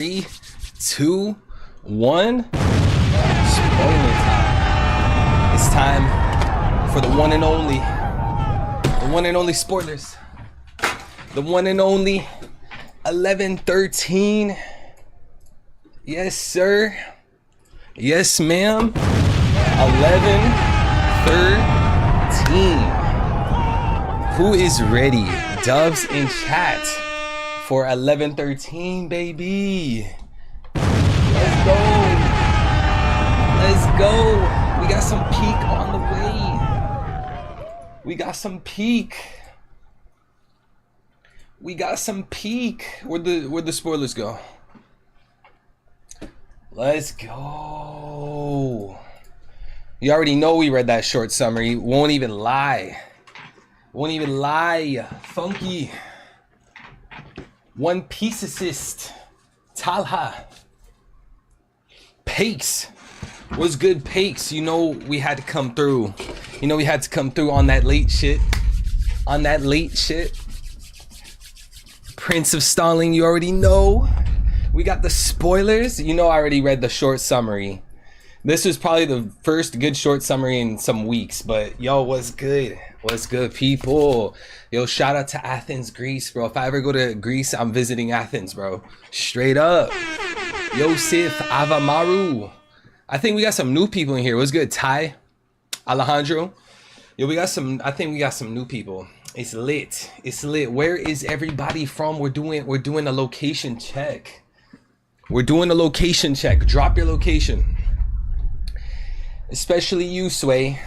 3, 2, 1. Spoiler time. It's time for the one and only spoilers. The one and only 11-13. Yes, sir. Yes, ma'am. 11-13. Who is ready? Dubs in chat for 11-13, baby. Let's go. Let's go. We got some peak on the way. We got some peak. We got some peak. Where'd the spoilers go? Let's go. You already know we read that short summary. Won't even lie. Won't even lie. Funky. One Piece assist. Talha. Pakes. What's good, Pakes? You know we had to come through. You know we had to come through on that late shit. On that late shit. Prince of Stalling, you already know. We got the spoilers. You know I already read the short summary. This was probably the first good short summary in some weeks, but yo, what's good? What's good, people? Yo, shout out to Athens, Greece, bro. If I ever go to Greece, I'm visiting Athens, bro. Straight up. Yosef Avamaru. I think we got some new people in here. What's good, Ty? Alejandro. Yo, we got some, I think we got some new people. It's lit. It's lit. Where is everybody from? We're doing a location check. We're doing a location check. Drop your location. Especially you, Sway.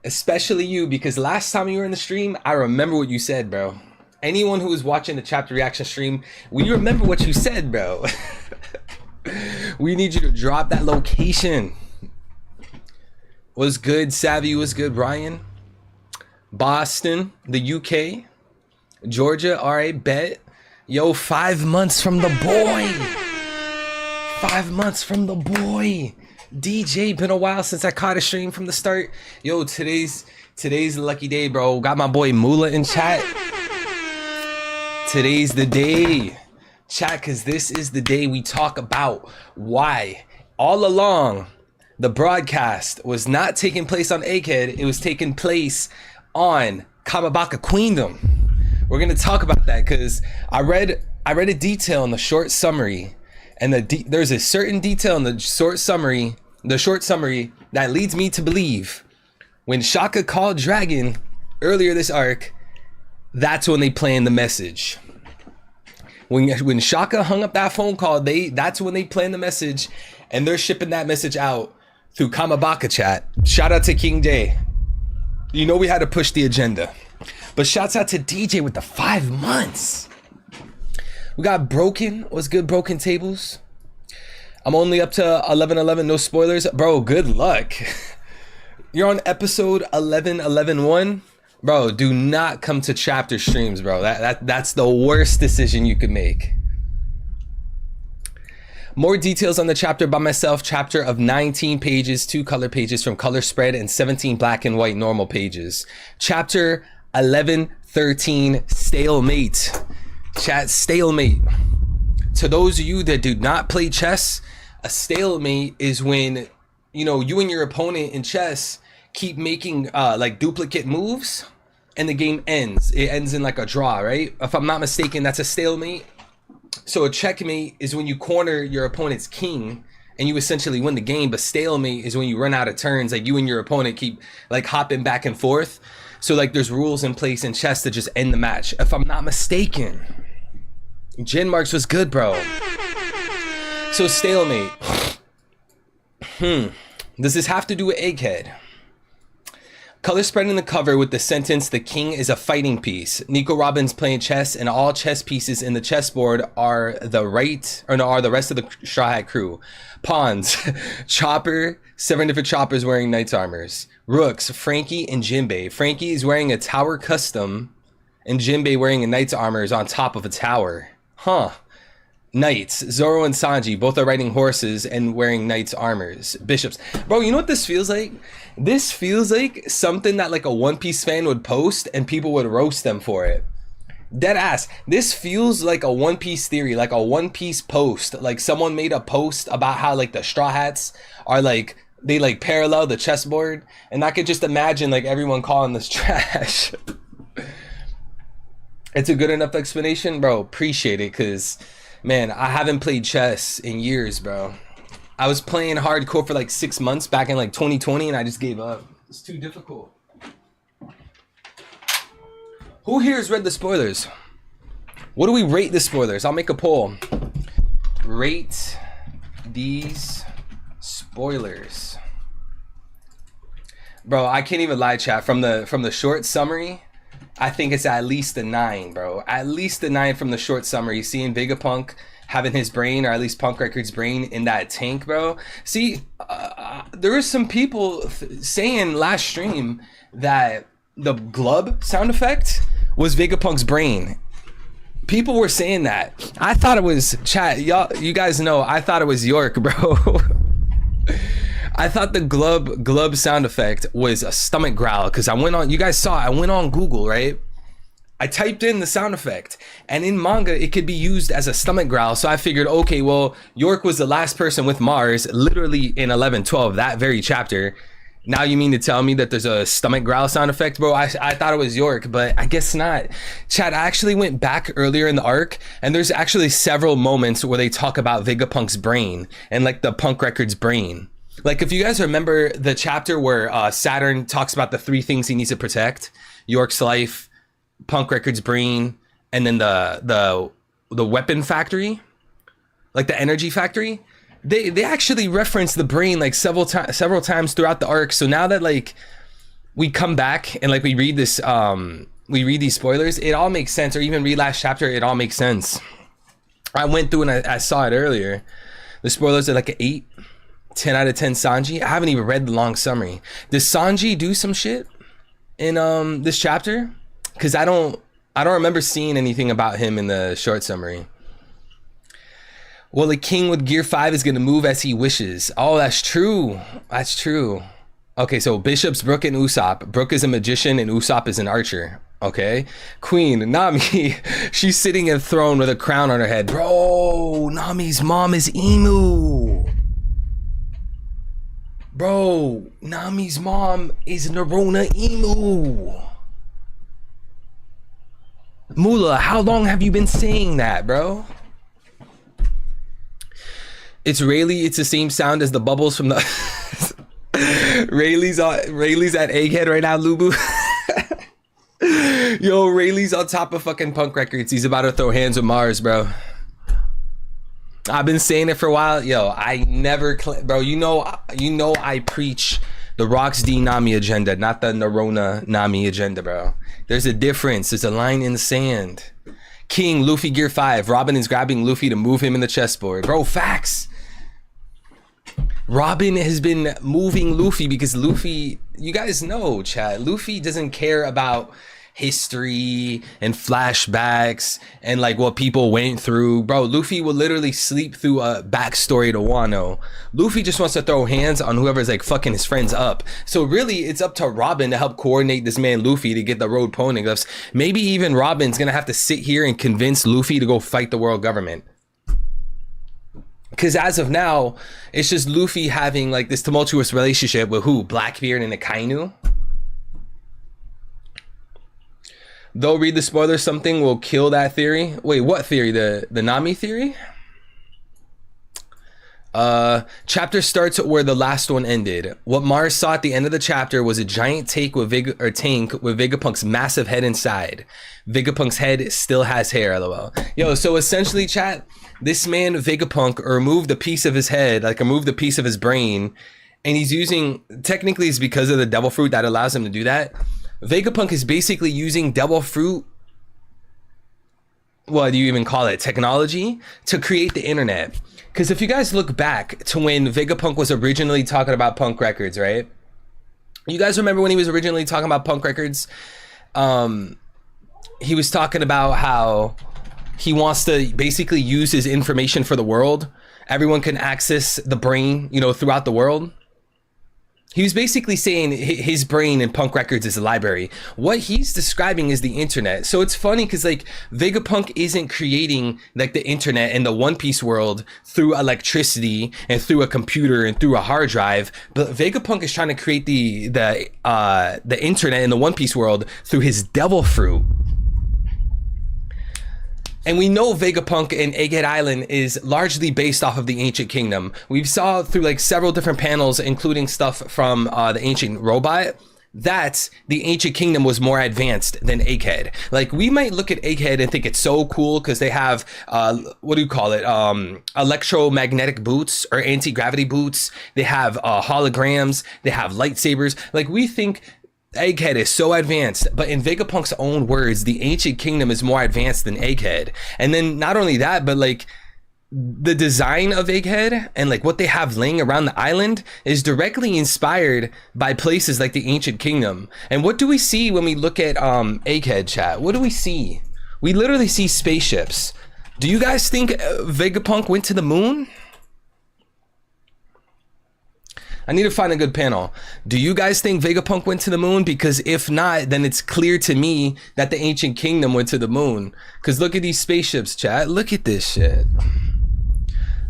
Especially you, because last time you were in the stream, I remember what you said, bro. Anyone who was watching the chapter reaction stream, we remember what you said, bro. We need you to drop that location. What's good, Savvy? What's good, Brian? Boston, the UK, Georgia, alright, bet. Yo, 5 months from the boy. 5 months from the boy. DJ, been a while since I caught a stream from the start. Yo, today's the lucky day, bro. Got my boy Mula in chat. Today's the day. Chat, because this is the day we talk about why all along the broadcast was not taking place on Egghead. It was taking place on Kamabaka Queendom. We're gonna talk about that because I read a detail in the short summary, and there's a certain detail in the short summary that leads me to believe when Shaka called Dragon earlier this arc, that's when they planned the message. When Shaka hung up that phone call, that's when they planned the message, and they're shipping that message out through Kamabaka chat. Shout out to King Day. You know we had to push the agenda. But shouts out to DJ with the 5 months. We got Broken. What's good, Broken Tables? I'm only up to 11-11, no spoilers. Bro, good luck. You're on episode 11-11-1. Bro, do not come to chapter streams, bro. That's the worst decision you could make. More details on the chapter by myself. Chapter of 19 pages, 2 color pages from color spread, and 17 black and white normal pages. Chapter 11-13, stalemate. Chat, stalemate. To those of you that do not play chess, a stalemate is when, you know, you and your opponent in chess keep making like duplicate moves and the game ends. It ends in like a draw, right? If I'm not mistaken, that's a stalemate. So a checkmate is when you corner your opponent's king and you essentially win the game, but stalemate is when you run out of turns, like you and your opponent keep like hopping back and forth. So like there's rules in place in chess to just end the match. If I'm not mistaken. Jin Marks was good, bro. So stalemate. Does this have to do with Egghead? Color spread in the cover with the sentence, "The king is a fighting piece." Nico Robbins playing chess, and all chess pieces in the chessboard are the rest of the Straw Hat crew. Pawns, Chopper, 7 different choppers wearing knights armors. Rooks, Frankie and Jinbei. Frankie is wearing a tower custom, and Jinbei wearing a knight's armor is on top of a tower. Huh. Knights, Zoro and Sanji, both are riding horses and wearing knights armors. Bishops. Bro, you know what this feels like? This feels like something that like a One Piece fan would post and people would roast them for it. Dead ass. This feels like a One Piece theory, like a One Piece post. Like someone made a post about how like the Straw Hats are like they like parallel the chessboard, and I could just imagine like everyone calling this trash. It's a good enough explanation, bro. Appreciate it, cause man, I haven't played chess in years, bro. I was playing hardcore for like 6 months back in like 2020, and I just gave up. It's too difficult. Who here has read the spoilers? What do we rate the spoilers? I'll make a poll. Rate these spoilers. Bro, I can't even lie, chat. From the short summary, I think it's at least a 9, bro. At least a 9 from the short summary. Seeing Vegapunk having his brain, or at least Punk Records' brain, in that tank, bro. See, there were some people saying last stream that the glub sound effect was Vegapunk's brain. People were saying that. I thought it was, chat, y'all, you guys know, I thought it was York, bro. I thought the glub sound effect was a stomach growl, because I went on, you guys saw, I went on Google, right? I typed in the sound effect, and in manga, it could be used as a stomach growl. So I figured, okay, well, York was the last person with Mars, literally in 11-12, that very chapter. Now you mean to tell me that there's a stomach growl sound effect, bro? I thought it was York, but I guess not. Chad, I actually went back earlier in the arc, and there's actually several moments where they talk about Vegapunk's brain and like the Punk Records brain. Like if you guys remember the chapter where Saturn talks about the 3 things he needs to protect: York's life, Punk Records brain, and then the weapon factory, like the energy factory. They actually reference the brain like several times throughout the arc. So now that like we come back and like we read this we read these spoilers, it all makes sense. Or even read last chapter, it all makes sense. I went through and I saw it earlier. The spoilers are like an 8, 10 out of 10 Sanji. I haven't even read the long summary. Does Sanji do some shit in this chapter? Because I don't remember seeing anything about him in the short summary. Well, the king with gear 5 is going to move as he wishes. Oh, that's true. That's true. Okay, so Bishops, Brook, and Usopp. Brook is a magician and Usopp is an archer. Okay. Queen, Nami. She's sitting in a throne with a crown on her head. Bro, Nami's mom is Emu. Bro, Nami's mom is Nerona Emu. Mula, how long have you been saying that, bro? It's Rayleigh. It's the same sound as the bubbles from the Rayleigh's at Egghead right now, Lubu. Yo, Rayleigh's on top of fucking Punk Records. He's about to throw hands with Mars, bro. I've been saying it for a while. Yo, I never, bro. You know, I preach the Rocks D Nami agenda, not the Nerona Nami agenda, bro. There's a difference. There's a line in the sand. King, Luffy gear 5. Robin is grabbing Luffy to move him in the chessboard. Bro, facts. Robin has been moving Luffy because Luffy, you guys know, chat, Luffy doesn't care about history and flashbacks and like what people went through. Bro, Luffy will literally sleep through a backstory to Wano. Luffy just wants to throw hands on whoever's like fucking his friends up. So really it's up to Robin to help coordinate this man Luffy to get the road poneglyphs. Maybe even Robin's gonna have to sit here and convince Luffy to go fight the world government. Because as of now, it's just Luffy having like this tumultuous relationship with who? Blackbeard and Akainu? Though read the spoilers, something will kill that theory. Wait, what theory? The Nami theory? Chapter starts where the last one ended. What Mars saw at the end of the chapter was a giant tank with Vegapunk's massive head inside. Vegapunk's head still has hair, lol. Yo, so essentially, chat, this man Vegapunk removed a piece of his head, like removed a piece of his brain, and he's using, technically it's because of the devil fruit that allows him to do that. Vegapunk is basically using devil fruit, what do you even call it, technology, to create the internet. Because if you guys look back to when Vegapunk was originally talking about Punk Records, right? You guys remember when he was originally talking about Punk Records? He was talking about how he wants to basically use his information for the world. Everyone can access the brain, you know, throughout the world. He was basically saying his brain in punk records is a library. What he's describing is the internet. So it's funny because like Vegapunk isn't creating like the internet and the One Piece world through electricity and through a computer and through a hard drive, but Vegapunk is trying to create the internet in the One Piece world through his devil fruit. And we know Vegapunk and Egghead Island is largely based off of the Ancient Kingdom. We've saw through like several different panels, including stuff from the Ancient Robot, that the Ancient Kingdom was more advanced than Egghead. Like we might look at Egghead and think it's so cool because they have, what do you call it? Electromagnetic boots or anti-gravity boots. They have holograms. They have lightsabers. Like we think Egghead is so advanced, but in Vegapunk's own words, the Ancient Kingdom is more advanced than Egghead. And then not only that, but like the design of Egghead and like what they have laying around the island is directly inspired by places like the Ancient Kingdom. And what do we see when we look at Egghead, chat? What do we see? We literally see spaceships. Do you guys think Vegapunk went to the moon? I need to find a good panel. Do you guys think Vegapunk went to the moon? Because if not, then it's clear to me that the Ancient Kingdom went to the moon. Because look at these spaceships, chat. Look at this shit.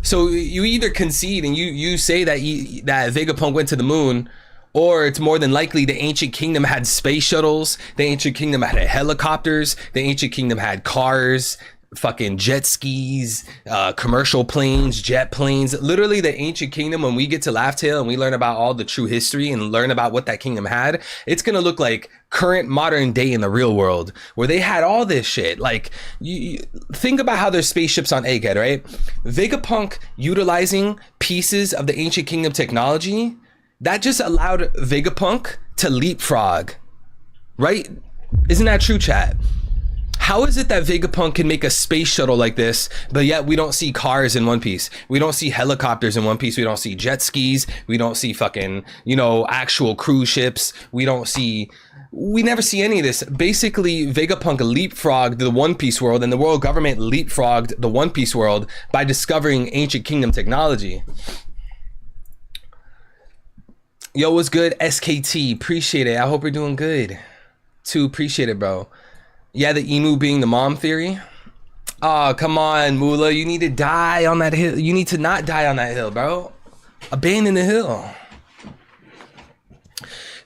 So you either concede and you say that that Vegapunk went to the moon, or it's more than likely the Ancient Kingdom had space shuttles, the Ancient Kingdom had helicopters, the Ancient Kingdom had cars, fucking jet skis, commercial planes, jet planes. Literally the Ancient Kingdom, when we get to Laugh Tale and we learn about all the true history and learn about what that kingdom had, it's gonna look like current modern day in the real world where they had all this shit. Like you think about how there's spaceships on Egghead, right? Vegapunk utilizing pieces of the Ancient Kingdom technology that just allowed Vegapunk to leapfrog, right? Isn't that true, chat? How is it that Vegapunk can make a space shuttle like this, but yet we don't see cars in One Piece? We don't see helicopters in One Piece. We don't see jet skis. We don't see fucking, you know, actual cruise ships. We never see any of this. Basically, Vegapunk leapfrogged the One Piece world, and the world government leapfrogged the One Piece world by discovering Ancient Kingdom technology. Yo, what's good? SKT, appreciate it. I hope you're doing good. Too, appreciate it, bro. Yeah, the emu being the mom theory. Oh, come on, Moolah. You need to die on that hill. You need to not die on that hill, bro. Abandon the hill.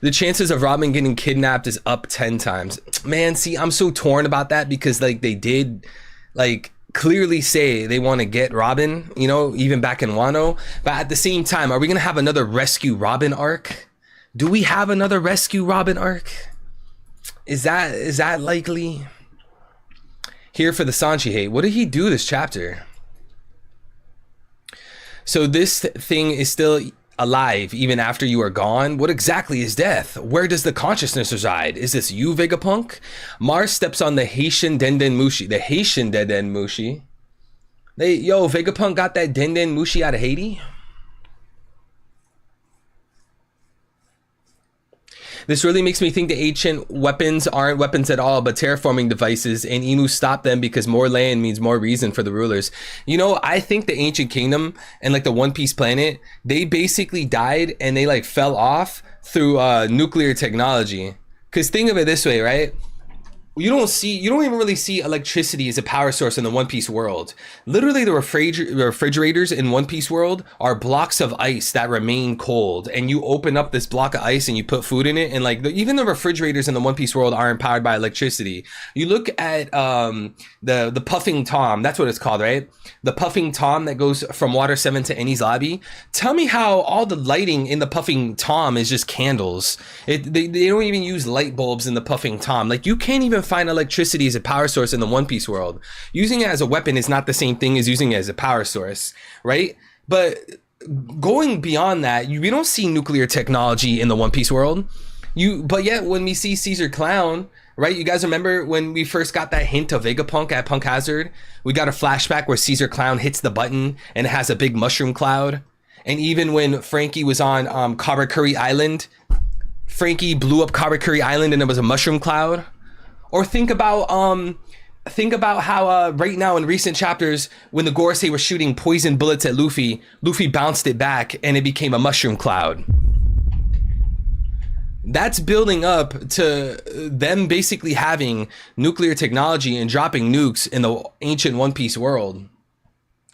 The chances of Robin getting kidnapped is up 10 times. Man, see, I'm so torn about that because like they did like clearly say they want to get Robin, you know, even back in Wano. But at the same time, are we going to have another Rescue Robin arc? Do we have another Rescue Robin arc? Is that likely? Here for the Sanchi hate. What did he do this chapter? So this thing is still alive even after you are gone? What exactly is death? Where does the consciousness reside? Is this you, Vegapunk? Mars steps on the Haitian Denden Mushi. The Haitian Denden Mushi. Yo, Vegapunk got that Denden Mushi out of Haiti? This really makes me think the ancient weapons aren't weapons at all, but terraforming devices, and Emu stopped them because more land means more reason for the rulers. You know, I think the Ancient Kingdom and like the One Piece planet, they basically died and they like fell off through nuclear technology. Because think of it this way, right? You don't even really see electricity as a power source in the One Piece world. Literally, the refrigerators in One Piece world are blocks of ice that remain cold, and you open up this block of ice and you put food in it, and like even the refrigerators in the One Piece world aren't powered by electricity. You look at the Puffing Tom, that's what it's called, right? The Puffing Tom that goes from Water 7 to Enies Lobby. Tell me how all the lighting in the Puffing Tom is just candles. They don't even use light bulbs in the Puffing Tom. Like you can't even find electricity as a power source in the One Piece world. Using it as a weapon is not the same thing as using it as a power source, right? But going beyond that, we don't see nuclear technology in the One Piece world. But yet when we see Caesar Clown, right? You guys remember when we first got that hint of Vegapunk at Punk Hazard? We got a flashback where Caesar Clown hits the button and it has a big mushroom cloud. And even when Frankie was on Karakuri Island, Frankie blew up Karakuri Island and there was a mushroom cloud. Or think about how right now in recent chapters when the Gorosei were shooting poison bullets at Luffy, Luffy bounced it back and it became a mushroom cloud. That's building up to them basically having nuclear technology and dropping nukes in the ancient One Piece world,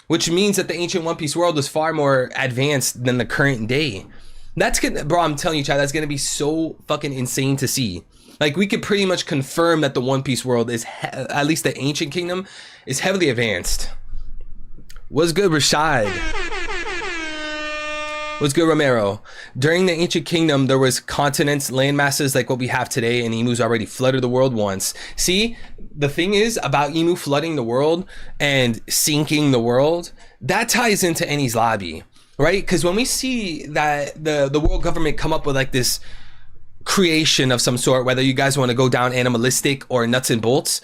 which means that the ancient One Piece world was far more advanced than the current day. That's gonna, bro, I'm telling you, Chad, that's gonna be so fucking insane to see. Like, we could pretty much confirm that the One Piece world is, at least the ancient kingdom, is heavily advanced. What's good, Rashad? What's good, Romero? During the ancient kingdom, there was continents, land masses like what we have today, and emus already flooded the world once. See, the thing is about emu flooding the world and sinking the world, that ties into Enies Lobby, right? Because when we see that the world government come up with like this creation of some sort, whether you guys want to go down animalistic or nuts and bolts,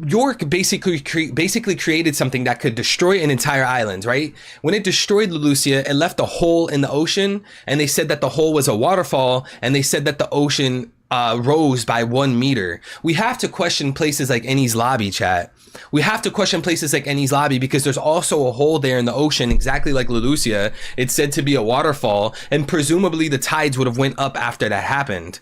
York basically created something that could destroy an entire island, right? When it destroyed Lelucia, it left a hole in the ocean, and they said that the hole was a waterfall, and they said that the ocean rose by 1 meter. We have to question places like Enies Lobby, chat. We have to question places like Enies Lobby because there's also a hole there in the ocean, exactly like Lelucia. It's said to be a waterfall, and presumably the tides would have went up after that happened.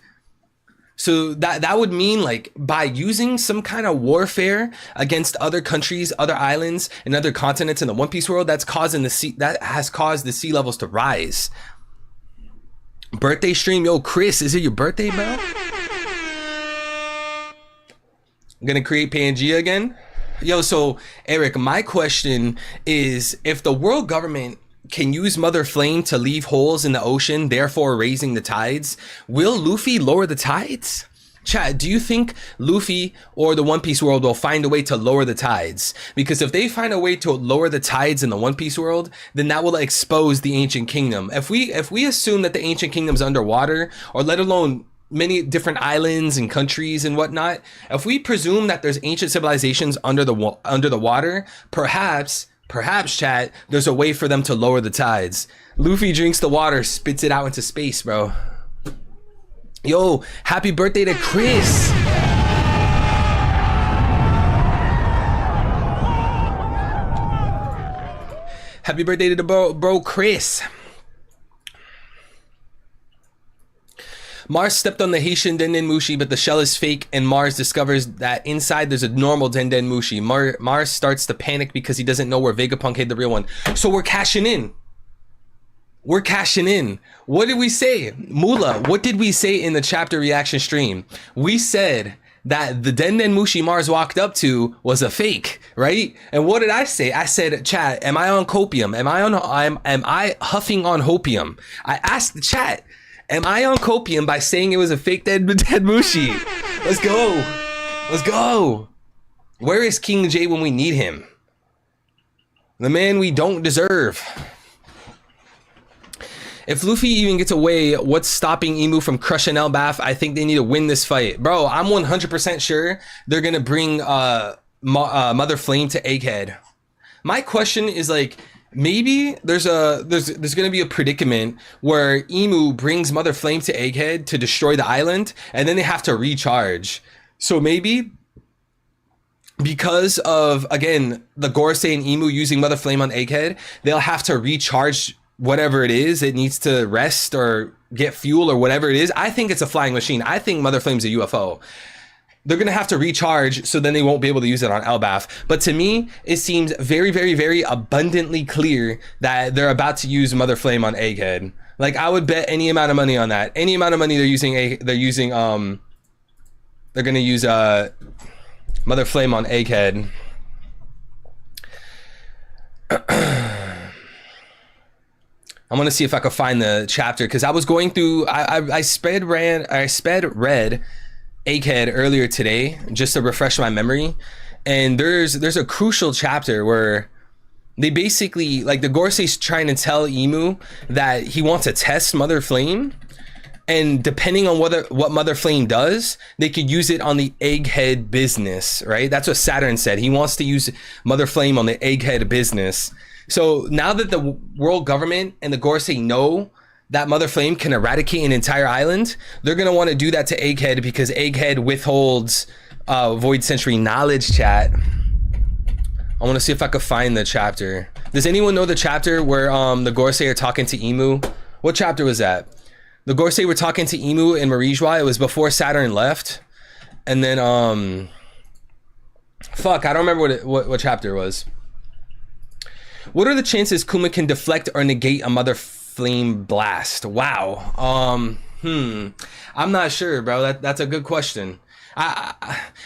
So that would mean, like, by using some kind of warfare against other countries, other islands, and other continents in the One Piece world, that has caused the sea levels to rise. Birthday stream, yo, Chris, is it your birthday, bro? I'm gonna create Pangea again. Yo, so Eric, my question is, if the world government can use Mother Flame to leave holes in the ocean, therefore raising the tides, will Luffy lower the tides? Chat, do you think Luffy or the One Piece world will find a way to lower the tides? Because if they find a way to lower the tides in the One Piece world, then that will expose the ancient kingdom. If we assume that the ancient kingdom's underwater, or let alone many different islands and countries and whatnot, if we presume that there's ancient civilizations under the water, perhaps, chat, there's a way for them to lower the tides. Luffy drinks the water, spits it out into space, bro. Yo, happy birthday to Chris. Happy birthday to the bro Chris. Mars stepped on the Haitian Denden Mushi, but the shell is fake, and Mars discovers that inside there's a normal Denden Mushi. Mars starts to panic because he doesn't know where Vegapunk hid the real one. So we're cashing in. We're cashing in. What did we say? Mula, what did we say in the chapter reaction stream? We said that the Denden Mushi Mars walked up to was a fake, right? And what did I say? I said, chat, am I on copium? Am I huffing on hopium? I asked the chat, am I on copium by saying it was a fake dead Mushi? Let's go. Let's go. Where is King J when we need him? The man we don't deserve. If Luffy even gets away, what's stopping Emu from crushing Elbaf? I think they need to win this fight. Bro, I'm 100% sure they're going to bring Mother Flame to Egghead. My question is, like, maybe there's going to be a predicament where Emu brings Mother Flame to Egghead to destroy the island, and then they have to recharge. So maybe because of, again, the Gorosei and Emu using Mother Flame on Egghead, they'll have to recharge whatever it is. It needs to rest or get fuel or whatever it is. I think it's a flying machine. I think Mother Flame's a UFO. They're going to have to recharge, so then they won't be able to use it on Elbaf. But to me, it seems very, very, very abundantly clear that they're about to use Mother Flame on Egghead. Like, I would bet any amount of money on that. Any amount of money they're going to use Mother Flame on Egghead. I'm gonna see if I can find the chapter, because I was going through. I sped read Egghead earlier today just to refresh my memory, and there's a crucial chapter where they basically, like, the Gorosei's trying to tell Emu that he wants to test Mother Flame, and depending on what Mother Flame does, they could use it on the Egghead business, right? That's what Saturn said. He wants to use Mother Flame on the Egghead business. So now that the world government and the Gorosei know that Mother Flame can eradicate an entire island, they're going to want to do that to Egghead, because Egghead withholds Void Century knowledge, chat. I want to see if I could find the chapter. Does anyone know the chapter where the Gorosei are talking to Emu? What chapter was that? The Gorsei were talking to Emu and Marijua. It was before Saturn left. And then, fuck, I don't remember what chapter it was. What are the chances Kuma can deflect or negate a Mother Flame blast? Wow. I'm not sure, bro. That's a good question.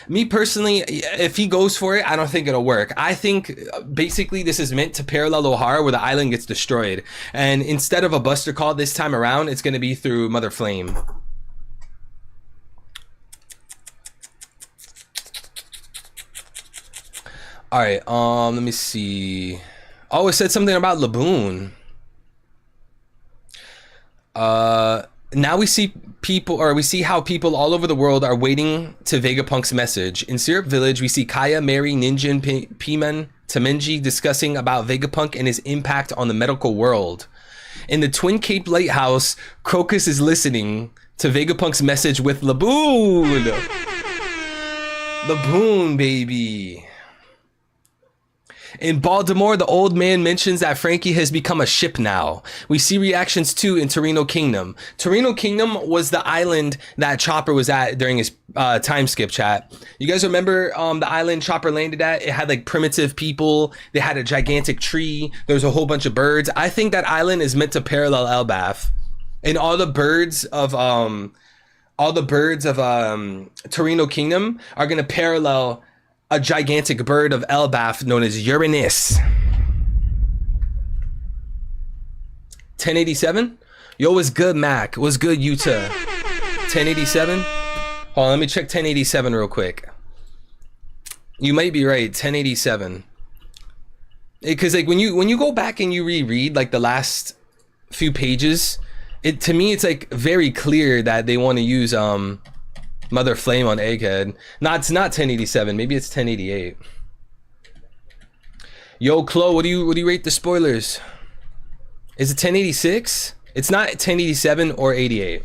Me personally, if he goes for it, I don't think it'll work. I think basically this is meant to parallel Ohara, where the island gets destroyed, and instead of a Buster Call this time around, it's going to be through Mother Flame. All right, let me see. Oh, it said something about Laboon. Now we see people, or we see how people all over the world are waiting to Vegapunk's message. In Syrup Village, we see Kaya, Mary, Ninjin, Piman, Tamenji discussing about Vegapunk and his impact on the medical world. In the Twin Cape Lighthouse, Crocus is listening to Vegapunk's message with Laboon. Laboon, baby. In Baltimore, the old man mentions that Frankie has become a ship now. We see reactions too in Torino Kingdom. Torino Kingdom was the island that Chopper was at during his time skip, chat. You guys remember the island Chopper landed at? It had like primitive people. They had a gigantic tree. There was a whole bunch of birds. I think that island is meant to parallel Elbaf. And all the birds of Torino Kingdom are going to parallel a gigantic bird of Elbaf known as Uranus. 1087? Yo, what's good, Mac? What's good, Utah? 1087? Hold on, let me check 1087 real quick. You might be right, 1087. Because like when you go back and you reread like the last few pages, to me it's like very clear that they want to use Mother Flame on Egghead. It's not 1087. Maybe it's 1088. Yo, Chloe, what do you rate the spoilers? Is it 1086? It's not 1087 or 88.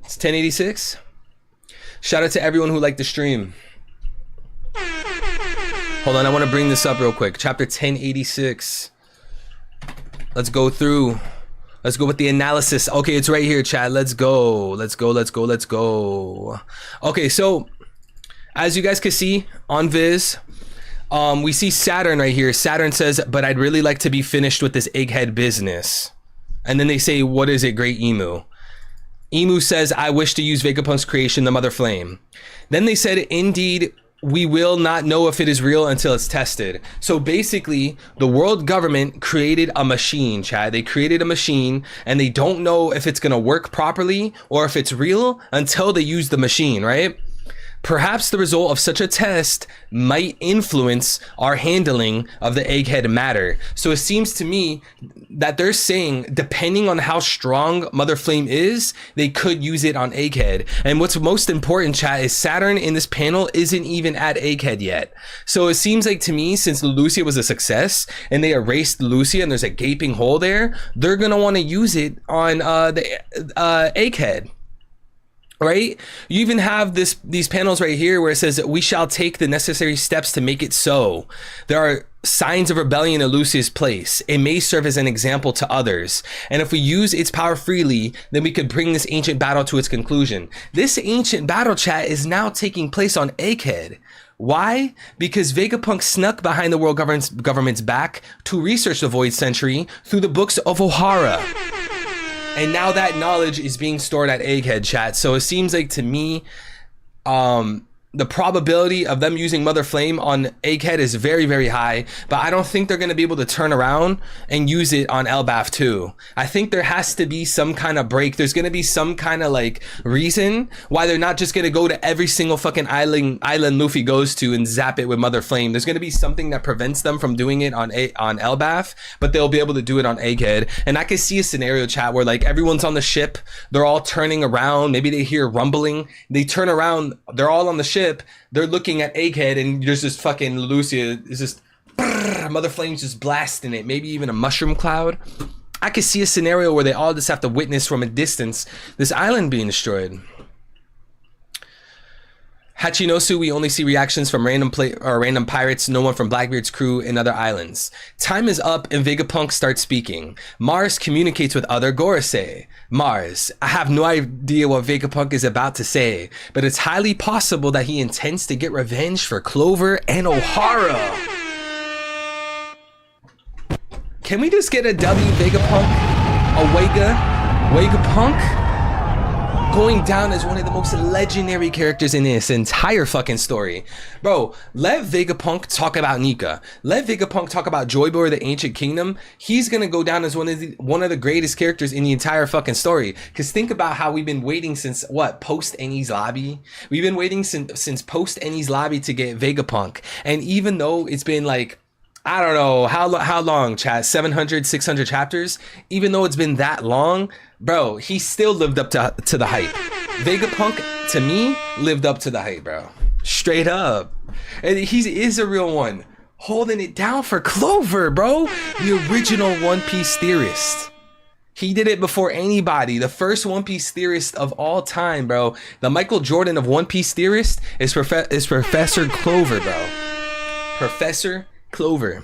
It's 1086. Shout out to everyone who liked the stream. Hold on, I want to bring this up real quick. Chapter 1086. Let's go through. Let's go with the analysis. Okay, it's right here, chat. Let's go. Let's go. Okay, so as you guys can see on Viz, we see Saturn right here. Saturn says, but I'd really like to be finished with this egghead business. And then they say, what is it, Great Emu? Emu says, I wish to use Vegapunk's creation, the Mother Flame. Then they said, indeed, we will not know if it is real until it's tested. So basically, the world government created a machine, Chad. They created a machine and they don't know if it's gonna work properly or if it's real until they use the machine, right? Perhaps the result of such a test might influence our handling of the egghead matter. So it seems to me that they're saying, depending on how strong Mother Flame is, they could use it on egghead. And what's most important, chat, is Saturn in this panel isn't even at egghead yet. So it seems like to me, since Lucia was a success and they erased Lucia and there's a gaping hole there, they're gonna want to use it on the egghead. Right? You even have these panels right here where it says that we shall take the necessary steps to make it so. There are signs of rebellion in Lucia's place. It may serve as an example to others. And if we use its power freely, then we could bring this ancient battle to its conclusion. This ancient battle, chat, is now taking place on Egghead. Why? Because Vegapunk snuck behind the world government's back to research the Void Century through the books of Ohara. And now that knowledge is being stored at Egghead, chat. So it seems like to me, the probability of them using Mother Flame on Egghead is very, very high, but I don't think they're going to be able to turn around and use it on Elbaf too. I think there has to be some kind of break. There's going to be some kind of like reason why they're not just going to go to every single fucking island Luffy goes to and zap it with Mother Flame. There's going to be something that prevents them from doing it on Elbaf, but they'll be able to do it on Egghead. And I can see a scenario, chat, where like everyone's on the ship, they're all turning around, maybe they hear rumbling, they turn around, they're all on the ship, they're looking at Egghead and there's this fucking Lucia is just Mother Flame's just blasting it, maybe even a mushroom cloud. I could see a scenario where they all just have to witness from a distance this island being destroyed. Hachinosu, we only see reactions from random pirates, no one from Blackbeard's crew and other islands. Time is up and Vegapunk starts speaking. Mars communicates with other Gorosei. Mars, I have no idea what Vegapunk is about to say, but it's highly possible that he intends to get revenge for Clover and Ohara. Can we just get a W Vegapunk? A Vegapunk? Going down as one of the most legendary characters in this entire fucking story. Bro, let Vegapunk talk about Nika. Let Vegapunk talk about Joy Boy or the Ancient Kingdom. He's gonna go down as one of the greatest characters in the entire fucking story. Cause think about how we've been waiting since what, post Enies Lobby? We've been waiting since post Enies Lobby to get Vegapunk. And even though it's been like, I don't know how long, chat, 700, 600 chapters, even though it's been that long, bro, he still lived up to the hype. Vegapunk, to me, lived up to the hype, bro. Straight up. And he is a real one. Holding it down for Clover, bro. The original One Piece theorist. He did it before anybody. The first One Piece theorist of all time, bro. The Michael Jordan of One Piece theorist is Professor Clover, bro. Professor Clover.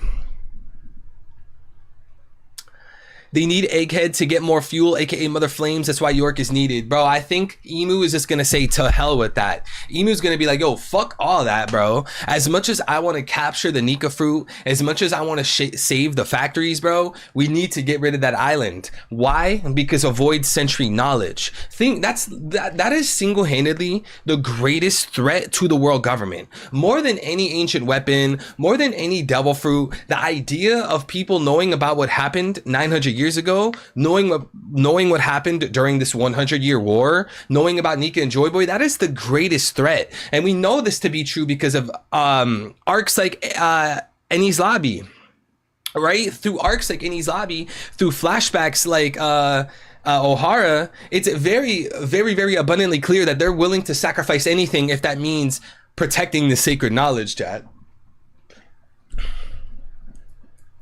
They need Egghead to get more fuel, aka Mother Flames. That's why York is needed. Bro, I think Emu is just gonna say to hell with that. Emu's gonna be like, yo, fuck all that, bro. As much as I want to capture the Nika fruit, as much as I want to save the factories, bro, we need to get rid of that island. Why? Because of Void Century knowledge. That is single-handedly the greatest threat to the world government. More than any ancient weapon, more than any devil fruit, the idea of people knowing about what happened 900 years ago, knowing what happened during this 100-year war, knowing about Nika and Joy Boy, that is the greatest threat. And we know this to be true because of arcs like Enies Lobby, right? Through arcs like Enies Lobby, through flashbacks like Ohara, it's very, very, very abundantly clear that they're willing to sacrifice anything if that means protecting the sacred knowledge, chat.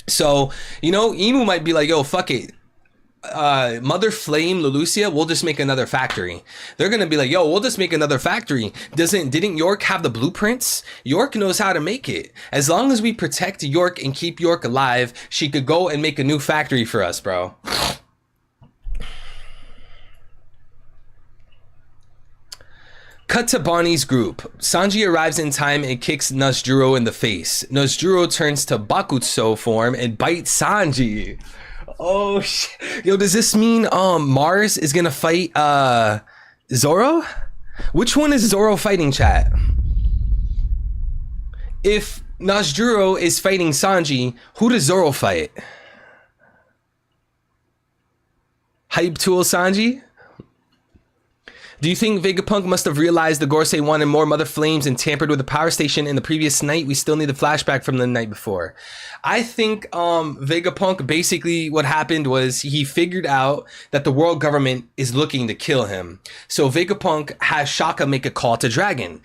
So, you know, Emu might be like, yo, fuck it. Mother Flame, Leloucia, we'll just make another factory. They're gonna be like, yo, we'll just make another factory. Didn't York have the blueprints? York knows how to make it. As long as we protect York and keep York alive, she could go and make a new factory for us, bro. Cut to Bonnie's group. Sanji arrives in time and kicks Nazjuro in the face. Nazjuro turns to Bakutsu form and bites Sanji. Oh shit. Yo, does this mean Mars is gonna fight Zoro? Which one is Zoro fighting, chat? If Nazjuro is fighting Sanji, who does Zoro fight? Hype Tool Sanji? Do you think Vegapunk must have realized the Gorosei wanted more Mother Flames and tampered with the power station in the previous night? We still need the flashback from the night before. I think Vegapunk, basically what happened was he figured out that the world government is looking to kill him. So Vegapunk has Shaka make a call to Dragon.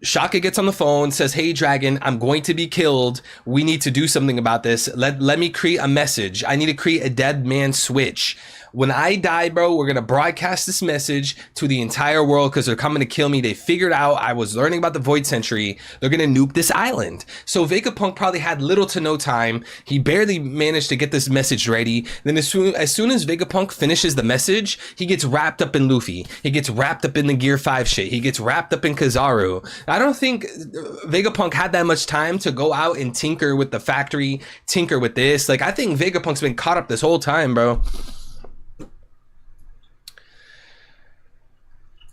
Shaka gets on the phone, says, hey, Dragon, I'm going to be killed. We need to do something about this. Let me create a message. I need to create a dead man switch. When I die, bro, we're going to broadcast this message to the entire world because they're coming to kill me. They figured out I was learning about the Void Century. They're going to nuke this island. So Vegapunk probably had little to no time. He barely managed to get this message ready. Then as soon as Vegapunk finishes the message, he gets wrapped up in Luffy. He gets wrapped up in the Gear 5 shit. He gets wrapped up in Kizaru. I don't think Vegapunk had that much time to go out and tinker with the factory, tinker with this. Like, I think Vegapunk's been caught up this whole time, bro.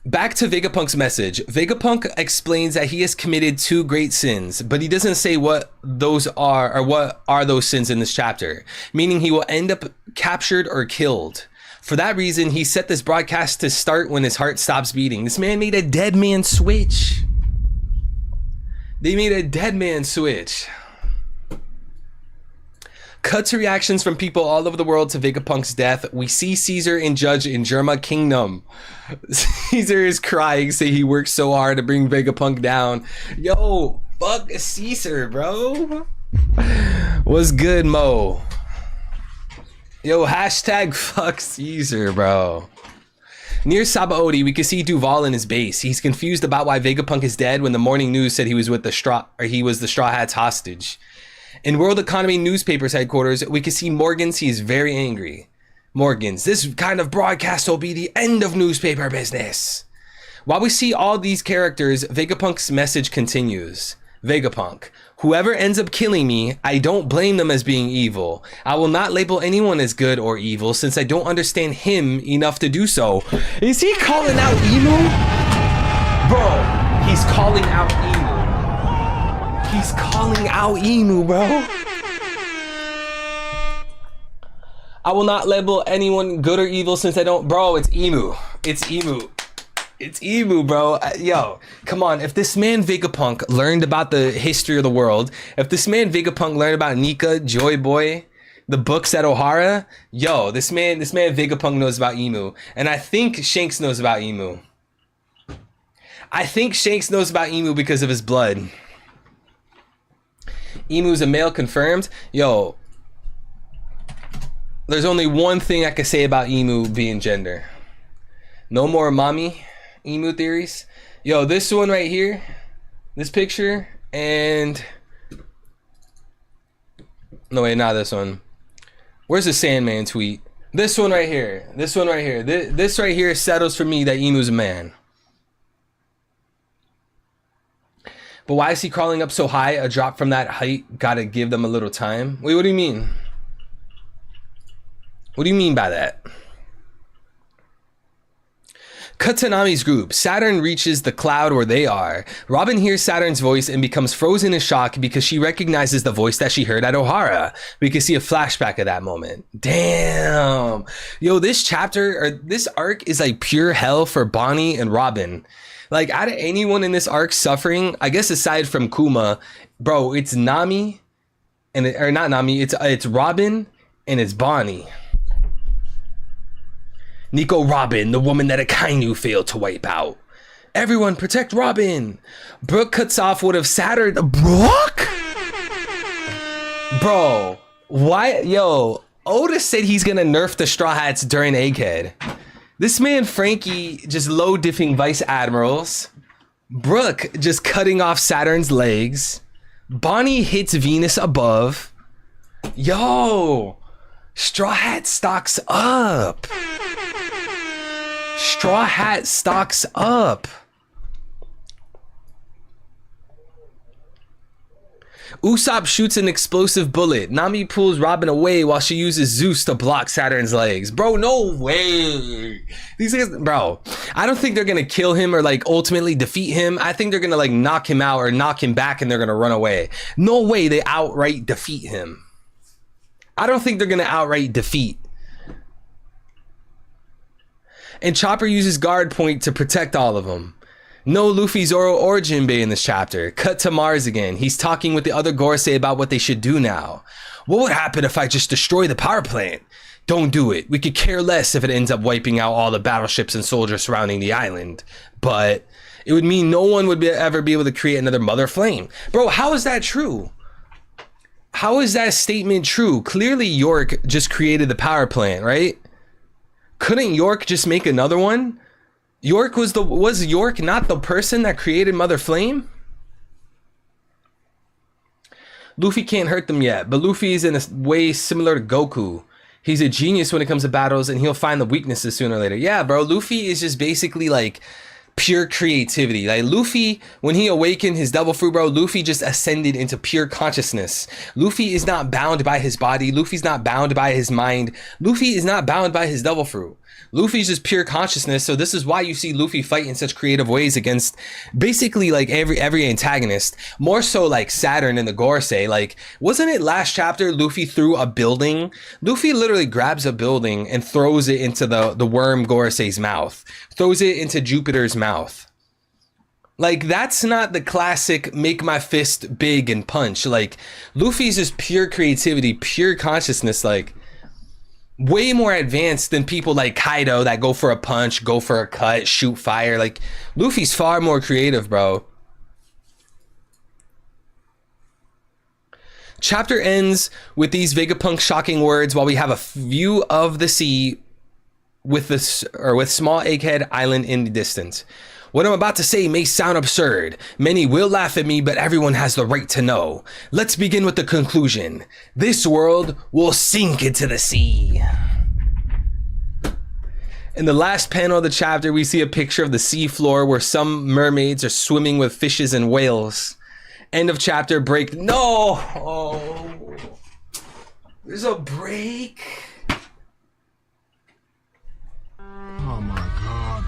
Back to Vegapunk's message. Vegapunk explains that he has committed 2 great sins, but he doesn't say what those are or what are those sins in this chapter, meaning he will end up captured or killed. For that reason, he set this broadcast to start when his heart stops beating. This man made a dead man switch. They made a dead man switch. Cut to reactions from people all over the world to Vegapunk's death. We see Caesar and Judge in Germa Kingdom. Caesar is crying, saying he worked so hard to bring Vegapunk down. Yo, fuck Caesar, bro. What's good, Mo? Yo, hashtag fuck Caesar, bro. Near Sabaody, we can see Duval in his base. He's confused about why Vegapunk is dead when the morning news said he was the Straw Hats hostage. In World Economy Newspapers headquarters, we can see Morgans. He is very angry. Morgans, this kind of broadcast will be the end of newspaper business. While we see all these characters, Vegapunk's message continues. Vegapunk, whoever ends up killing me, I don't blame them as being evil. I will not label anyone as good or evil since I don't understand him enough to do so. Is he calling out Emu? Bro, he's calling out Emu. He's calling out Emu, bro. I will not label anyone good or evil since I don't... Bro, it's Emu. It's Emu. It's Emu, bro. Yo, come on. If this man Vegapunk learned about the history of the world, if this man Vegapunk learned about Nika, Joy Boy, the books at Ohara, yo, this man Vegapunk knows about Emu. And I think Shanks knows about Emu. I think Shanks knows about Emu because of his blood. Emu's a male confirmed. Yo, there's only one thing I can say about Emu being gender. No more mommy Emu theories. Yo, this one right here, this picture, and no wait, not this one. Where's the Sandman tweet? This one right here. This one right here. This right here settles for me that Emu's a man. But why is he crawling up so high? A drop from that height gotta give them a little time. Wait, what do you mean? What do you mean by that? Katanami's group. Saturn reaches the cloud where they are. Robin hears Saturn's voice and becomes frozen in shock because she recognizes the voice that she heard at Ohara. We can see a flashback of that moment. Damn. Yo, this chapter, or this arc is like pure hell for Bonnie and Robin. Like, out of anyone in this arc suffering, I guess aside from Kuma, bro, it's Nami, or not Nami, it's Robin and it's Bonnie. Nico Robin, the woman that Akainu failed to wipe out. Everyone protect Robin. Brooke cuts off one of Saturn. Brooke? Bro, why? Yo, Otis said he's gonna nerf the Straw Hats during Egghead. This man Frankie just low diffing vice admirals. Brooke just cutting off Saturn's legs. Bonnie hits Venus above. Yo, Straw Hat stocks up. Straw Hat stocks up. Usopp shoots an explosive bullet. Nami pulls Robin away while she uses Zeus to block Saturn's legs. Bro, no way. These guys, bro, I don't think they're gonna kill him or like ultimately defeat him. I think they're gonna like knock him out or knock him back and they're gonna run away. No way they outright defeat him. I don't think they're gonna outright defeat. And Chopper uses guard point to protect all of them. No Luffy, Zoro, or Jinbei in this chapter. Cut to Mars again. He's talking with the other Gorosei about what they should do now. What would happen if I just destroy the power plant? Don't do it. We could care less if it ends up wiping out all the battleships and soldiers surrounding the island. But it would mean no one would ever be able to create another Mother Flame. Bro, how is that true? How is that statement true? Clearly York just created the power plant, right? Couldn't York just make another one? York was York not the person that created Mother Flame? Luffy can't hurt them yet, but Luffy is in a way similar to Goku. He's a genius when it comes to battles and he'll find the weaknesses sooner or later. Yeah, bro, Luffy is just basically like pure creativity. Like Luffy, when he awakened his devil fruit, bro, Luffy just ascended into pure consciousness. Luffy is not bound by his body. Luffy's not bound by his mind. Luffy is not bound by his devil fruit. Luffy's just pure consciousness. So this is why you see Luffy fight in such creative ways against basically like every antagonist. More so like Saturn and the Gorosei. Like, wasn't it last chapter Luffy threw a building? Luffy literally grabs a building and throws it into the worm Gorosei's mouth. Throws it into Jupiter's mouth. Like, that's not the classic make my fist big and punch. Like, Luffy's just pure creativity, pure consciousness. Like, way more advanced than people like Kaido that go for a punch, go for a cut, shoot fire. Like, Luffy's far more creative, bro. Chapter ends with these Vegapunk shocking words while we have a view of the sea with small Egghead Island in the distance. What I'm about to say may sound absurd. Many will laugh at me, but everyone has the right to know. Let's begin with the conclusion. This world will sink into the sea. In the last panel of the chapter, we see a picture of the sea floor where some mermaids are swimming with fishes and whales. End of chapter, break. No! Oh. There's a break. Oh my god,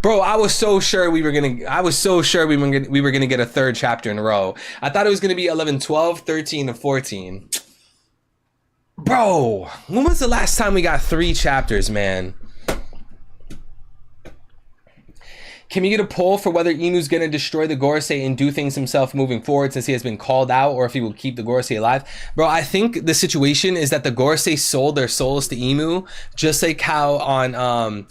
bro. I was so sure we were gonna get a third chapter in a row. I thought it was gonna be 11, 12, 13, and 14. Bro, when was the last time we got 3 chapters, man? Can we get a poll for whether Imu's gonna destroy the Gorosei and do things himself moving forward since he has been called out, or if he will keep the Gorosei alive? Bro, I think the situation is that the Gorosei sold their souls to Imu, just like how on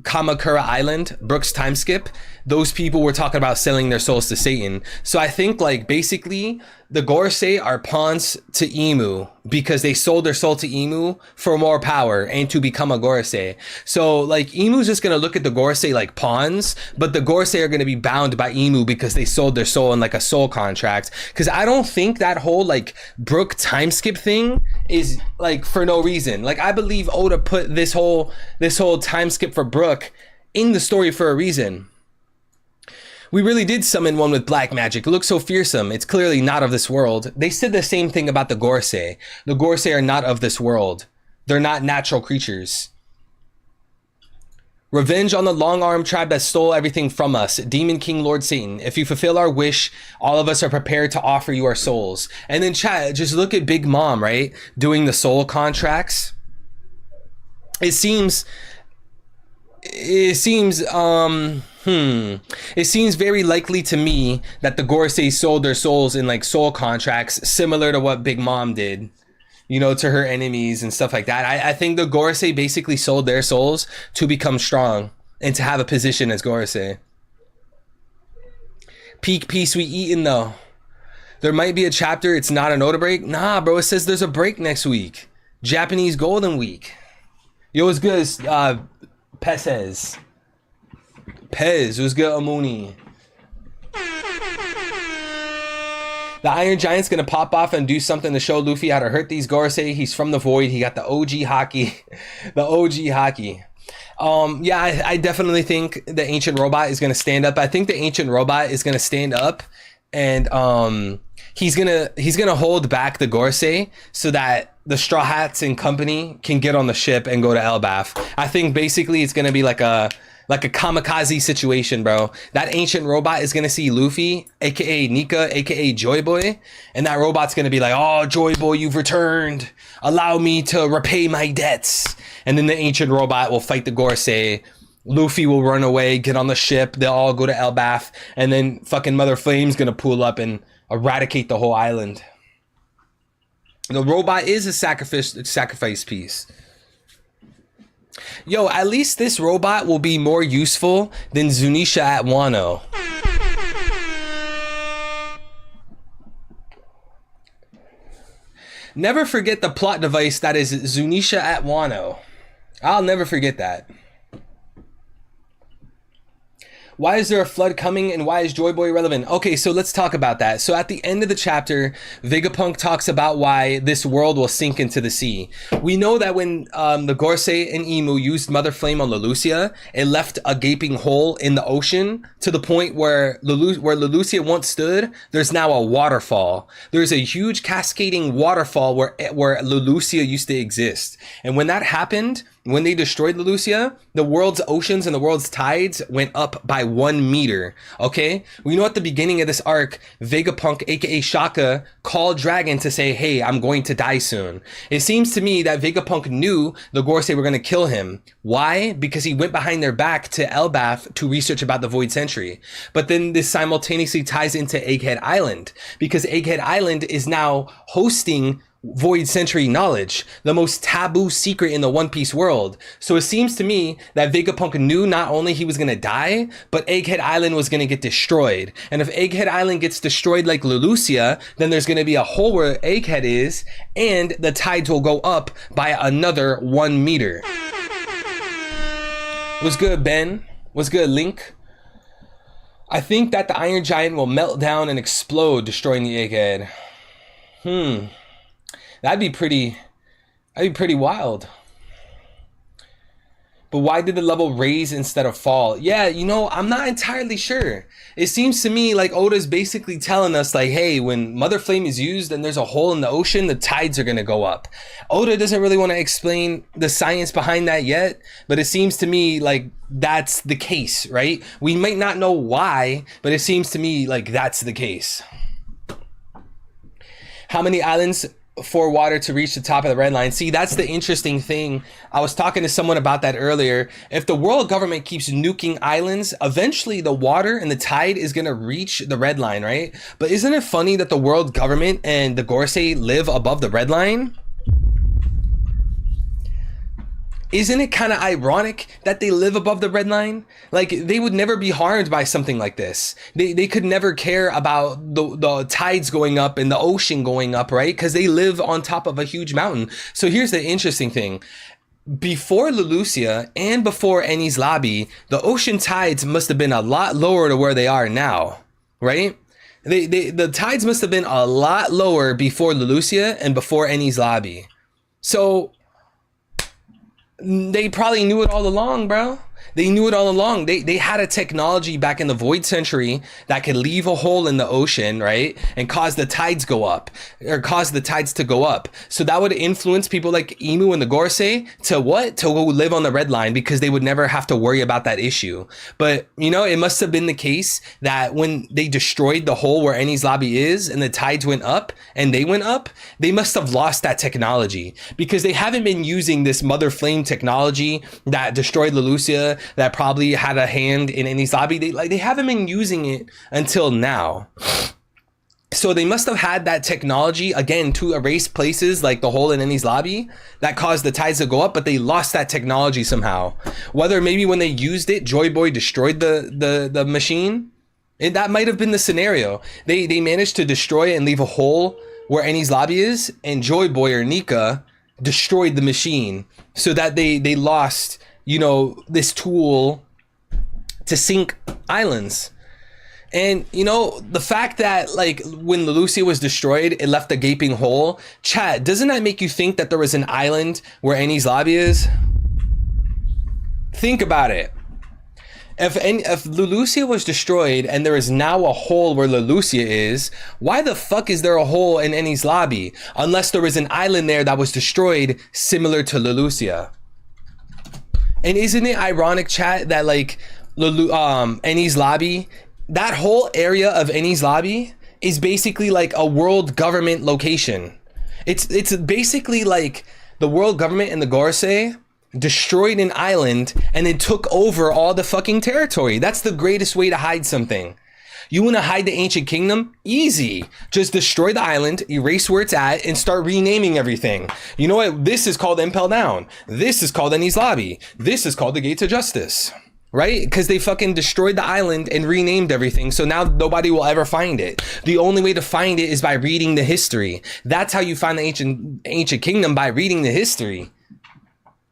Kamakura Island, Brook's time skip, those people were talking about selling their souls to Satan. So I think like basically the Gorosei are pawns to Imu because they sold their soul to Imu for more power and to become a Gorosei. So like Imu's just gonna look at the Gorosei like pawns, but the Gorosei are gonna be bound by Imu because they sold their soul in like a soul contract. Because I don't think that whole like Brook time skip thing is like for no reason. Like I believe Oda put this whole time skip for Brook in the story for a reason. We really did summon one with black magic. It looks so fearsome. It's clearly not of this world. They said the same thing about the Gorosei. The Gorosei are not of this world. They're not natural creatures. Revenge on the long-armed tribe that stole everything from us. Demon King Lord Satan. If you fulfill our wish, all of us are prepared to offer you our souls. And then chat, just look at Big Mom, right? Doing the soul contracts. It seems very likely to me that the Gorosei sold their souls in like soul contracts, similar to what Big Mom did, you know, to her enemies and stuff like that. I think the Gorosei basically sold their souls to become strong and to have a position as Gorosei. Peak Peace We Eatin' though. There might be a chapter, it's not an Oda break. Nah, bro, it says there's a break next week. Japanese Golden Week. Yo, what's good? Pez, what's good, Amuni? The Iron Giant's gonna pop off and do something to show Luffy how to hurt these Gorosei. He's from the void. He got the OG hockey. The OG hockey. Yeah, I definitely think the Ancient Robot is gonna stand up. I think the Ancient Robot is gonna stand up and he's gonna hold back the Gorosei so that the Straw Hats and company can get on the ship and go to Elbaf. I think basically it's gonna be like a kamikaze situation, bro. That Ancient Robot is gonna see Luffy, aka Nika, aka Joy Boy, and that robot's gonna be like, "Oh, Joy Boy, you've returned. Allow me to repay my debts." And then the Ancient Robot will fight the Gorosei. Luffy will run away, get on the ship. They'll all go to Elbaf, and then fucking Mother Flame's gonna pull up and eradicate the whole island. The robot is a sacrifice piece. Yo, at least this robot will be more useful than Zunisha at Wano. Never forget the plot device that is Zunisha at Wano. I'll never forget that. Why is there a flood coming and why is Joy Boy relevant? Okay, so let's talk about that. So at the end of the chapter, Vegapunk talks about why this world will sink into the sea. We know that when the Gorosei and Imu used Mother Flame on Leloucia, it left a gaping hole in the ocean to the point where Leloucia once stood, there's now a waterfall. There's a huge cascading waterfall where Leloucia used to exist. And when that happened, when they destroyed Leloucia, the world's oceans and the world's tides went up by 1 meter, okay? We know at the beginning of this arc, Vegapunk, aka Shaka, called Dragon to say, "Hey, I'm going to die soon." It seems to me that Vegapunk knew the Gorosei were going to kill him. Why? Because he went behind their back to Elbaf to research about the Void Century. But then this simultaneously ties into Egghead Island, because Egghead Island is now hosting Void Century knowledge, the most taboo secret in the One Piece world. So it seems to me that Vegapunk knew not only he was gonna die, but Egghead Island was gonna get destroyed. And if Egghead Island gets destroyed like Leloucia, then there's gonna be a hole where Egghead is, and the tides will go up by another 1 meter. What's good, Ben? What's good, Link? I think that the Iron Giant will melt down and explode, destroying the Egghead. That'd be pretty wild. But why did the level raise instead of fall? Yeah, you know, I'm not entirely sure. It seems to me like Oda's basically telling us like, hey, when Mother Flame is used and there's a hole in the ocean, the tides are going to go up. Oda doesn't really want to explain the science behind that yet, but it seems to me like that's the case, right? We might not know why, but it seems to me like that's the case. How many islands for water to reach the top of the red line? See, that's the interesting thing. I was talking to someone about that earlier. If the world government keeps nuking islands, eventually the water and the tide is going to reach the red line, right? But isn't it funny that the world government and the Gorosei live above the red line? Isn't it kind of ironic that they live above the red line? Like, they would never be harmed by something like this. They could never care about the tides going up and the ocean going up, right? Because they live on top of a huge mountain. So here's the interesting thing. Before Leloucia and before Enies Lobby, the ocean tides must have been a lot lower to where they are now, right? The tides must have been a lot lower before Leloucia and before Enies Lobby. So they probably knew it all along, bro. They knew it all along. They had a technology back in the Void Century that could leave a hole in the ocean, right? And cause the tides go up, or cause the tides to go up. So that would influence people like Emu and the Gorosei to what? To go live on the red line, because they would never have to worry about that issue. But, you know, it must have been the case that when they destroyed the hole where Enies Lobby is and the tides went up and they went up, they must have lost that technology, because they haven't been using this Mother Flame technology that destroyed Leloucia, that probably had a hand in Enies Lobby. They haven't been using it until now. So they must have had that technology again to erase places like the hole in Enies Lobby that caused the tides to go up, but they lost that technology somehow. Whether maybe when they used it, Joy Boy destroyed the machine. That might have been the scenario. They managed to destroy it and leave a hole where Enies Lobby is, and Joy Boy or Nika destroyed the machine, so that they lost, you know, this tool to sink islands. And, you know, the fact that, like, when Leloucia was destroyed, it left a gaping hole. Chat, doesn't that make you think that there was an island where Enies Lobby is? Think about it. If Leloucia was destroyed and there is now a hole where Leloucia is, why the fuck is there a hole in Enies Lobby? Unless there was an island there that was destroyed similar to Leloucia. And isn't it ironic, chat, that like Enies Lobby, that whole area of Enies Lobby is basically like a world government location. It's basically like the world government and the Gorosei destroyed an island and then took over all the fucking territory. That's the greatest way to hide something. You want to hide the ancient kingdom? Easy. Just destroy the island, erase where it's at, and start renaming everything. You know what? This is called Impel Down. This is called Enies Lobby. This is called the Gates of Justice. Right? Because they fucking destroyed the island and renamed everything. So now nobody will ever find it. The only way to find it is by reading the history. That's how you find the ancient kingdom, by reading the history.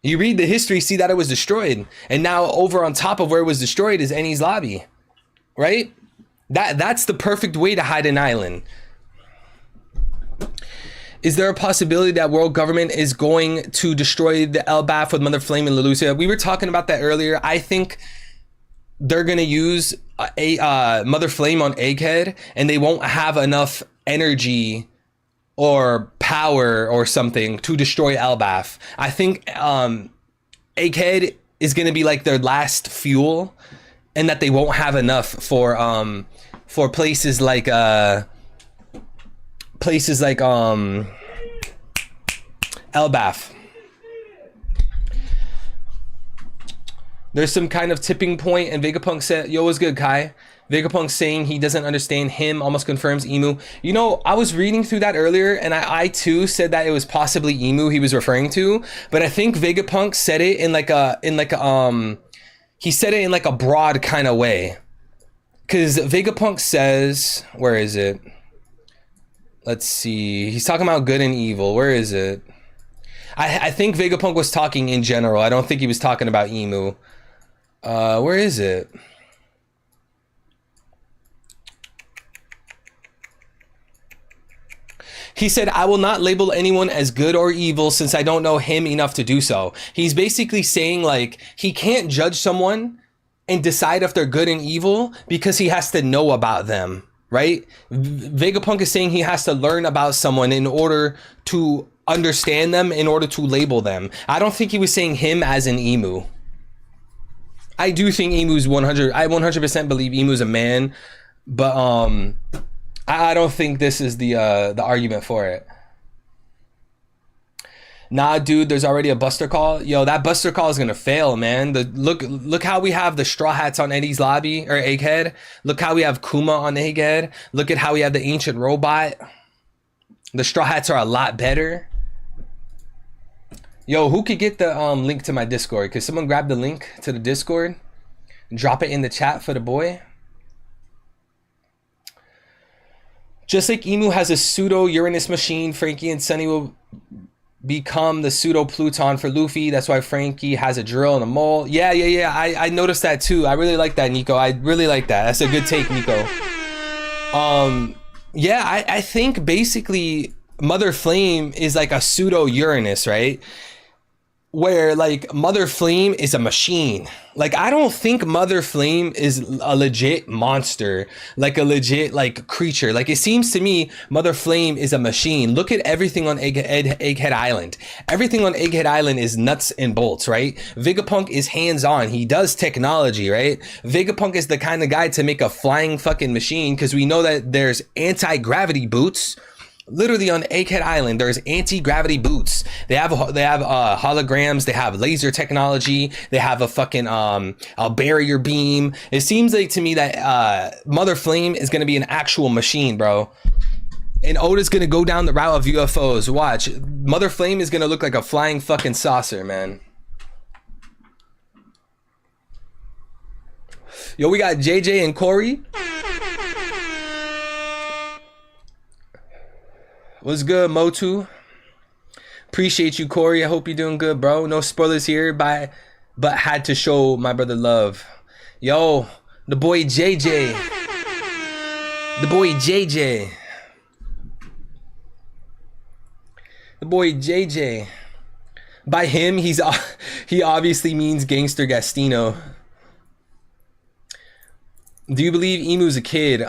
You read the history, see that it was destroyed. And now over on top of where it was destroyed is Enies Lobby. Right? That's the perfect way to hide an island. Is there a possibility that world government is going to destroy the Elbaf with Mother Flame and Leloucia? We were talking about that earlier. I think they're going to use a Mother Flame on Egghead, and they won't have enough energy or power or something to destroy Elbaf. I think Egghead is going to be like their last fuel, and that they won't have enough for places like Elbaf. There's some kind of tipping point, and Vegapunk said, yo, what's good, Kai? Vegapunk saying he doesn't understand him almost confirms Emu. You know, I was reading through that earlier, and I too said that it was possibly Emu he was referring to, but I think Vegapunk said it in he said it in like a broad kind of way. Because Vegapunk says, where is it? Let's see. He's talking about good and evil. Where is it? I think Vegapunk was talking in general. I don't think he was talking about Emu. Where is it? He said, I will not label anyone as good or evil since I don't know him enough to do so. He's basically saying like he can't judge someone and decide if they're good and evil because he has to know about them, right? Vegapunk is saying he has to learn about someone in order to understand them, in order to label them. I don't think he was saying him as an Emu. I do think Emu's 100. I 100% believe Emu's a man, but I don't think this is the argument for it. Nah, dude, there's already a Buster Call. Yo, that Buster Call is gonna fail, man. Look how we have the Straw Hats on Eddie's lobby or Egghead. Look how we have Kuma on Egghead. Look at how we have the Ancient Robot. The Straw Hats are a lot better. Yo, who could get the link to my Discord? Could someone grab the link to the Discord and drop it in the chat for the boy? Just like Emu has a pseudo Uranus machine, Frankie and Sunny will become the pseudo Pluton for Luffy. That's why Frankie has a drill and a mole. Yeah. I noticed that too. I really like that, Nico. I really like that. That's a good take, Nico. Yeah, I think basically Mother Flame is like a pseudo Uranus, right? Where like Mother Flame is a machine. Like I don't think Mother Flame is a legit monster, like a legit like creature. Like it seems to me Mother Flame is a machine. Look at everything on Egghead Island. Everything on Egghead Island is nuts and bolts, right? Vegapunk is hands-on. He does technology, right? Vegapunk is the kind of guy to make a flying fucking machine because we know that there's anti-gravity boots. Literally on Egghead Island, there's anti-gravity boots. They have holograms. They have laser technology. They have a fucking a barrier beam. It seems like to me that Mother Flame is gonna be an actual machine, bro. And Oda's gonna go down the route of UFOs. Watch, Mother Flame is gonna look like a flying fucking saucer, man. Yo, we got JJ and Corey. What's good, Motu? Appreciate you, Corey. I hope you're doing good, bro. No spoilers here, but had to show my brother love. Yo, the boy JJ. The boy JJ. The boy JJ. By him, he obviously means Gangster Gastino. Do you believe Emu's a kid?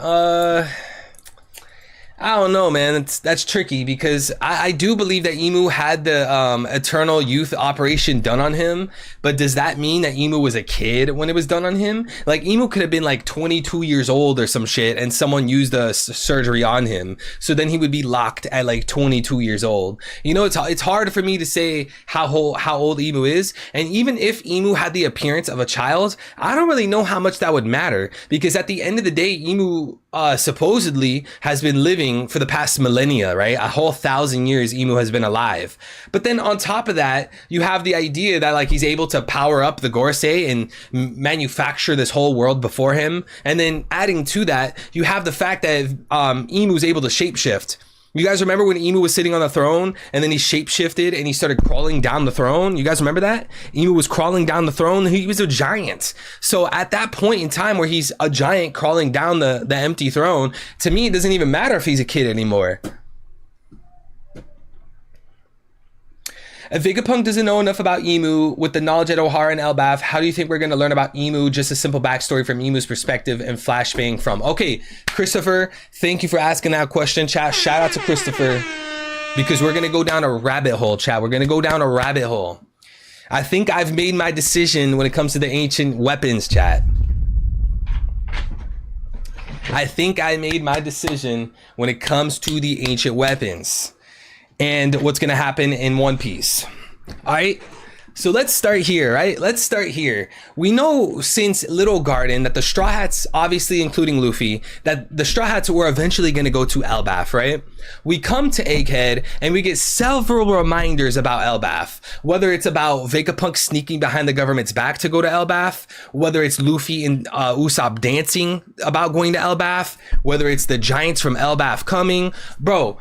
I don't know, man. That's tricky because I do believe that Emu had the Eternal Youth operation done on him, but does that mean that Emu was a kid when it was done on him? Like Emu could have been like 22 years old or some shit and someone used the surgery on him, so then he would be locked at like 22 years old. You know, it's hard for me to say how old Emu is, and even if Emu had the appearance of a child, I don't really know how much that would matter because at the end of the day, Emu supposedly has been living for the past millennia, right? A whole 1,000 years Emu has been alive. But then on top of that, you have the idea that like he's able to power up the Gorosei and manufacture this whole world before him. And then adding to that, you have the fact that Emu's able to shapeshift. You guys remember when Emu was sitting on the throne and then he shapeshifted and he started crawling down the throne? You guys remember that? Emu was crawling down the throne. He was a giant. So at that point in time where he's a giant crawling down the empty throne, to me, it doesn't even matter if he's a kid anymore. If Vegapunk doesn't know enough about Emu with the knowledge at Ohara and Elbaf, how do you think we're going to learn about Emu? Just a simple backstory from Emu's perspective and flashbang from. Okay, Christopher, thank you for asking that question, chat. Shout out to Christopher because we're going to go down a rabbit hole, chat. We're going to go down a rabbit hole. I think I've made my decision when it comes to the ancient weapons, chat. I think I made my decision when it comes to the ancient weapons and what's going to happen in One Piece. All right, So let's start here, right? Let's start here. We know since Little Garden that the Straw Hats, obviously including Luffy, that the Straw Hats were eventually going to go to Elbaf, right? We come to Egghead and we get several reminders about Elbaf, whether it's about Vegapunk sneaking behind the government's back to go to Elbaf, whether it's Luffy and Usopp dancing about going to Elbaf, whether it's the giants from Elbaf coming. Bro,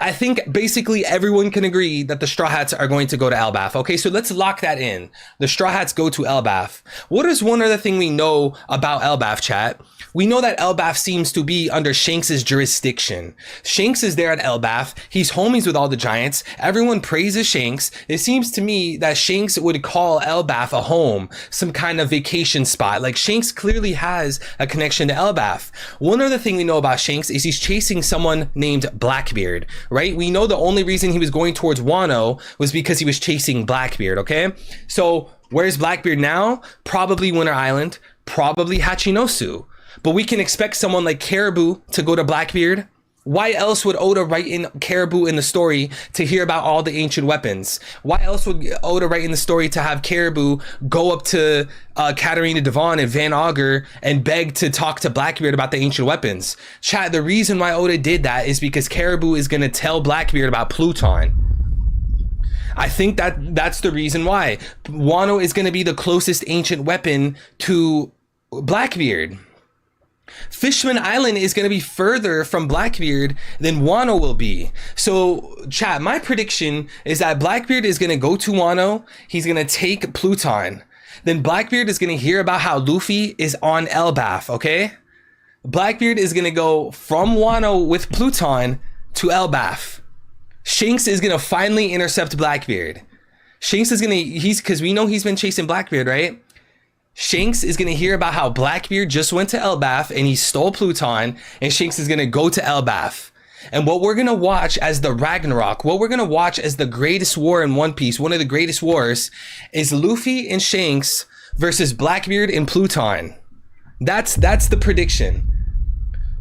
I think basically everyone can agree that the Straw Hats are going to go to Elbaf. Okay, so let's lock that in. The Straw Hats go to Elbaf. What is one other thing we know about Elbaf, chat? We know that Elbaf seems to be under Shanks' jurisdiction. Shanks is there at Elbaf. He's homies with all the giants. Everyone praises Shanks. It seems to me that Shanks would call Elbaf a home, some kind of vacation spot. Like, Shanks clearly has a connection to Elbaf. One other thing we know about Shanks is he's chasing someone named Blackbeard, right? We know the only reason he was going towards Wano was because he was chasing Blackbeard, okay? So where's Blackbeard now? Probably Winter Island, probably Hachinosu. But we can expect someone like Caribou to go to Blackbeard. Why else would Oda write in Caribou in the story to hear about all the ancient weapons? Why else would Oda write in the story to have Caribou go up to Katarina Devon and Van Augur and beg to talk to Blackbeard about the ancient weapons? Chat, the reason why Oda did that is because Caribou is going to tell Blackbeard about Pluton. I think that's the reason why. Wano is going to be the closest ancient weapon to Blackbeard. Fishman Island is going to be further from Blackbeard than Wano will be. So, chat, my prediction is that Blackbeard is going to go to Wano. He's going to take Pluton. Then Blackbeard is going to hear about how Luffy is on Elbaf, okay? Blackbeard is going to go from Wano with Pluton to Elbaf. Shanks is going to finally intercept Blackbeard. Shanks is going to, because we know he's been chasing Blackbeard, right? Shanks is going to hear about how Blackbeard just went to Elbaf and he stole Pluton, and Shanks is going to go to Elbaf. And what we're going to watch as the Ragnarok, what we're going to watch as the greatest war in One Piece, one of the greatest wars, is Luffy and Shanks versus Blackbeard and Pluton. That's the prediction.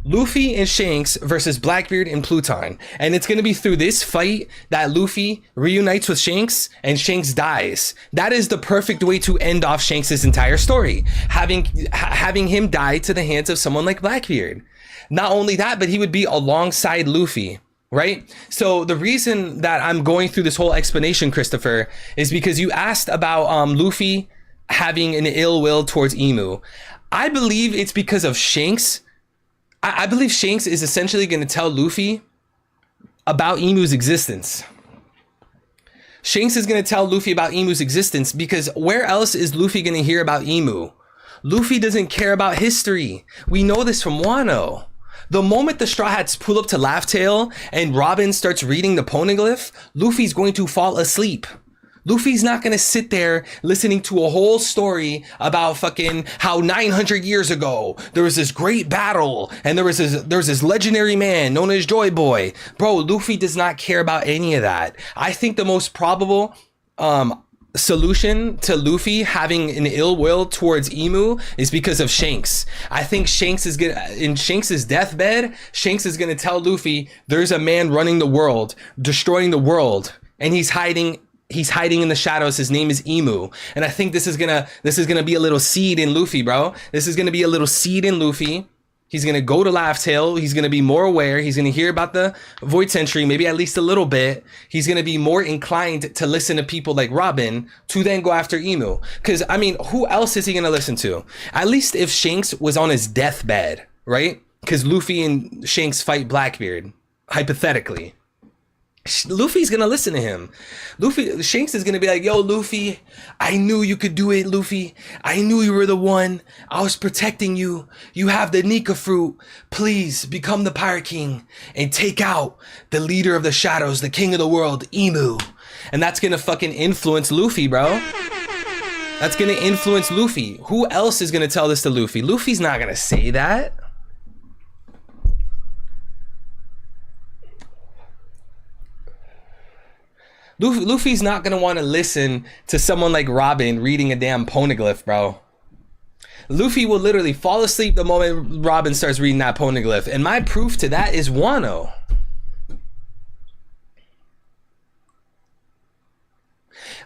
Luffy and Shanks versus Blackbeard and Pluton. And it's going to be through this fight that Luffy reunites with Shanks and Shanks dies. That is the perfect way to end off Shanks' entire story. Having him die to the hands of someone like Blackbeard. Not only that, but he would be alongside Luffy, right? So the reason that I'm going through this whole explanation, Christopher, is because you asked about Luffy having an ill will towards Imu. I believe it's because of Shanks. I believe Shanks is essentially going to tell Luffy about Imu's existence. Shanks is going to tell Luffy about Imu's existence because where else is Luffy going to hear about Imu? Luffy doesn't care about history. We know this from Wano. The moment the Straw Hats pull up to Laugh Tale and Robin starts reading the poneglyph, Luffy's going to fall asleep. Luffy's not going to sit there listening to a whole story about fucking how 900 years ago there was this great battle and there was this legendary man known as Joy Boy. Bro, Luffy does not care about any of that. I think the most probable solution to Luffy having an ill will towards Imu is because of Shanks. I think Shanks is gonna, in Shanks' deathbed, Shanks is going to tell Luffy there's a man running the world, destroying the world, and he's hiding in the shadows. His name is Imu. And I think this is gonna be a little seed in Luffy, bro. This is gonna be a little seed in Luffy. He's gonna go to Laugh Tale. He's gonna be more aware. He's gonna hear about the Void Century, maybe at least a little bit. He's gonna be more inclined to listen to people like Robin to then go after Imu. Because, I mean, who else is he gonna listen to? At least if Shanks was on his deathbed, right? Because Luffy and Shanks fight Blackbeard, hypothetically. Luffy's gonna listen to him. Shanks is gonna be like, yo, Luffy, I knew you could do it, Luffy. I knew you were the one. I was protecting you. You have the Nika fruit. Please become the Pirate King and take out the leader of the shadows, the king of the world, Imu. And that's gonna fucking influence Luffy, bro. That's gonna influence Luffy. Who else is gonna tell this to Luffy? Luffy's not gonna say that. Luffy's not going to want to listen to someone like Robin reading a damn poneglyph, bro. Luffy will literally fall asleep the moment Robin starts reading that poneglyph. And my proof to that is Wano.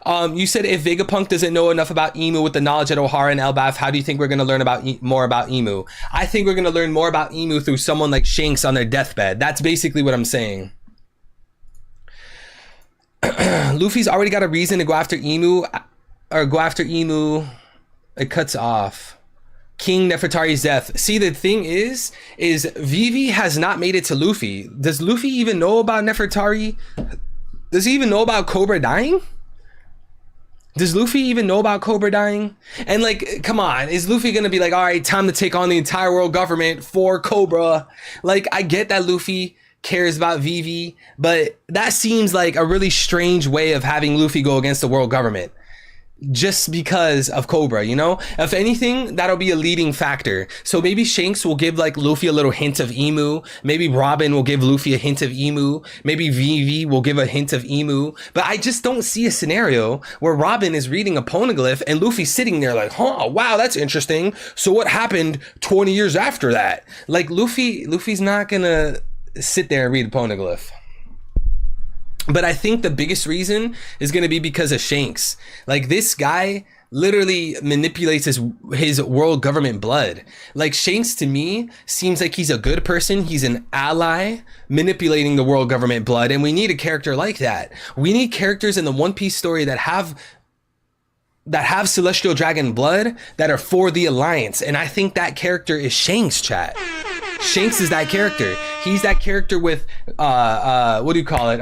You said if Vegapunk doesn't know enough about Emu with the knowledge at Ohara and Elbaf, how do you think we're going to learn about more about Emu? I think we're going to learn more about Emu through someone like Shanks on their deathbed. That's basically what I'm saying. Luffy's already got a reason to go after Emu, or go after Emu. It cuts off. King Nefertari's death. See, the thing is Vivi has not made it to Luffy. Does Luffy even know about Nefertari? Does he even know about Cobra dying? Does Luffy even know about Cobra dying? And like, come on, is Luffy gonna be like, all right, time to take on the entire world government for Cobra? Like, I get that Luffy cares about Vivi, but that seems like a really strange way of having Luffy go against the world government. Just because of Cobra, you know? If anything, that'll be a leading factor. So maybe Shanks will give like Luffy a little hint of Emu. Maybe Robin will give Luffy a hint of Emu. Maybe Vivi will give a hint of Emu. But I just don't see a scenario where Robin is reading a poneglyph and Luffy's sitting there like, huh, wow, that's interesting. So what happened 20 years after that? Like Luffy's not gonna sit there and read a poneglyph. But I think the biggest reason is going to be because of Shanks. Like, this guy literally manipulates his world government blood. Like, Shanks to me seems like he's a good person. He's an ally manipulating the world government blood. And we need a character like that. We need characters in the One Piece story that have Celestial Dragon blood that are for the Alliance. And I think that character is Shanks, chat. Shanks is that character. He's that character with what do you call it?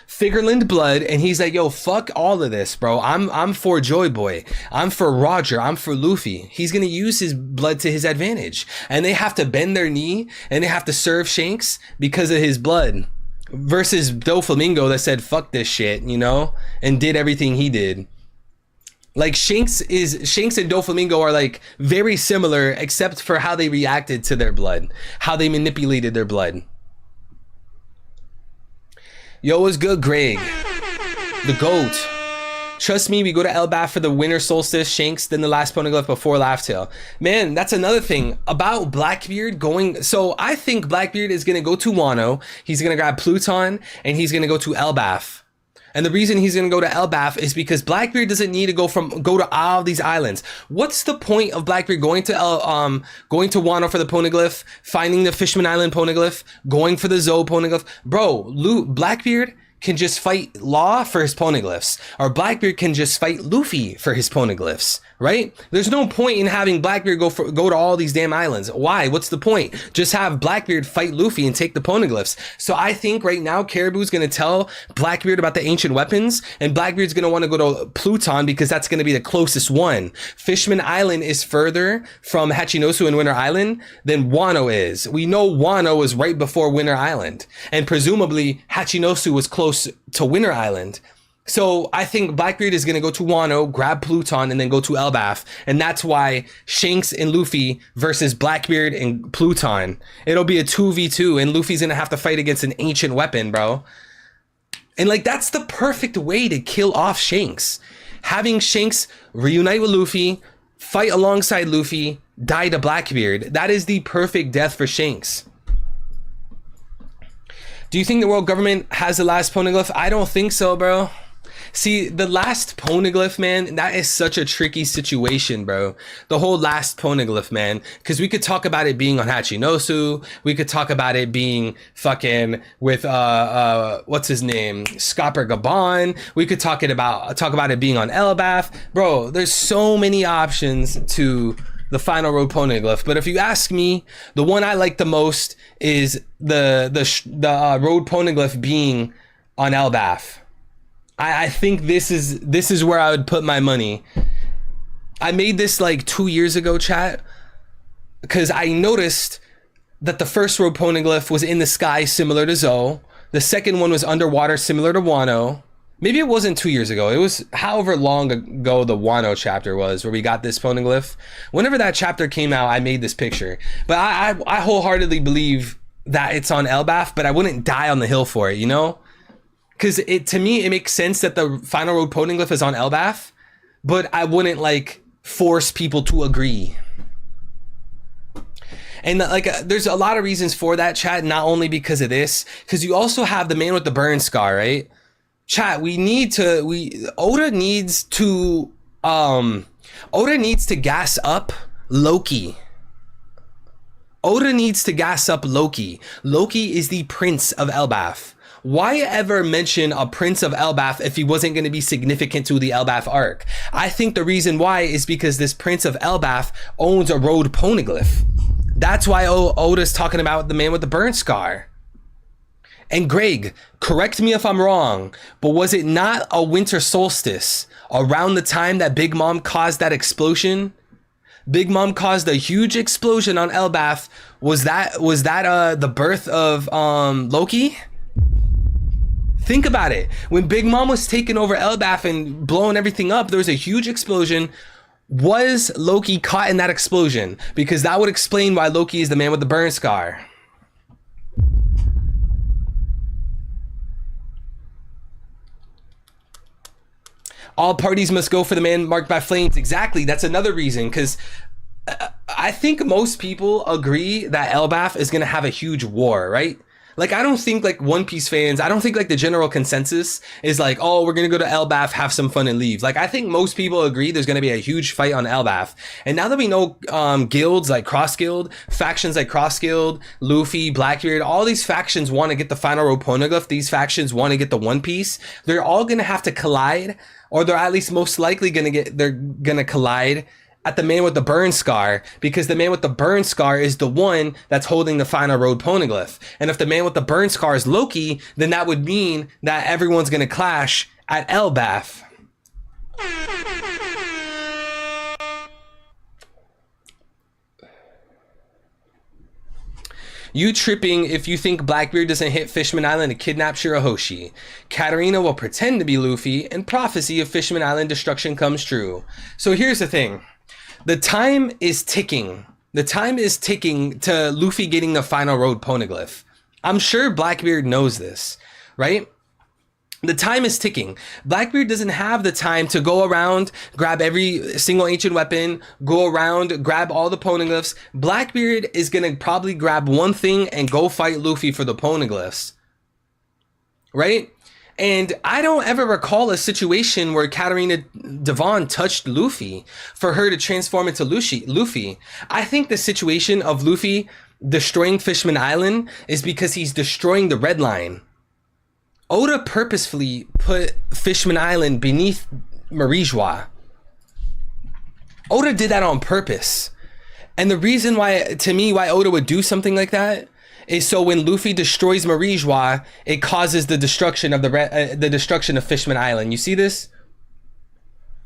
Figureland blood, and he's like, yo, fuck all of this, bro. I'm for Joy Boy. I'm for Roger. I'm for Luffy. He's gonna use his blood to his advantage. And they have to bend their knee and they have to serve Shanks because of his blood. Versus Doflamingo that said fuck this shit, you know, and did everything he did. Like, Shanks and Doflamingo are like very similar, except for how they reacted to their blood, how they manipulated their blood. Yo, what's good, Greg? The GOAT. Trust me, we go to Elbaf for the winter solstice, Shanks, then the last poneglyph before Laugh-Tale. Man, that's another thing about Blackbeard going. So I think Blackbeard is gonna go to Wano. He's gonna grab Pluton, and he's gonna go to Elbaf. And the reason he's going to go to Elbaf is because Blackbeard doesn't need to go to all these islands. What's the point of Blackbeard going to Wano for the poneglyph, finding the Fishman Island poneglyph, going for the Zou poneglyph? Bro, Blackbeard can just fight Law for his poneglyphs, or Blackbeard can just fight Luffy for his poneglyphs, right? There's no point in having Blackbeard go to all these damn islands. Why? What's the point? Just have Blackbeard fight Luffy and take the poneglyphs. So I think right now Caribou's gonna tell Blackbeard about the ancient weapons, and Blackbeard's gonna want to go to Pluton because that's gonna be the closest one. Fishman Island is further from Hachinosu and Winter Island than Wano is. We know Wano was right before Winter Island, and presumably Hachinosu was close to Winter Island. So I think Blackbeard is going to go to Wano, grab Pluton, and then go to Elbaf. And that's why Shanks and Luffy versus Blackbeard and Pluton. It'll be a 2v2, and Luffy's going to have to fight against an ancient weapon, bro. And like, that's the perfect way to kill off Shanks. Having Shanks reunite with Luffy, fight alongside Luffy, die to Blackbeard. That is the perfect death for Shanks. Do you think the world government has the last poneglyph? I don't think so, bro. See, the last poneglyph, man, that is such a tricky situation, bro. The whole last poneglyph, man. Because we could talk about it being on Hachinosu. We could talk about it being fucking with, what's his name? Scopper Gabon. We could talk about it being on Elbaf. Bro, there's so many options to the final road poneglyph. But if you ask me, the one I like the most is the road poneglyph being on Elbaf. I think this is where I would put my money. I made this like 2 years ago, chat, because I noticed that the first road poneglyph was in the sky, similar to Zou. The second one was underwater, similar to Wano. Maybe it wasn't 2 years ago. It was however long ago the Wano chapter was where we got this poneglyph. Whenever that chapter came out, I made this picture. But I wholeheartedly believe that it's on Elbaf, but I wouldn't die on the hill for it, you know? Because to me, it makes sense that the final road poneglyph is on Elbaf, but I wouldn't like force people to agree. And like, there's a lot of reasons for that, chat, not only because of this, because you also have the man with the burn scar, right? Chat, Oda needs to gas up Loki. Oda needs to gas up Loki. Loki is the Prince of Elbaf. Why ever mention a Prince of Elbaf if he wasn't going to be significant to the Elbaf arc? I think the reason why is because this Prince of Elbaf owns a road poneglyph. That's why Oda's talking about the man with the burn scar. And Greg, correct me if I'm wrong, but was it not a winter solstice around the time that Big Mom caused that explosion? Big Mom caused a huge explosion on Elbaf. Was that the birth of Loki? Think about it. When Big Mom was taking over Elbaf and blowing everything up, there was a huge explosion. Was Loki caught in that explosion? Because that would explain why Loki is the man with the burn scar. All parties must go for the man marked by flames. Exactly. That's another reason, because I think most people agree that Elbaf is going to have a huge war, right? Like, I don't think like One Piece fans, I don't think like the general consensus is like, oh, we're going to go to Elbaf, have some fun and leave. Like, I think most people agree there's going to be a huge fight on Elbaf. And now that we know guilds like Cross Guild, factions like Cross Guild, Luffy, Blackbeard, all these factions want to get the final road poneglyph. These factions want to get the One Piece. They're all going to have to collide, or they're at least most likely going to collide at the man with the burn scar, because the man with the burn scar is the one that's holding the final road poneglyph. And if the man with the burn scar is Loki, then that would mean that everyone's going to clash at Elbaf. You tripping if you think Blackbeard doesn't hit Fishman Island to kidnap Shirahoshi. Katarina will pretend to be Luffy, and prophecy of Fishman Island destruction comes true. So here's the thing. The time is ticking. The time is ticking to Luffy getting the final road poneglyph. I'm sure Blackbeard knows this, right? The time is ticking. Blackbeard doesn't have the time to go around, grab every single ancient weapon, go around, grab all the poneglyphs. Blackbeard is going to probably grab one thing and go fight Luffy for the poneglyphs, right? And I don't ever recall a situation where Katarina Devon touched Luffy for her to transform into Luffy. I think the situation of Luffy destroying Fishman Island is because he's destroying the Red Line. Oda purposefully put Fishman Island beneath Marijois. Oda did that on purpose. And the reason why, to me, why Oda would do something like that is so when Luffy destroys Marijois, it causes the destruction of the destruction of Fishman Island. You see this?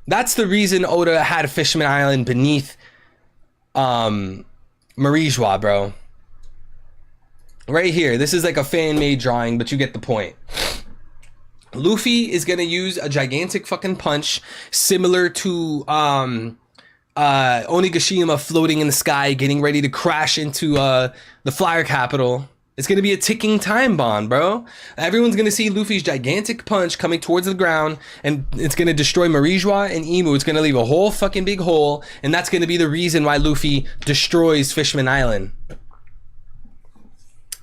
That's the reason Oda had Fishman Island beneath Marijois, bro. Right here. This is like a fan-made drawing, but you get the point. Luffy is gonna use a gigantic fucking punch similar to Onigashima floating in the sky, getting ready to crash into the Flyer Capital. It's going to be a ticking time bomb, bro. Everyone's going to see Luffy's gigantic punch coming towards the ground, and it's going to destroy Marijois and Imu. It's going to leave a whole fucking big hole, and that's going to be the reason why Luffy destroys Fishman Island.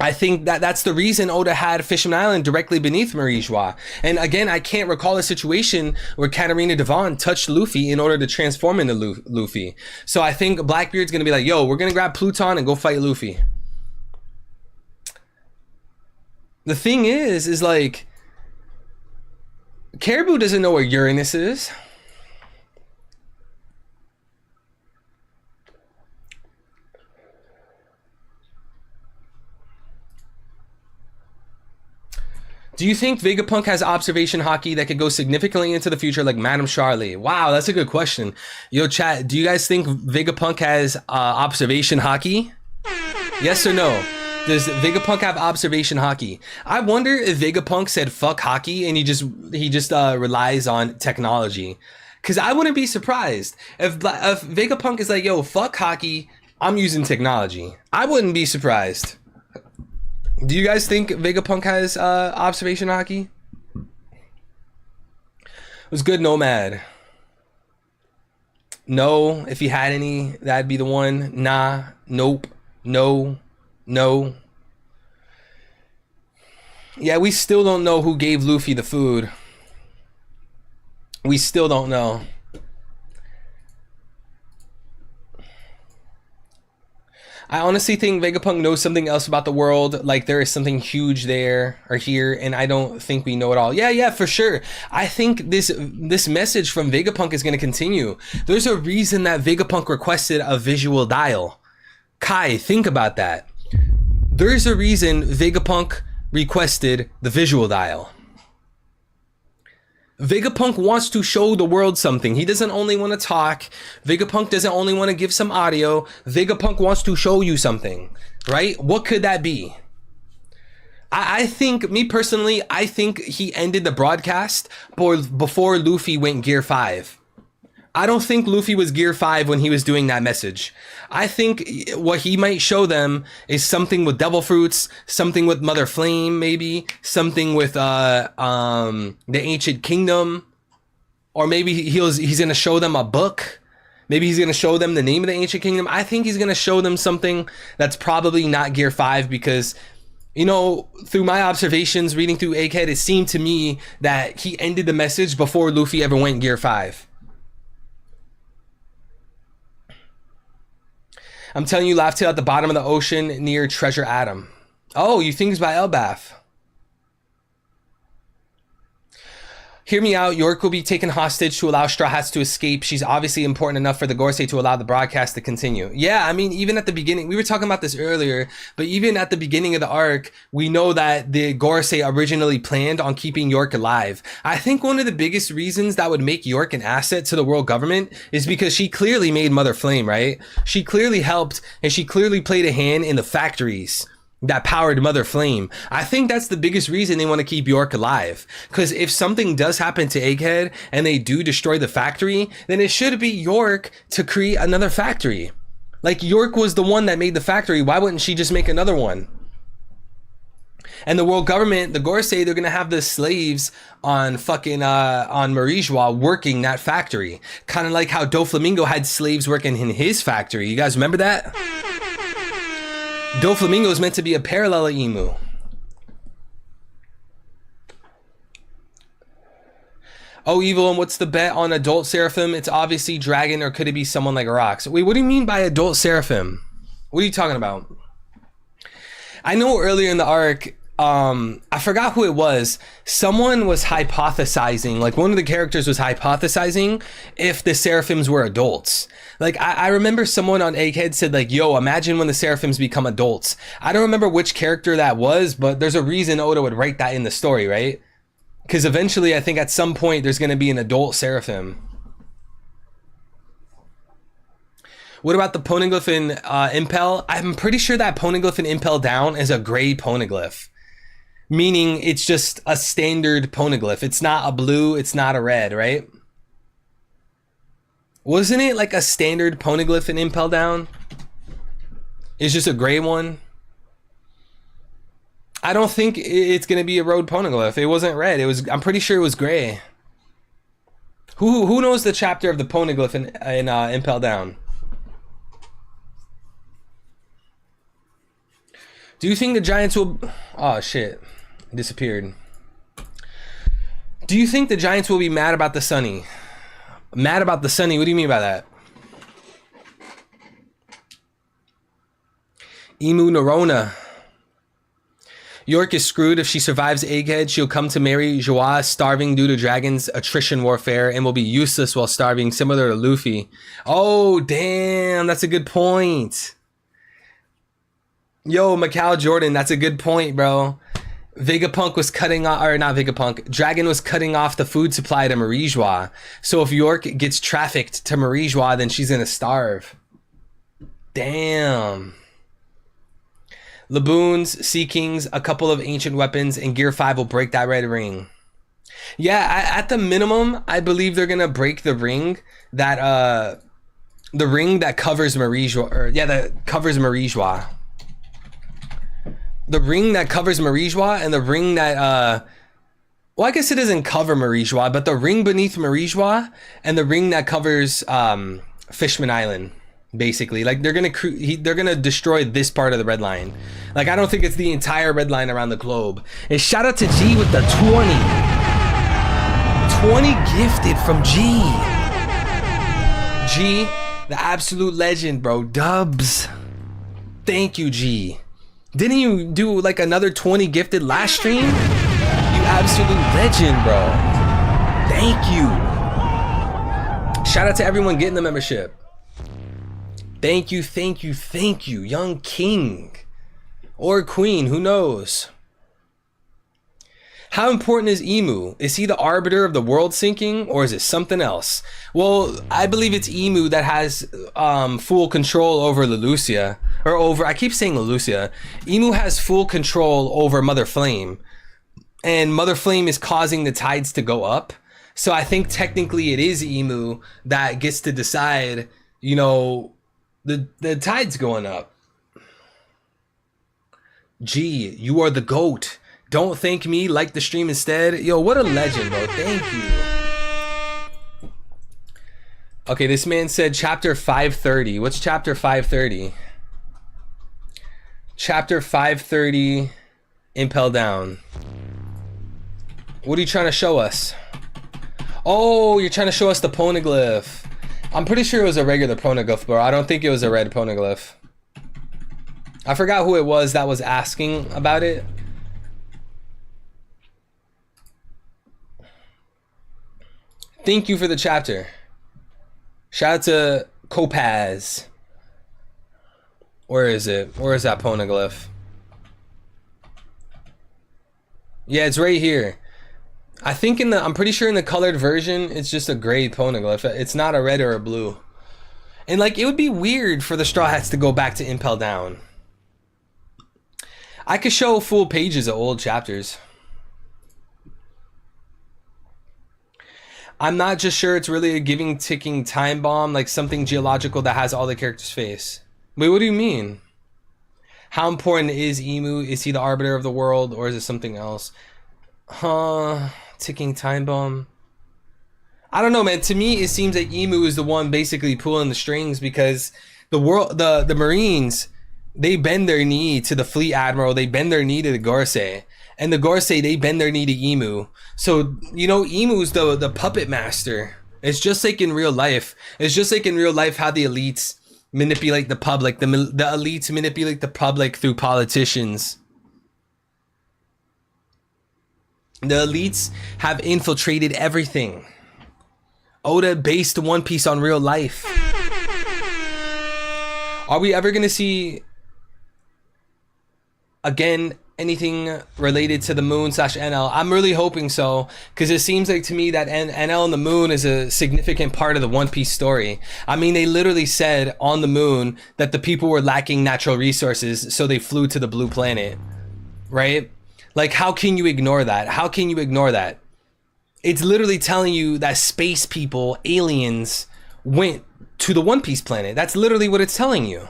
I think that's the reason Oda had Fishman Island directly beneath Marijois. And again, I can't recall a situation where Katarina Devon touched Luffy in order to transform into Luffy. So I think Blackbeard's going to be like, yo, we're going to grab Pluton and go fight Luffy. The thing is like, Caribou doesn't know where Uranus is. Do you think Vegapunk has observation hockey that could go significantly into the future like Madame Charlie? Wow, that's a good question. Yo, chat, do you guys think Vegapunk has observation hockey? Yes or no? Does Vegapunk have observation hockey? I wonder if Vegapunk said fuck hockey and he just relies on technology. Because I wouldn't be surprised if Vegapunk is like, yo, fuck hockey, I'm using technology. I wouldn't be surprised. Do you guys think Vegapunk has observation hockey? It was good, Nomad. No, if he had any, that'd be the one. Nah, nope, no, no. Yeah, we still don't know who gave Luffy the food. We still don't know. I honestly think Vegapunk knows something else about the world. Like there is something huge there or here, and I don't think we know it all. Yeah, for sure. I think this message from Vegapunk is going to continue. There's a reason that Vegapunk requested a visual dial. Kai, think about that. There's a reason Vegapunk requested the visual dial. Vegapunk wants to show the world something. He doesn't only want to talk. Vegapunk doesn't only want to give some audio. Vegapunk wants to show you something, right? What could that be? I think, me personally, I think he ended the broadcast before Luffy went Gear 5. I don't think Luffy was Gear 5 when he was doing that message. I think what he might show them is something with devil fruits, something with Mother Flame, maybe something with the Ancient Kingdom, or maybe he's gonna show them a book. Maybe he's gonna show them the name of the Ancient Kingdom. I think he's gonna show them something that's probably not Gear 5 because, you know, through my observations, reading through Egghead, it seemed to me that he ended the message before Luffy ever went Gear 5. I'm telling you, Laugh Tale at the bottom of the ocean near Treasure Atom. Oh, you think it's by Elbaf. Hear me out. York will be taken hostage to allow Straw Hats to escape. She's obviously important enough for the Gorosei to allow the broadcast to continue. Yeah, I mean, even at the beginning, we were talking about this earlier, but even at the beginning of the arc, we know that the Gorosei originally planned on keeping York alive. I think one of the biggest reasons that would make York an asset to the world government is because she clearly made Mother Flame, right? She clearly helped, and she clearly played a hand in the factories that powered Mother Flame. I think that's the biggest reason they want to keep York alive. Because if something does happen to Egghead and they do destroy the factory, then it should be York to create another factory. Like, York was the one that made the factory. Why wouldn't she just make another one? And the world government, the Gorosei, they're gonna have the slaves on fucking on Marijois working that factory. Kind of like how Doflamingo had slaves working in his factory. You guys remember that? Doflamingo is meant to be a parallel emu. Oh, Evil, and what's the bet on adult Seraphim? It's obviously Dragon, or could it be someone like Rox? Wait, what do you mean by adult Seraphim? What are you talking about? I know earlier in the arc, I forgot who it was. Someone was hypothesizing, like one of the characters was hypothesizing if the Seraphims were adults. Like, I remember someone on Egghead said, like, yo, imagine when the Seraphims become adults. I don't remember which character that was, but there's a reason Oda would write that in the story, right? Because eventually, I think at some point, there's going to be an adult Seraphim. What about the Poneglyph in Impel? I'm pretty sure that Poneglyph in Impel Down is a gray Poneglyph. Meaning it's just a standard Poneglyph. It's not a blue, it's not a red, right? Wasn't it like a standard Poneglyph in Impel Down? It's just a gray one. I don't think it's gonna be a road Poneglyph. It wasn't red. It was. I'm pretty sure it was gray. Who knows the chapter of the Poneglyph in Impel Down? Do you think the Giants will? Oh shit, it disappeared. Do you think the Giants will be mad about the Sunny? Mad about the Sunny? What do you mean by that? Emu Nerona. York is screwed. If she survives Egghead, she'll come to marry Joie, starving due to Dragon's attrition warfare, and will be useless while starving, similar to Luffy. Oh, damn. That's a good point. Yo, Macau Jordan, that's a good point, bro. Vegapunk was cutting off, or not Vegapunk, Dragon was cutting off the food supply to Marijois. So if York gets trafficked to Marijois, then she's gonna starve. Damn. Laboons, Sea Kings, a couple of ancient weapons, and Gear 5 will break that red ring. Yeah, at the minimum, I believe they're gonna break the ring that covers Marijois, or yeah, that covers Marijois. The ring that covers Marijois and the ring that, well, I guess it doesn't cover Marijois, but the ring beneath Marijois and the ring that covers Fishman Island, basically. Like, they're gonna destroy this part of the red line. Like, I don't think it's the entire red line around the globe. And shout out to G with the 20. 20 gifted from G. G, the absolute legend, bro. Dubs. Thank you, G. Didn't you do like another 20 gifted last stream? You absolute legend, bro. Thank you. Shout out to everyone getting the membership. Thank you, thank you, thank you. Young King. Or Queen, who knows? How important is Emu? Is he the arbiter of the world sinking, or is it something else? Well, I believe it's Emu that has full control over Lelucia. Or over, I keep saying Lelucia. Emu has full control over Mother Flame. And Mother Flame is causing the tides to go up. So I think technically it is Emu that gets to decide, you know, the tides going up. G, you are the GOAT. Don't thank me, like the stream instead. Yo, what a legend, bro. Thank you. Okay, this man said chapter 530. What's chapter 530? Chapter 530, Impel Down. What are you trying to show us? Oh, you're trying to show us the poneglyph. I'm pretty sure it was a regular poneglyph, bro. I don't think it was a red poneglyph. I forgot who it was that was asking about it. Thank you for the chapter. Shout out to Kopaz. Where is it? Where is that poneglyph? Yeah, it's right here. I think I'm pretty sure in the colored version, it's just a gray poneglyph. It's not a red or a blue. And like, it would be weird for the Straw Hats to go back to Impel Down. I could show full pages of old chapters. I'm not just sure it's really a giving ticking time bomb, like something geological that has all the characters' face. Wait, what do you mean? How important is Emu? Is he the arbiter of the world, or is it something else? Huh? Ticking time bomb? I don't know, man. To me, it seems that Emu is the one basically pulling the strings, because the Marines, they bend their knee to the Fleet Admiral. They bend their knee to the Gorsei. And the Gorsei, they bend their knee to Emu. So, you know, Emu's the puppet master. It's just like in real life. It's just like in real life how the elites manipulate the public. The elites manipulate the public through politicians. The elites have infiltrated everything. Oda based One Piece on real life. Are we ever going to see, again, anything related to the moon / NL? I'm really hoping so, because it seems like to me that NL and the moon is a significant part of the One Piece story. I mean, they literally said on the moon that the people were lacking natural resources, so they flew to the blue planet, right? Like, how can you ignore that? How can you ignore that? It's literally telling you that space people, aliens, went to the One Piece planet. That's literally what it's telling you.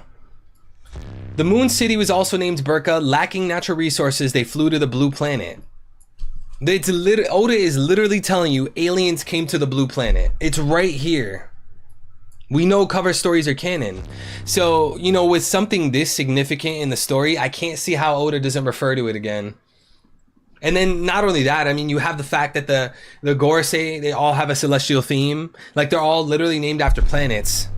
The moon city was also named Burka. Lacking natural resources, they flew to the blue planet. Oda is literally telling you aliens came to the blue planet. It's right here. We know cover stories are canon. So, you know, with something this significant in the story, I can't see how Oda doesn't refer to it again. And then not only that, I mean, you have the fact that the Gorsei, they all have a celestial theme. Like, they're all literally named after planets.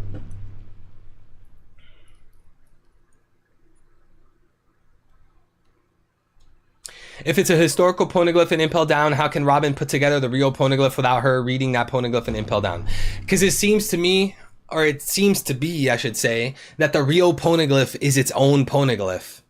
If it's a historical poneglyph in Impel Down, how can Robin put together the real poneglyph without her reading that poneglyph in Impel Down? Because it seems to me, or it seems to be, I should say, that the real poneglyph is its own poneglyph.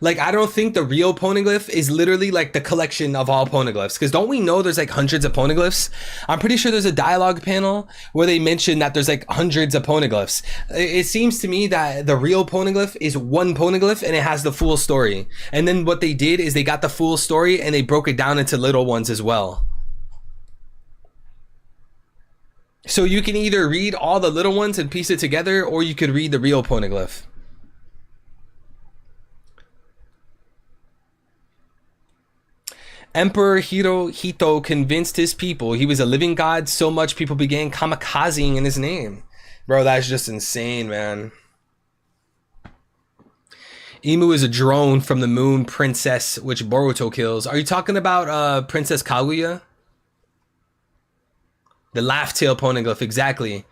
Like, I don't think the real poneglyph is literally like the collection of all poneglyphs. Because don't we know there's like hundreds of poneglyphs? I'm pretty sure there's a dialogue panel where they mention that there's like hundreds of poneglyphs. It seems to me that the real poneglyph is one poneglyph and it has the full story. And then what they did is they got the full story and they broke it down into little ones as well. So you can either read all the little ones and piece it together, or you could read the real poneglyph. Emperor Hirohito convinced his people he was a living god so much people began kamikazing in his name. Bro, that's just insane, man. Emu is a drone from the moon princess which Boruto kills. Are you talking about Princess Kaguya? The laugh tail poneglyph, exactly.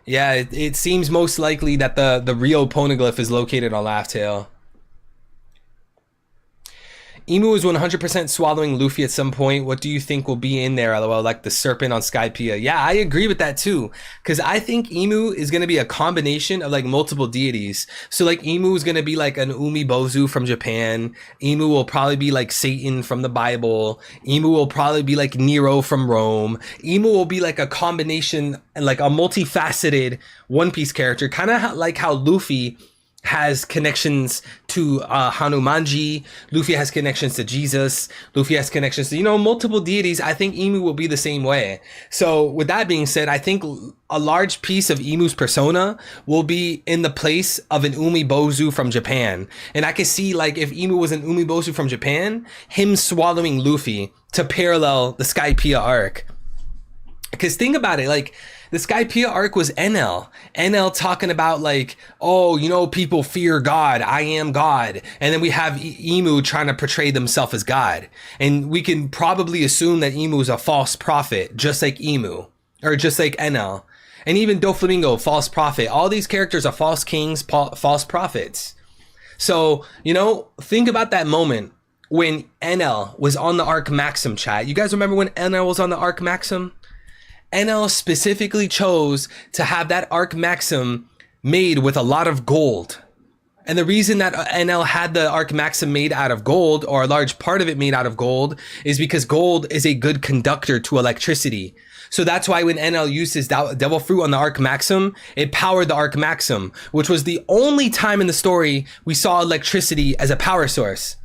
Yeah, it seems most likely that the real poneglyph is located on laugh tail. Emu is 100% swallowing Luffy at some point. What do you think will be in there? LOL, like the serpent on Skypiea. Yeah, I agree with that too. Because I think Emu is going to be a combination of like multiple deities. So like Emu is going to be like an Umibozu from Japan. Emu will probably be like Satan from the Bible. Emu will probably be like Nero from Rome. Emu will be like a combination and like a multifaceted One Piece character. Kind of like how Luffy has connections to Hanumanji. Luffy has connections to Jesus. Luffy has connections to, multiple deities. I think Emu will be the same way. So with that being said, I think a large piece of Emu's persona will be in the place of an Umibozu from Japan. And I could see, like, if Emu was an Umibozu from Japan, him swallowing Luffy to parallel the Skypiea arc. Because think about it, like, the Skypiea arc was Enel. Enel talking about like, oh, people fear God. I am God. And then we have Emu trying to portray themselves as God. And we can probably assume that Emu is a false prophet, just like Emu, or just like Enel. And even Doflamingo, false prophet. All these characters are false kings, false prophets. So, think about that moment when Enel was on the Arc Maxim, chat. You guys remember when Enel was on the Arc Maxim? Enel specifically chose to have that Arc Maxim made with a lot of gold. And the reason that Enel had the Arc Maxim made out of gold, or a large part of it made out of gold, is because gold is a good conductor to electricity. So that's why when Enel used his Devil Fruit on the Arc Maxim, it powered the Arc Maxim, which was the only time in the story we saw electricity as a power source.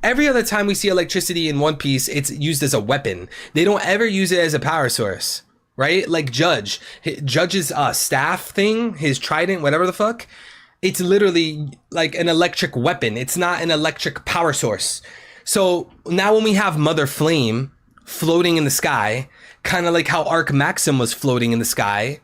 Every other time we see electricity in One Piece, it's used as a weapon. They don't ever use it as a power source. Right? Like Judge's staff thing, his trident, whatever the fuck. It's literally like an electric weapon. It's not an electric power source. So now when we have Mother Flame floating in the sky, kind of like how Arc Maxim was floating in the sky,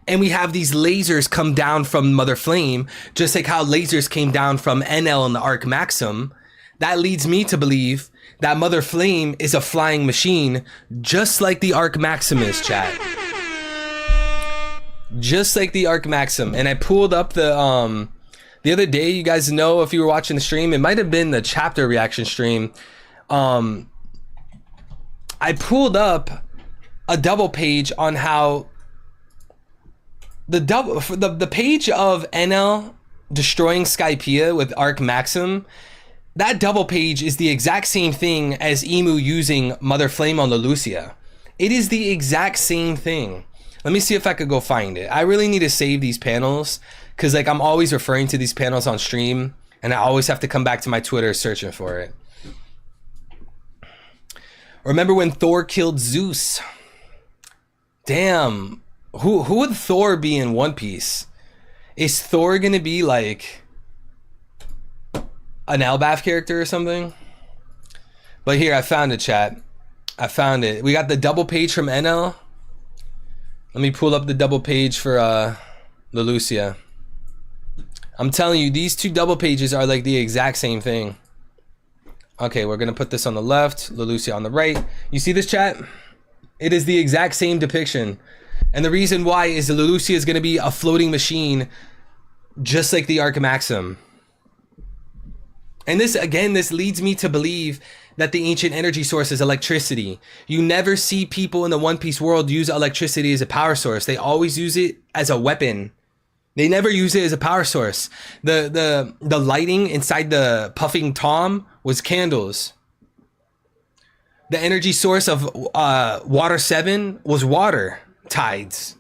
and we have these lasers come down from Mother Flame, just like how lasers came down from Enel and the Arc Maxim, that leads me to believe that Mother Flame is a flying machine, just like the Arc Maxim is, chat. Just like the Arc Maxim. And I pulled up the other day, you guys know if you were watching the stream, it might have been the chapter reaction stream. I pulled up a double page on how the page of Enel destroying Skypiea with Arc Maxim. That double page is the exact same thing as Emu using Mother Flame on Leloucia. It is the exact same thing. Let me see if I could go find it. I really need to save these panels because like I'm always referring to these panels on stream and I always have to come back to my Twitter searching for it. Remember when Thor killed Zeus? Damn. Who would Thor be in One Piece? Is Thor gonna be like an Elbaf character or something? But here, I found it, chat. I found it. We got the double page from Enel. Let me pull up the double page for Leloucia. I'm telling you, these two double pages are like the exact same thing. Okay, we're gonna put this on the left, Leloucia on the right. You see this, chat? It is the exact same depiction. And the reason why is that Leloucia is gonna be a floating machine, just like the Arc Maxim. And this leads me to believe that the ancient energy source is electricity. You never see people in the One Piece world use electricity as a power source. They always use it as a weapon. They never use it as a power source. The lighting inside the Puffing Tom was candles. The energy source of Water 7 was water tides.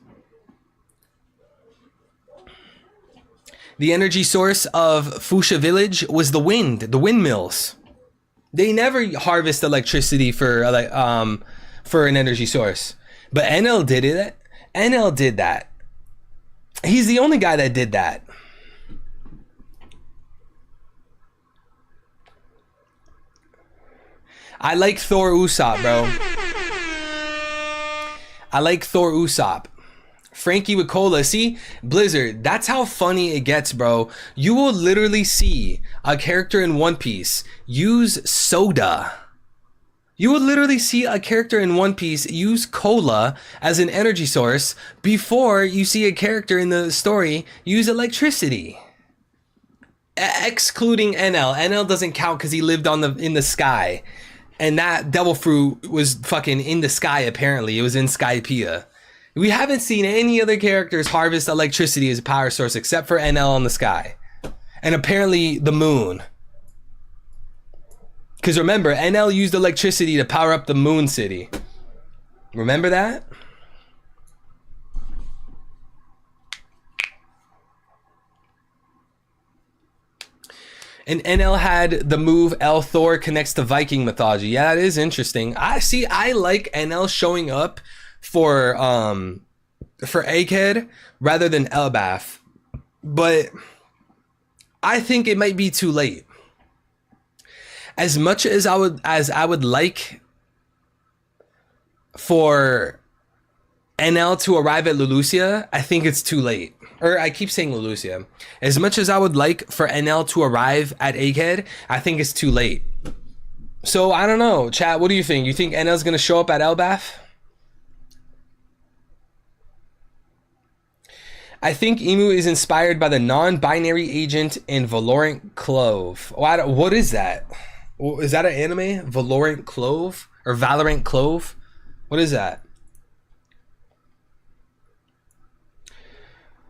The energy source of Fuchsia Village was the wind, the windmills. They never harvest electricity for an energy source. But Enel did it. Enel did that. He's the only guy that did that. I like Thor Usopp, bro. I like Thor Usopp. Frankie with cola. See, Blizzard, that's how funny it gets, bro. You will literally see a character in One Piece use soda. You would literally see a character in One Piece use cola as an energy source before you see a character in the story use electricity. Excluding NL. NL doesn't count because he lived in the sky. And that devil fruit was fucking in the sky, apparently. It was in Skypiea. We haven't seen any other characters harvest electricity as a power source except for NL on the sky. And apparently the moon. Because remember, NL used electricity to power up the moon city. Remember that? And NL had the move L Thor connects to Viking mythology. Yeah, that is interesting. I like NL showing up for Egghead rather than Elbaf. But I think it might be too late. As much as I would like for NL to arrive at Lulusia, I think it's too late. Or I keep saying Lulusia. As much as I would like for NL to arrive at Egghead, I think it's too late. So I don't know, chat. What do you think? You think NL's gonna show up at Elbaf? I think Emu is inspired by the non-binary agent in Valorant Clove. What is that? Is that an anime? Valorant Clove? Or Valorant Clove? What is that?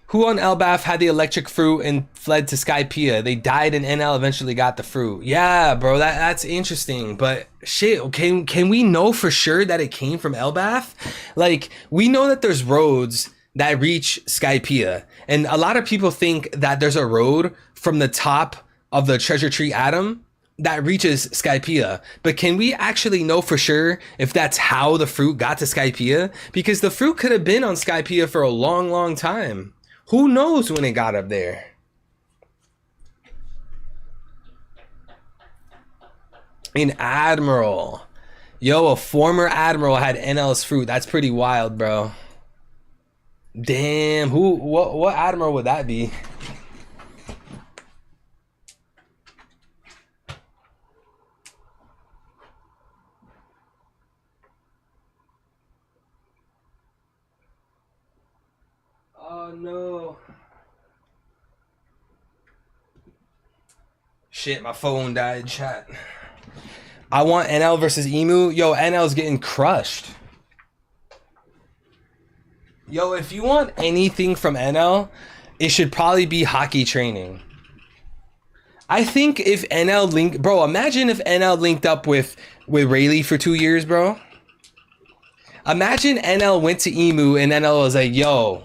Who on Elbaf had the electric fruit and fled to Skypiea? They died and NL eventually got the fruit. Yeah, bro, that's interesting. But shit, can we know for sure that it came from Elbaf? Like, we know that there's roads that reach Skypiea. And a lot of people think that there's a road from the top of the Treasure Tree Atom that reaches Skypiea. But can we actually know for sure if that's how the fruit got to Skypiea? Because the fruit could have been on Skypiea for a long, long time. Who knows when it got up there? An admiral. Yo, a former admiral had NL's fruit. That's pretty wild, bro. Damn, what admiral would that be? Oh no. Shit, my phone died, chat. I want NL versus Emu. Yo, NL's getting crushed. Yo, if you want anything from NL, it should probably be hockey training. I think if NL linked... Bro, imagine if NL linked up with Rayleigh for 2 years, bro. Imagine NL went to Emu and NL was like, yo...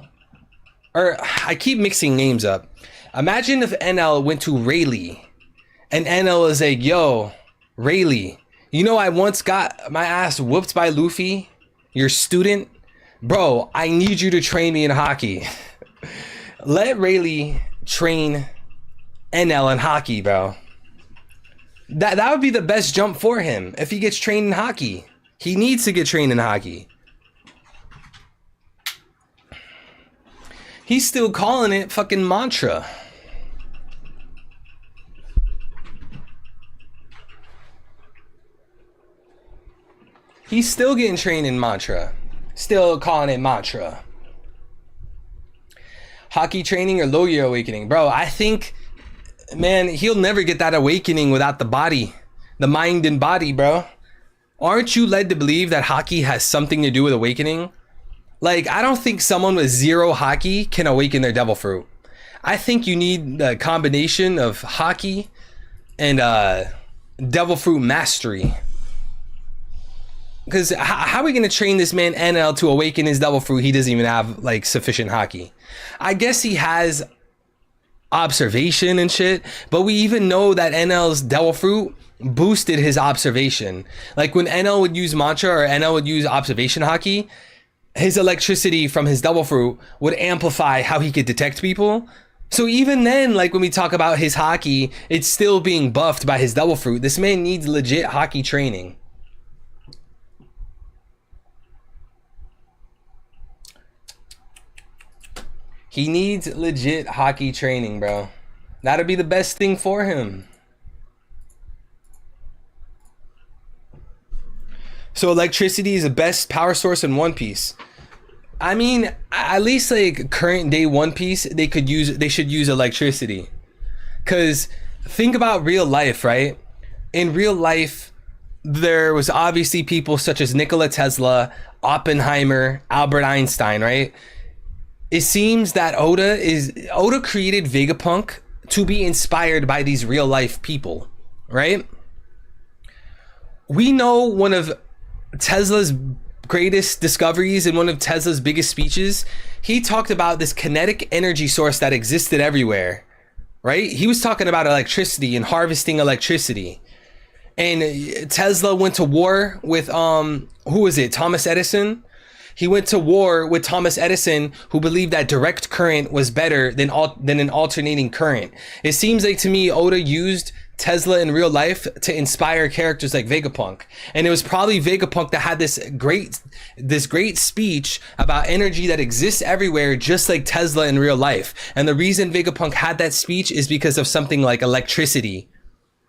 Or, I keep mixing names up. Imagine if NL went to Rayleigh and NL was like, yo, Rayleigh, you know I once got my ass whooped by Luffy, your student? Bro, I need you to train me in hockey. Let Rayleigh train NL in hockey, bro. That would be the best jump for him if he gets trained in hockey. He needs to get trained in hockey. He's still calling it fucking mantra. He's still getting trained in mantra. Still calling it mantra. Hockey training or Logia awakening? Bro, I think, man, he'll never get that awakening without the body. The mind and body, bro. Aren't you led to believe that hockey has something to do with awakening? Like, I don't think someone with zero hockey can awaken their devil fruit. I think you need a combination of hockey and devil fruit mastery. Because how are we going to train this man NL to awaken his devil fruit? He doesn't even have like sufficient hockey. I guess he has observation and shit, but we even know that NL's devil fruit boosted his observation. Like when NL would use mantra or NL would use observation hockey, his electricity from his devil fruit would amplify how he could detect people. So even then, like when we talk about his hockey, it's still being buffed by his devil fruit. This man needs legit hockey training. He needs legit hockey training, bro. That'd be the best thing for him. So electricity is the best power source in One Piece. I mean, at least like current day One Piece, they should use electricity. Cause think about real life, right? In real life, there was obviously people such as Nikola Tesla, Oppenheimer, Albert Einstein, right? It seems that Oda created Vegapunk to be inspired by these real life people, right? We know one of Tesla's greatest discoveries and one of Tesla's biggest speeches, he talked about this kinetic energy source that existed everywhere, right? He was talking about electricity and harvesting electricity. And Tesla went to war with who was it? Thomas Edison. He went to war with Thomas Edison, who believed that direct current was better than an alternating current. It seems like to me Oda used Tesla in real life to inspire characters like Vegapunk, and it was probably Vegapunk that had this great speech about energy that exists everywhere, just like Tesla in real life. And the reason Vegapunk had that speech is because of something like electricity.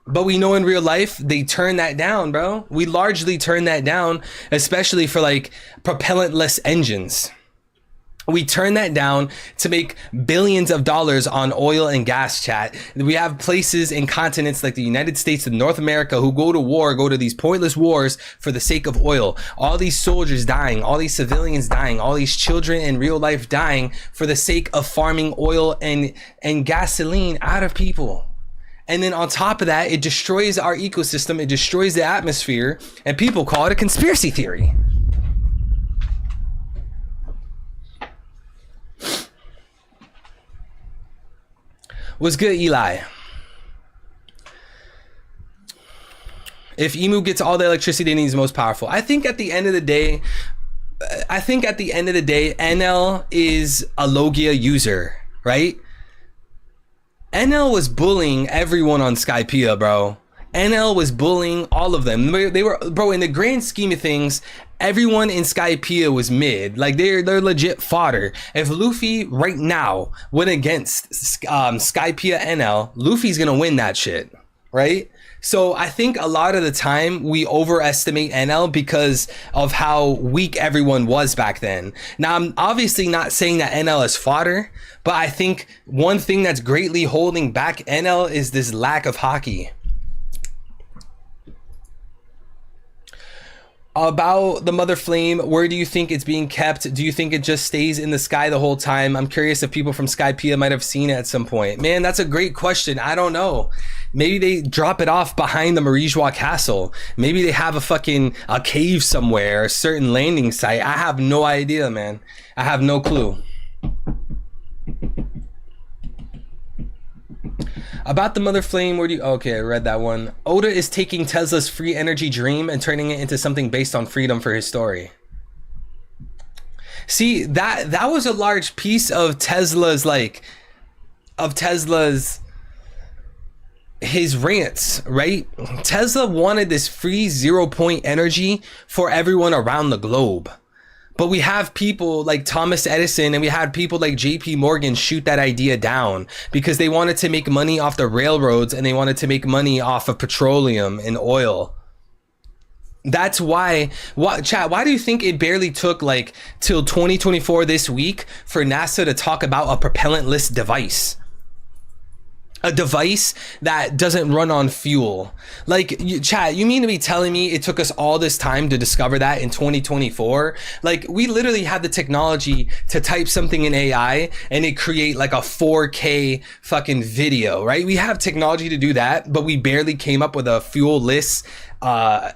But we know in real life, they turn that down, bro. We largely turn that down, especially for like propellantless engines. We turn that down to make billions of dollars on oil and gas, chat. We have places and continents like the United States and North America who go to these pointless wars for the sake of oil. All these soldiers dying, all these civilians dying, all these children in real life dying for the sake of farming oil and gasoline out of people. And then on top of that, it destroys our ecosystem, it destroys the atmosphere, and people call it a conspiracy theory. What's good, Eli? If Emu gets all the electricity it needs, the most powerful. I think at the end of the day, NL is a Logia user, right? NL was bullying everyone on Skypiea, bro. NL was bullying all of them. They were, bro, in the grand scheme of things, everyone in Skypiea was mid. Like, they're legit fodder. If Luffy right now went against Skypiea NL, Luffy's gonna win that shit, right? So I think a lot of the time we overestimate NL because of how weak everyone was back then. Now, I'm obviously not saying that NL is fodder, but I think one thing that's greatly holding back NL is this lack of hockey. About the Mother Flame, where do you think it's being kept? Do you think it just stays in the sky the whole time? I'm curious if people from Skypiea might have seen it at some point. Man, that's a great question. I don't know. Maybe they drop it off behind the Marijois Castle. Maybe they have a cave somewhere, a certain landing site. I have no idea, man. I have no clue. About the Mother Flame, where do you... Okay, I read that one. Oda is taking Tesla's free energy dream and turning it into something based on freedom for his story. See, that was a large piece of his rants, right? Tesla wanted this free 0-point energy for everyone around the globe. But we have people like Thomas Edison and we had people like JP Morgan shoot that idea down because they wanted to make money off the railroads and they wanted to make money off of petroleum and oil. That's why, chat, why do you think it barely took like till 2024 this week for NASA to talk about a propellantless device? A device that doesn't run on fuel. Like, chat, you mean to be telling me it took us all this time to discover that in 2024? Like, we literally have the technology to type something in AI and it create like a 4K fucking video, right? We have technology to do that, but we barely came up with a fuel-less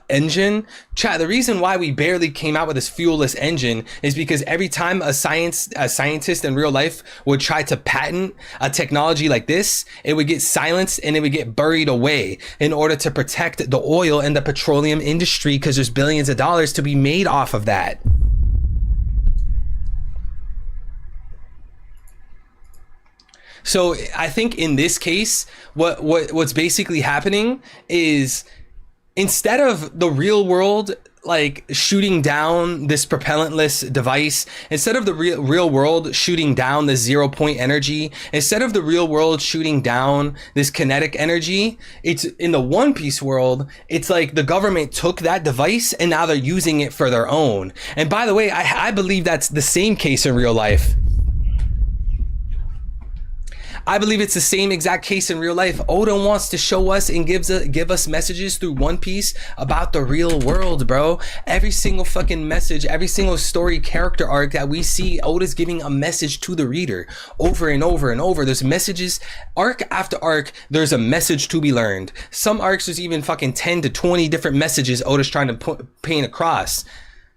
engine. Chat, the reason why we barely came out with this fuel-less engine is because every time a scientist in real life would try to patent a technology like this, it would get silenced and it would get buried away in order to protect the oil and the petroleum industry, because there's billions of dollars to be made off of that. So I think in this case, what's basically happening is, instead of the real world like shooting down this propellantless device, instead of the real world shooting down this 0 point energy, instead of the real world shooting down this kinetic energy, it's in the One Piece world, it's like the government took that device and now they're using it for their own. And by the way, I believe that's the same case in real life. I believe it's the same exact case in real life. Oda wants to show us and give us messages through One Piece about the real world, bro. Every single fucking message, every single story character arc that we see, Oda's giving a message to the reader over and over and over. There's messages, arc after arc, there's a message to be learned. Some arcs, there's even fucking 10 to 20 different messages Oda's trying to paint across.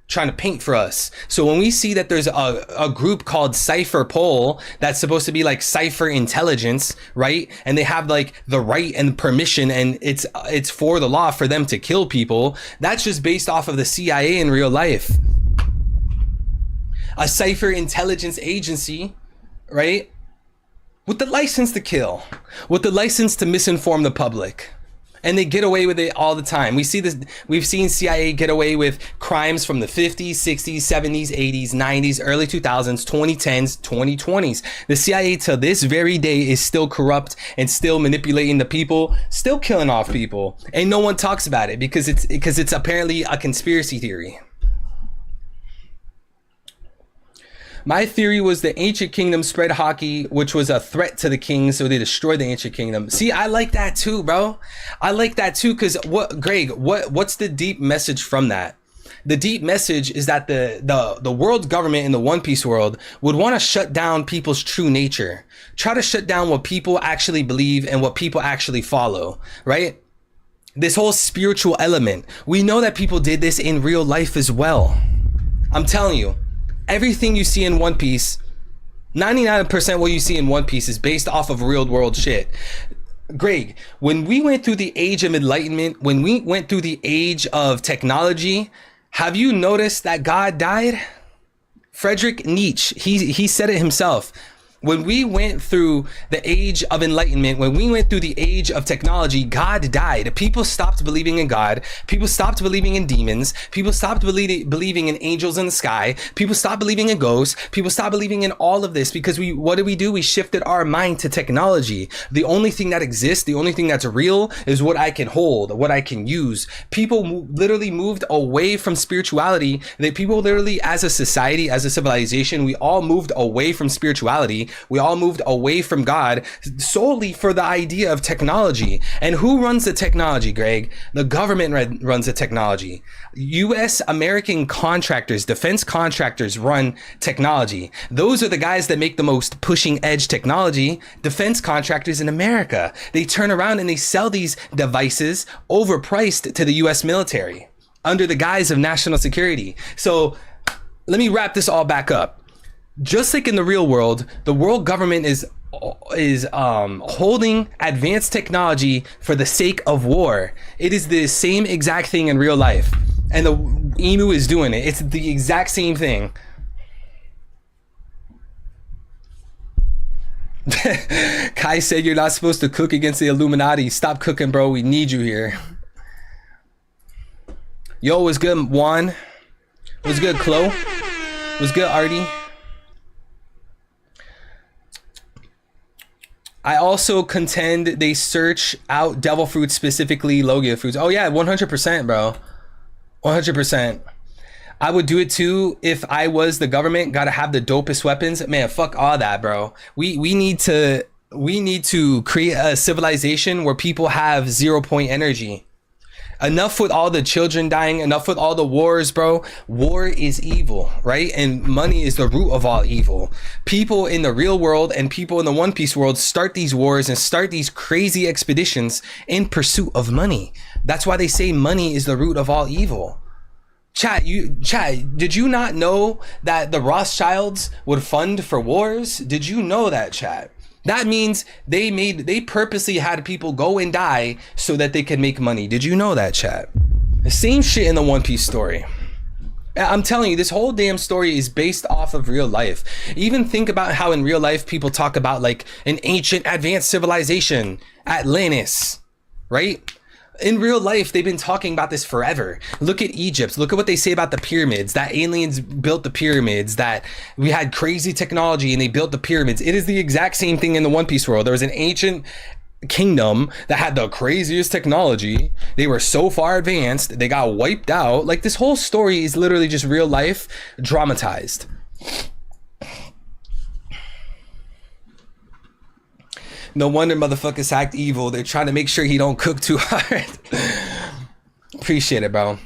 Trying to paint for us. So when we see that there's a group called Cypher Pol that's supposed to be like Cypher Intelligence, right? And they have like the right and permission, and it's for the law for them to kill people. That's just based off of the CIA in real life. A Cypher Intelligence Agency, right? With the license to kill, with the license to misinform the public. And they get away with it all the time. We see this. We've seen CIA get away with crimes from the 50s, 60s, 70s, 80s, 90s, early 2000s, 2010s, 2020s. The CIA to this very day is still corrupt and still manipulating the people, still killing off people. And no one talks about it because it's apparently a conspiracy theory. My theory was the Ancient Kingdom spread Haki, which was a threat to the king, so they destroyed the Ancient Kingdom. See, I like that too, bro. I like that too, because what's the deep message from that? The deep message is that the world government in the One Piece world would want to shut down people's true nature. Try to shut down what people actually believe and what people actually follow, right? This whole spiritual element. We know that people did this in real life as well. I'm telling you. Everything you see in One Piece, 99% what you see in One Piece is based off of real world shit. Greg, when we went through the age of enlightenment, when we went through the age of technology, have you noticed that God died? Friedrich Nietzsche, he said it himself. When we went through the age of enlightenment, when we went through the age of technology, God died. People stopped believing in God. People stopped believing in demons. People stopped believing in angels in the sky. People stopped believing in ghosts. People stopped believing in all of this because what did we do? We shifted our mind to technology. The only thing that exists, the only thing that's real is what I can hold, what I can use. People literally moved away from spirituality. People literally, as a society, as a civilization, we all moved away from spirituality. We all moved away from God solely for the idea of technology. And who runs the technology, Greg? The government runs the technology. US American contractors, defense contractors run technology. Those are the guys that make the most pushing edge technology. Defense contractors in America. They turn around and they sell these devices overpriced to the US military under the guise of national security. So let me wrap this all back up. Just like in the real world, the world government is holding advanced technology for the sake of war. It is the same exact thing in real life, and the Emu is doing it. It's the exact same thing. Kai said you're not supposed to cook against the Illuminati. Stop cooking, bro. We need you here. Yo, what's good, Juan? What's good, Chloe? What's good, Artie? I also contend they search out devil fruits, specifically Logia fruits. Oh yeah, 100%, bro. 100%. I would do it too if I was the government. Gotta have the dopest weapons. Man, fuck all that, bro. We need to create a civilization where people have 0 point energy. Enough with all the children dying, enough with all the wars, bro. War is evil, right? And money is the root of all evil. People in the real world and people in the One Piece world start these wars and start these crazy expeditions in pursuit of money. That's why they say money is the root of all evil. Chat, did you not know that the Rothschilds would fund for wars? Did you know that, chat? That means they purposely had people go and die so that they could make money. Did you know that, chat? The same shit in the One Piece story. I'm telling you, this whole damn story is based off of real life. Even think about how in real life people talk about like an ancient advanced civilization, Atlantis, right? in real life, they've been talking about this forever. Look at Egypt. Look at what they say about the pyramids, that aliens built the pyramids, that we had crazy technology and they built the pyramids. It is the exact same thing in the One Piece world. There was an ancient kingdom that had the craziest technology. They were so far advanced, they got wiped out. Like, this whole story is literally just real life dramatized. No wonder motherfuckers act evil. They're trying to make sure he don't cook too hard. Appreciate it, bro.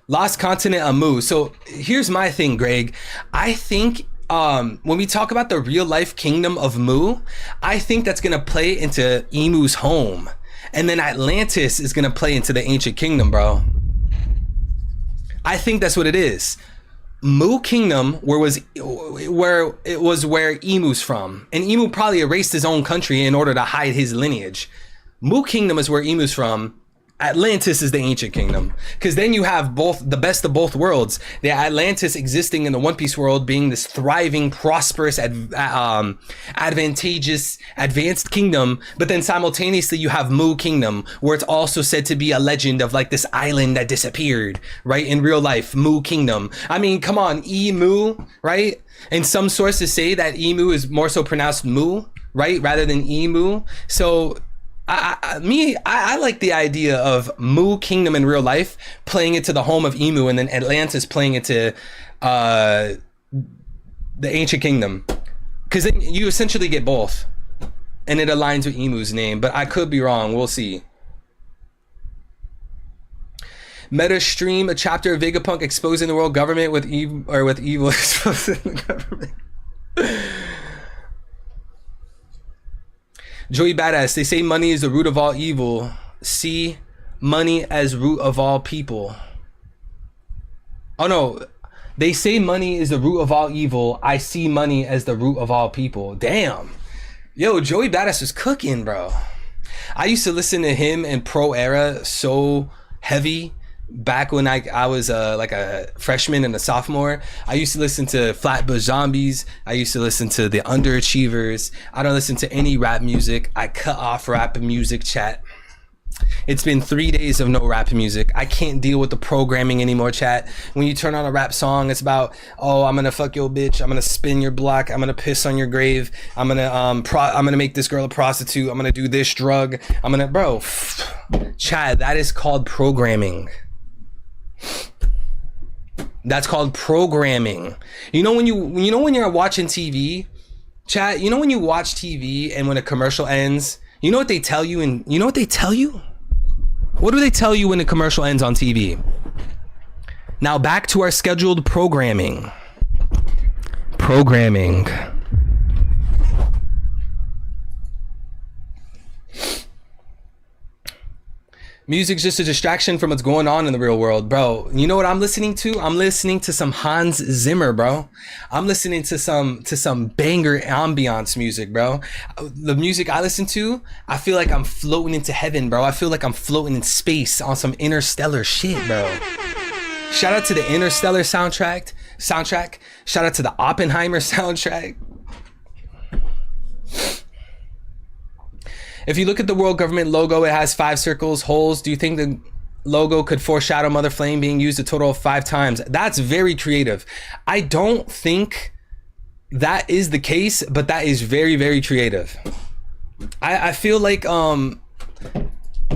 Lost continent of Mu. So here's my thing, Greg. I think when we talk about the real life kingdom of Mu, I think that's gonna play into Imu's home, and then Atlantis is gonna play into the ancient kingdom, bro. I think that's what it is. Mu Kingdom, where Emu's from, and Emu probably erased his own country in order to hide his lineage. Mu Kingdom is where Emu's from. Atlantis is the ancient kingdom, because then you have both, the best of both worlds. The Atlantis existing in the One Piece world, being this thriving, prosperous, advantageous, advanced kingdom, but then simultaneously you have Mu Kingdom, where it's also said to be a legend of like this island that disappeared, right? In real life, Mu Kingdom. I mean, come on, Emu, right? And some sources say that Emu is more so pronounced Mu, right, rather than Emu. So I like the idea of Mu Kingdom in real life playing it to the home of Emu, and then Atlantis playing it to the ancient kingdom, because then you essentially get both, and it aligns with Emu's name. But I could be wrong. We'll see. Meta stream a chapter of Vegapunk exposing the world government with evil exposing the government. Joey Badass, they say money is the root of all evil. See money as root of all people. Oh no, they say money is the root of all evil. I see money as the root of all people. Damn. Yo, Joey Badass is cooking, bro. I used to listen to him in Pro Era so heavy back when I was like a freshman and a sophomore. I used to listen to Flatbush Zombies. I used to listen to the Underachievers. I don't listen to any rap music. I cut off rap music, chat. It's been 3 days of no rap music. I can't deal with the programming anymore, chat. When you turn on a rap song, it's about, oh, I'm gonna fuck your bitch, I'm gonna spin your block, I'm gonna piss on your grave, I'm gonna make this girl a prostitute, I'm gonna do this drug, bro, chat, that is called programming. That's called programming. You know when you're watching TV, chat, you know when you watch TV and when a commercial ends, you know what they tell you, and you know what they tell you? What do they tell you when the commercial ends on TV? Now back to our scheduled programming. Programming. Music's just a distraction from what's going on in the real world, bro. You know what I'm listening to? I'm listening to some Hans Zimmer, bro. I'm listening to some banger ambiance music, bro. The music I listen to, I feel like I'm floating into heaven, bro. I feel like I'm floating in space on some interstellar shit, bro. Shout out to the Interstellar soundtrack. Shout out to the Oppenheimer soundtrack. If you look at the world government logo, it has 5 circles, holes. Do you think the logo could foreshadow Mother Flame being used a total of 5 times? That's very creative. I don't think that is the case, but that is very, very creative. I feel like the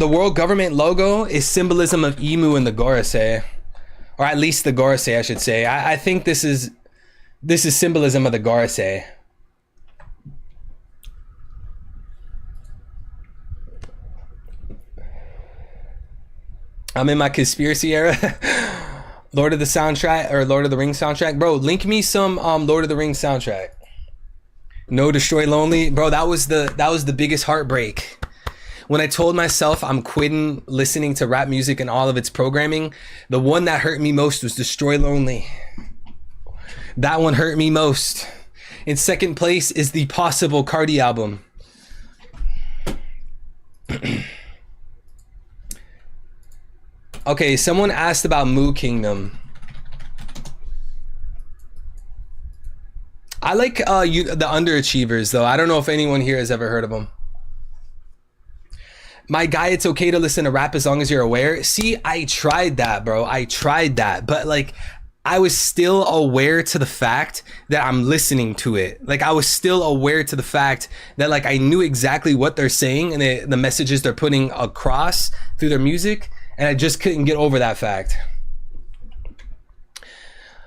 world government logo is symbolism of Emu and the Gorosei, or at least the Gorosei, I should say. I think this is symbolism of the Gorosei. I'm in my conspiracy era. Lord of the soundtrack, or Lord of the Rings soundtrack. Bro, link me some Lord of the Rings soundtrack. No Destroy Lonely. Bro, that was the biggest heartbreak. When I told myself I'm quitting listening to rap music and all of its programming, the one that hurt me most was Destroy Lonely. That one hurt me most. In second place is the Possible Cardi album. Okay, someone asked about Mu Kingdom. I like the Underachievers, though. I don't know if anyone here has ever heard of them. My guy, it's okay to listen to rap as long as you're aware. See, I tried that, bro. I tried that. But like, I was still aware to the fact that I'm listening to it. Like, I was still aware to the fact that like I knew exactly what they're saying and the messages they're putting across through their music. And I just couldn't get over that fact.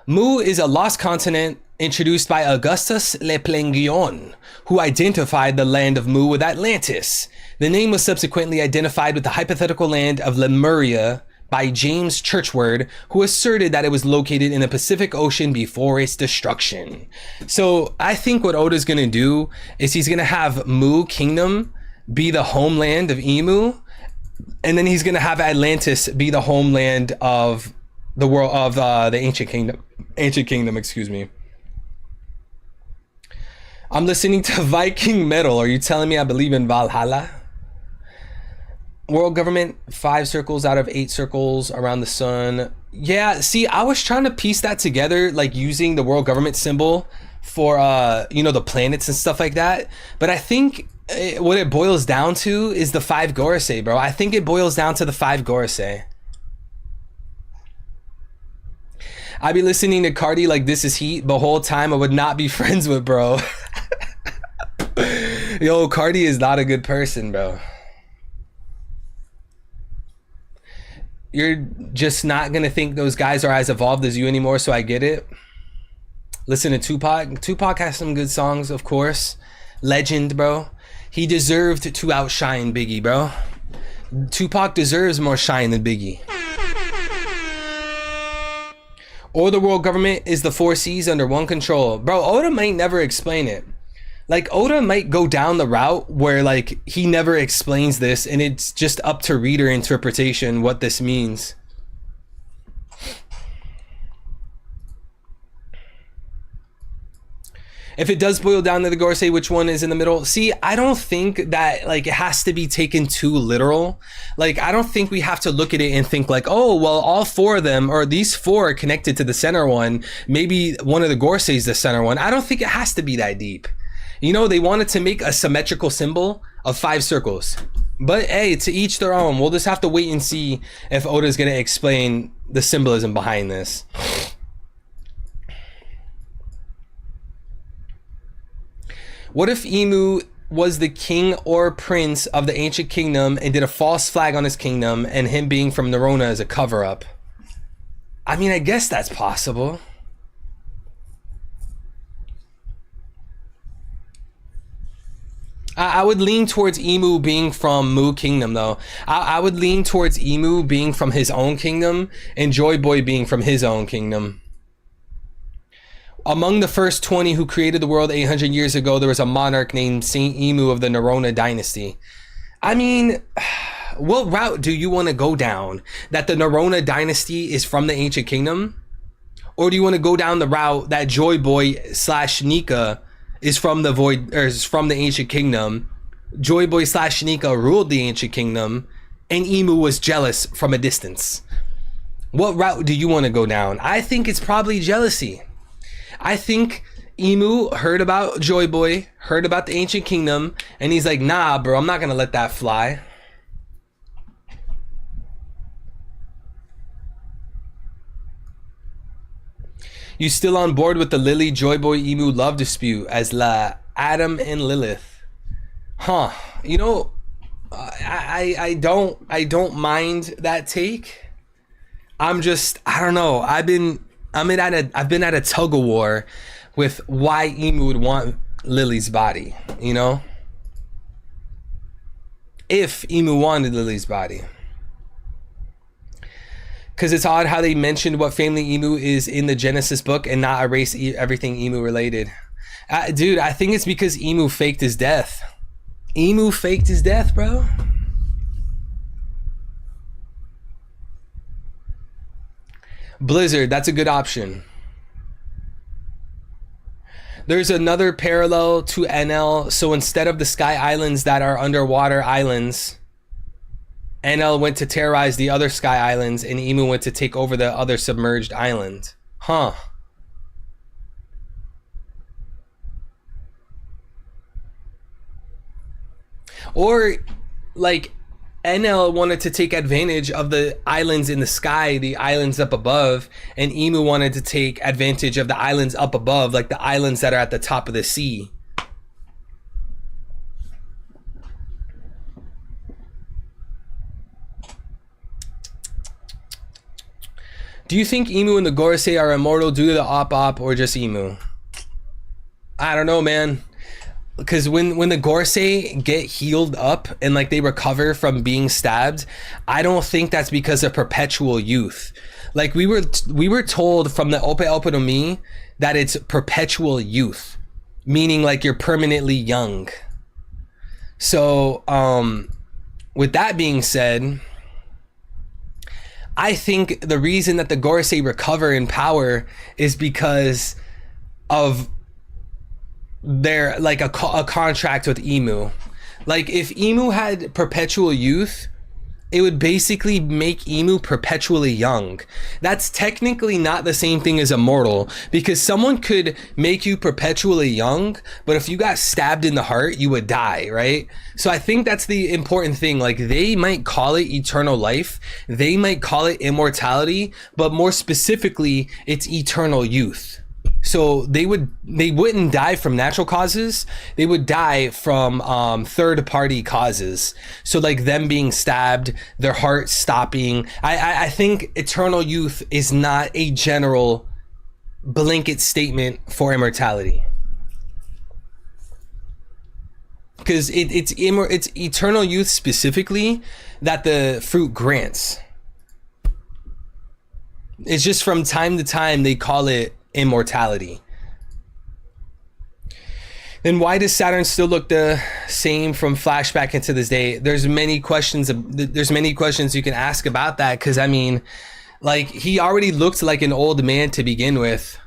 Mu is a lost continent introduced by Augustus Leplangion, who identified the land of Mu with Atlantis. The name was subsequently identified with the hypothetical land of Lemuria by James Churchward, who asserted that it was located in the Pacific Ocean before its destruction. So I think what Oda's going to do is he's going to have Mu Kingdom be the homeland of Emu, and then he's going to have Atlantis be the homeland of the world of the ancient kingdom, excuse me. I'm listening to Viking metal. Are you telling me I believe in Valhalla? World government, 5 circles out of 8 circles around the sun. Yeah, see, I was trying to piece that together, like using the world government symbol for, the planets and stuff like that. But I think what it boils down to is the 5 Gorosei, bro. I think it boils down to the 5 Gorosei. I'd be listening to Cardi like This Is Heat the whole time. I would not be friends with, bro. Yo, Cardi is not a good person, bro. You're just not gonna think those guys are as evolved as you anymore, so I get it. Listen to Tupac. Tupac has some good songs, of course. Legend, bro. He deserved to outshine Biggie, bro. Tupac deserves more shine than Biggie. Or the world government is the 4 C's under one control. Bro, Oda might never explain it. Like, Oda might go down the route where, like, he never explains this and it's just up to reader interpretation what this means. If it does boil down to the Gorosei, which one is in the middle? See, I don't think that, like, it has to be taken too literal. Like, I don't think we have to look at it and think like, oh, well, all 4 of them, or these 4 are connected to the center one. Maybe one of the Gorosei is the center one. I don't think it has to be that deep. You know, they wanted to make a symmetrical symbol of 5 circles. But hey, to each their own. We'll just have to wait and see if Oda's going to explain the symbolism behind this. What if Emu was the king or prince of the ancient kingdom and did a false flag on his kingdom, and him being from Nerona is a cover-up? I mean, I guess that's possible. I would lean towards Emu being from Mu Kingdom, though. I would lean towards Emu being from his own kingdom and Joy Boy being from his own kingdom. Among the first 20 who created the world 800 years ago, there was a monarch named Saint Emu of the Nerona dynasty. I mean, what route do you want to go down? That the Nerona dynasty is from the ancient kingdom? Or do you want to go down the route that Joy Boy / Nika is from the void, or is from the ancient kingdom? Joy Boy / Nika ruled the ancient kingdom, and Emu was jealous from a distance. What route do you want to go down? I think it's probably jealousy. I think Emu heard about Joy Boy, heard about the ancient kingdom, and he's like, nah, bro, I'm not gonna let that fly. You still on board with the Lily Joy Boy Emu love dispute as La Adam and Lilith? Huh? You know, I don't mind that take. I don't know. I've been at a tug of war with why Emu would want Lily's body, you know? If Emu wanted Lily's body. Because it's odd how they mentioned what family Emu is in the Genesis book and not erase everything Emu related. Dude, I think it's because Emu faked his death. Emu faked his death, bro. Blizzard, that's a good option. There's another parallel to NL. So instead of the sky islands that are underwater islands, NL went to terrorize the other sky islands, and Emu went to take over the other submerged island. Huh. Or, like, Enel wanted to take advantage of the islands in the sky, the islands up above, and Emu wanted to take advantage of the islands up above, like the islands that are at the top of the sea. Do you think Emu and the Gorosei are immortal due to the Op or just Emu? I don't know, man. Because when the Gorosei get healed up and like they recover from being stabbed, I don't think that's because of perpetual youth. Like we were told from the Ope Ope no Mi that it's perpetual youth, meaning like you're permanently young. So with that being said, I think the reason that the Gorosei recover in power is because of their like a contract with Emu. Like if Emu had perpetual youth, it would basically make Emu perpetually young. That's technically not the same thing as immortal, because someone could make you perpetually young, but if you got stabbed in the heart, you would die, right? So I think that's the important thing. Like they might call it eternal life, they might call it immortality, but more specifically, it's eternal youth. So they wouldn't die from natural causes. They would die from third party causes. So like them being stabbed, their heart stopping. I think eternal youth is not a general blanket statement for immortality. Because it's eternal youth specifically that the fruit grants. It's just from time to time they call it immortality. Then why does Saturn still look the same from flashback into this day? There's many questions you can ask about that, because I mean, like he already looked like an old man to begin with.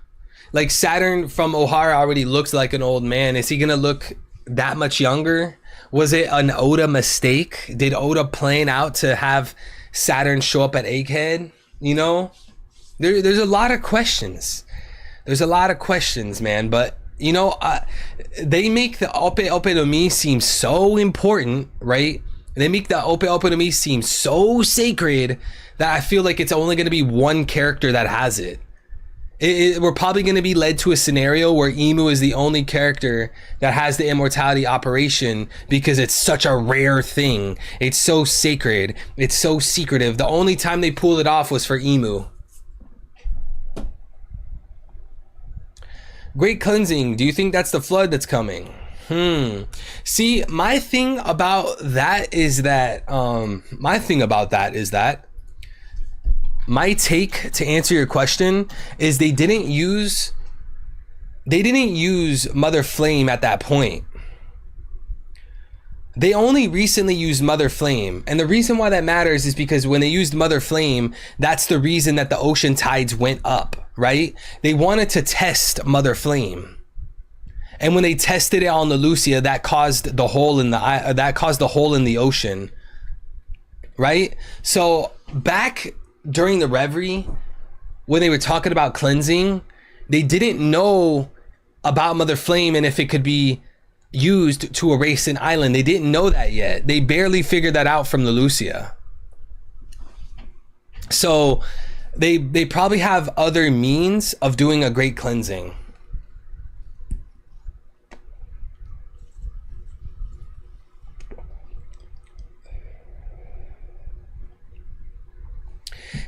Like Saturn from Ohara already looks like an old man. Is he gonna look that much younger? Was it an Oda mistake? Did Oda plan out to have Saturn show up at Egghead? You know, there's a lot of questions. There's a lot of questions, man. But, you know, they make the Ope Ope no Mi seem so important, right? They make the Ope Ope no Mi seem so sacred that I feel like it's only going to be one character that has it. We're probably going to be led to a scenario where Emu is the only character that has the immortality operation because it's such a rare thing. It's so sacred. It's so secretive. The only time they pulled it off was for Emu. Great cleansing. Do you think that's the flood that's coming? See, my thing about that is that my take to answer your question is they didn't use Mother Flame at that point. They only recently used Mother Flame. And the reason why that matters is because when they used Mother Flame, that's the reason that the ocean tides went up, right? They wanted to test Mother Flame. And when they tested it on the Lucia, that caused the hole in the ocean, right? So back during the Reverie, when they were talking about cleansing, they didn't know about Mother Flame and if it could be used to erase an island. They didn't know that yet. They barely figured that out from the Lucia. So they probably have other means of doing a great cleansing.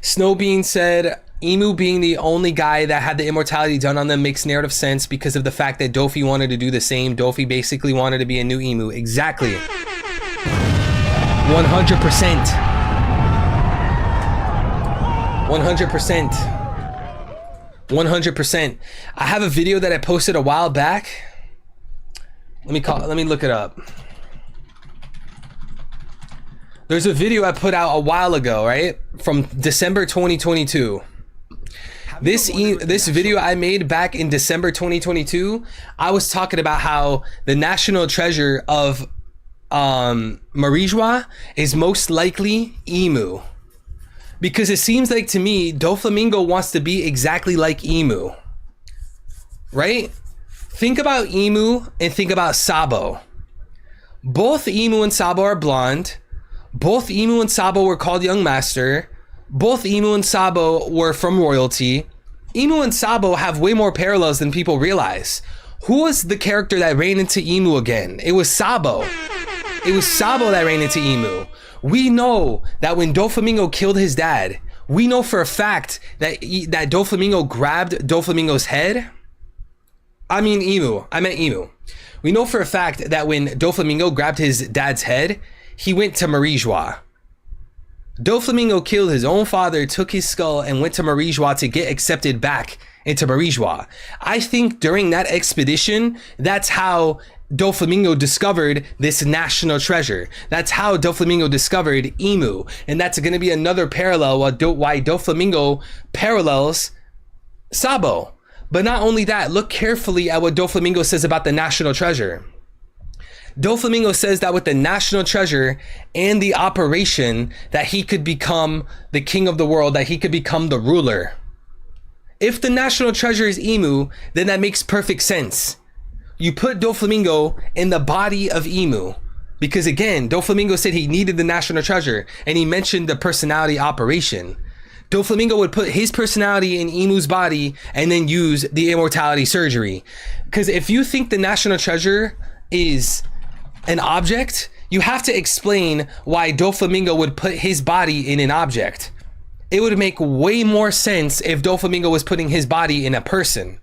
Snowbean said, Emu being the only guy that had the immortality done on them makes narrative sense because of the fact that Dofi wanted to do the same. Dofi basically wanted to be a new Emu. Exactly. 100%. 100%. 100%. I have a video that I posted a while back. Let me look it up. There's a video I put out a while ago, right? From December 2022. This video I made back in December 2022, I was talking about how the national treasure of Marijua is most likely Emu. Because it seems like to me, Doflamingo wants to be exactly like Emu. Right? Think about Emu and think about Sabo. Both Emu and Sabo are blonde. Both Emu and Sabo were called Young Master. Both Emu and Sabo were from royalty. Emu and Sabo have way more parallels than people realize. Who was the character that ran into Emu again? It was Sabo. It was Sabo that ran into Emu. We know that when Doflamingo killed his dad, we know for a fact that Doflamingo grabbed Doflamingo's head. I mean Emu. I meant Emu. We know for a fact that when Doflamingo grabbed his dad's head, he went to Marie-Joie. Doflamingo killed his own father, took his skull, and went to Marie-Joie to get accepted back into Marie-Joie. I think during that expedition, that's how Doflamingo discovered this national treasure. That's how Doflamingo discovered Emu. And that's going to be another parallel why Doflamingo parallels Sabo. But not only that, look carefully at what Doflamingo says about the national treasure. Doflamingo says that with the national treasure and the operation that he could become the king of the world, that he could become the ruler. If the national treasure is Emu, then that makes perfect sense. You put Doflamingo in the body of Emu because again, Doflamingo said he needed the national treasure and he mentioned the personality operation. Doflamingo would put his personality in Emu's body and then use the immortality surgery. Because if you think the national treasure is an object, you have to explain why Doflamingo would put his body in an object. It would make way more sense if Doflamingo was putting his body in a person.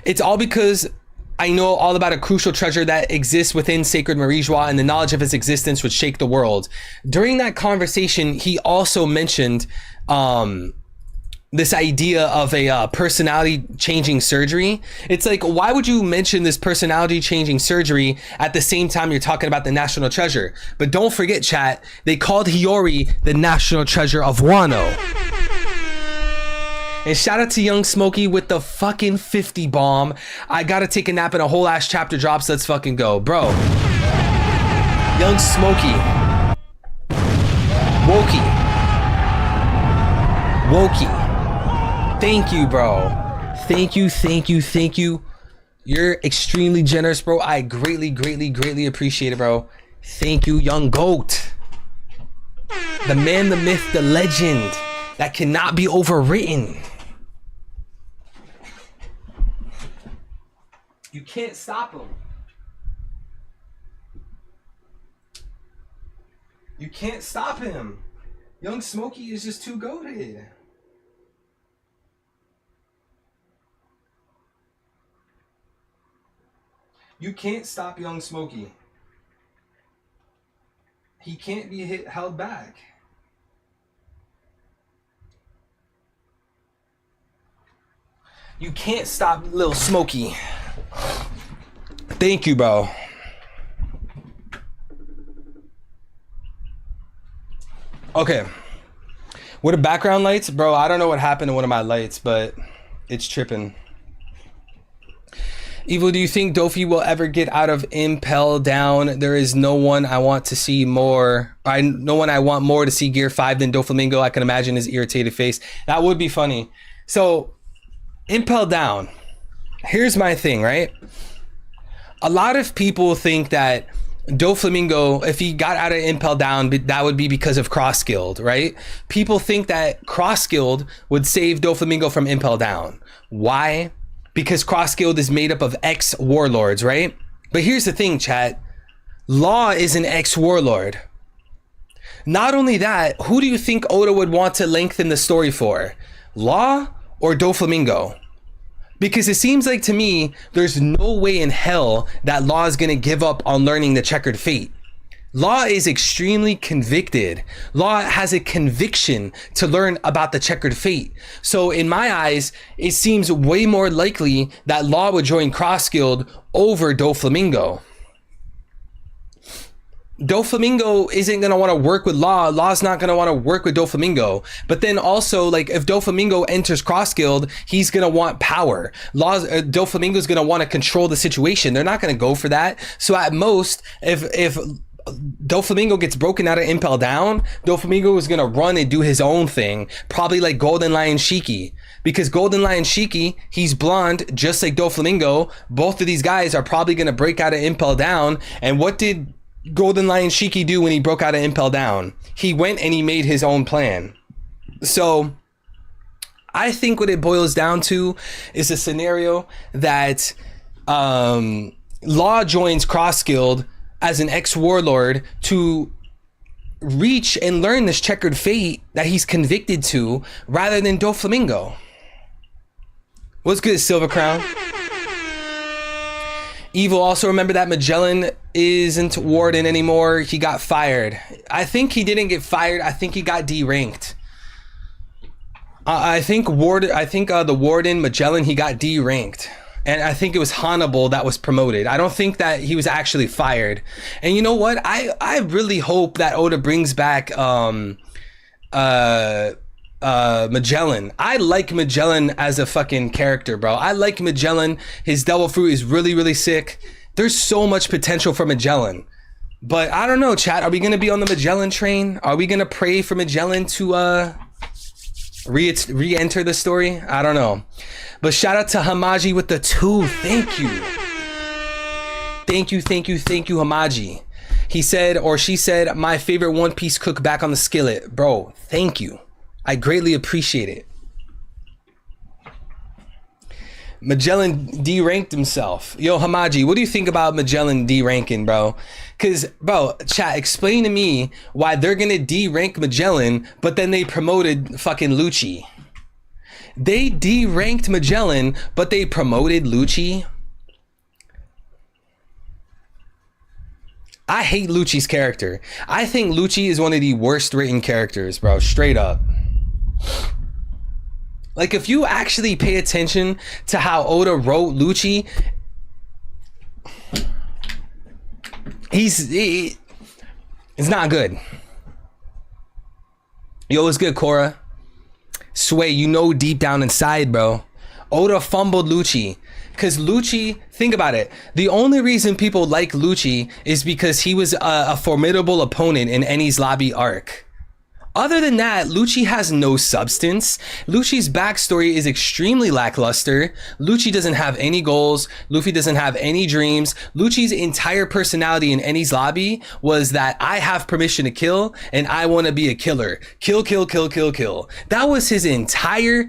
It's all because I know all about a crucial treasure that exists within Sacred Marie-Joie, and the knowledge of its existence would shake the world. During that conversation, he also mentioned this idea of a personality changing surgery. It's like, why would you mention this personality changing surgery at the same time you're talking about the national treasure? But don't forget, chat, they called Hiyori the national treasure of Wano. And shout out to Young Smokey with the fucking 50 bomb. I gotta take a nap and a whole ass chapter drops. Let's fucking go, bro. Young Smokey. Wokey. Thank you, bro. Thank you. You're extremely generous, bro. I greatly appreciate it, bro. Thank you, Young Goat. The man, the myth, the legend that cannot be overwritten. You can't stop him. You can't stop him. Young Smokey is just too goated. You can't stop Young Smokey. He can't be held back. You can't stop Lil Smokey. Thank you, bro. Okay. What are background lights? Bro, I don't know what happened to one of my lights, but it's tripping. Evil, do you think Dofi will ever get out of Impel Down? There is no one I want to see more. No one I want more to see Gear 5 than Doflamingo. I can imagine his irritated face. That would be funny. So, Impel Down. Here's my thing, right? A lot of people think that Doflamingo, if he got out of Impel Down, that would be because of Cross Guild, right? People think that Cross Guild would save Doflamingo from Impel Down. Why? Because Cross Guild is made up of ex-warlords, right? But here's the thing, chat. Law is an ex-warlord. Not only that, who do you think Oda would want to lengthen the story for? Law or Doflamingo? Because it seems like to me, there's no way in hell that Law is going to give up on learning the checkered fate. Law is extremely convicted. Law has a conviction to learn about the checkered fate. So in my eyes, it seems way more likely that Law would join Cross Guild over Doflamingo. Doflamingo isn't going to want to work with Law. Law's not going to want to work with Doflamingo. But then also, like, if Doflamingo enters Cross Guild, he's going to want power. Doflamingo's going to want to control the situation. They're not going to go for that. So at most, if Doflamingo gets broken out of Impel Down, Doflamingo is gonna run and do his own thing, probably like Golden Lion Shiki. Because Golden Lion Shiki, he's blonde, just like Doflamingo. Both of these guys are probably gonna break out of Impel Down. And what did Golden Lion Shiki do when he broke out of Impel Down? He went and he made his own plan. So I think what it boils down to is a scenario that Law joins Cross Guild as an ex-warlord to reach and learn this checkered fate that he's convicted to, rather than Doflamingo. What's good, Silver Crown? Evil, also remember that Magellan isn't Warden anymore. He got fired. I think he didn't get fired. I think he got deranked. I think the Warden Magellan, he got deranked. And I think it was Hannibal that was promoted. I don't think that he was actually fired. And you know what? I really hope that Oda brings back Magellan. I like Magellan as a fucking character, bro. I like Magellan. His Devil Fruit is really, really sick. There's so much potential for Magellan. But I don't know, chat. Are we going to be on the Magellan train? Are we going to pray for Magellan to re-enter the story? I don't know. But shout out to Hamaji with the 2. Thank you. Thank you, Hamaji. He said, or she said, my favorite One Piece cook back on the skillet. Bro, thank you. I greatly appreciate it. Magellan deranked himself. Yo, Hamaji, what do you think about Magellan deranking, bro? Because, bro, chat, explain to me why they're going to derank Magellan, but then they promoted fucking Lucci. They deranked Magellan, but they promoted Lucci. I hate Lucci's character. I think Lucci is one of the worst written characters, bro. Straight up. Like, if you actually pay attention to how Oda wrote Lucci, it's not good. Yo, what's good, Cora? Sway, you know deep down inside, bro, Oda fumbled Lucci. Because Lucci, think about it. The only reason people like Lucci is because he was a formidable opponent in Enies Lobby arc. Other than that, Lucci has no substance. Lucci's backstory is extremely lackluster. Lucci doesn't have any goals. Luffy doesn't have any dreams. Lucci's entire personality in Enies Lobby was that I have permission to kill and I want to be a killer. Kill, kill, kill, kill, kill. That was his entire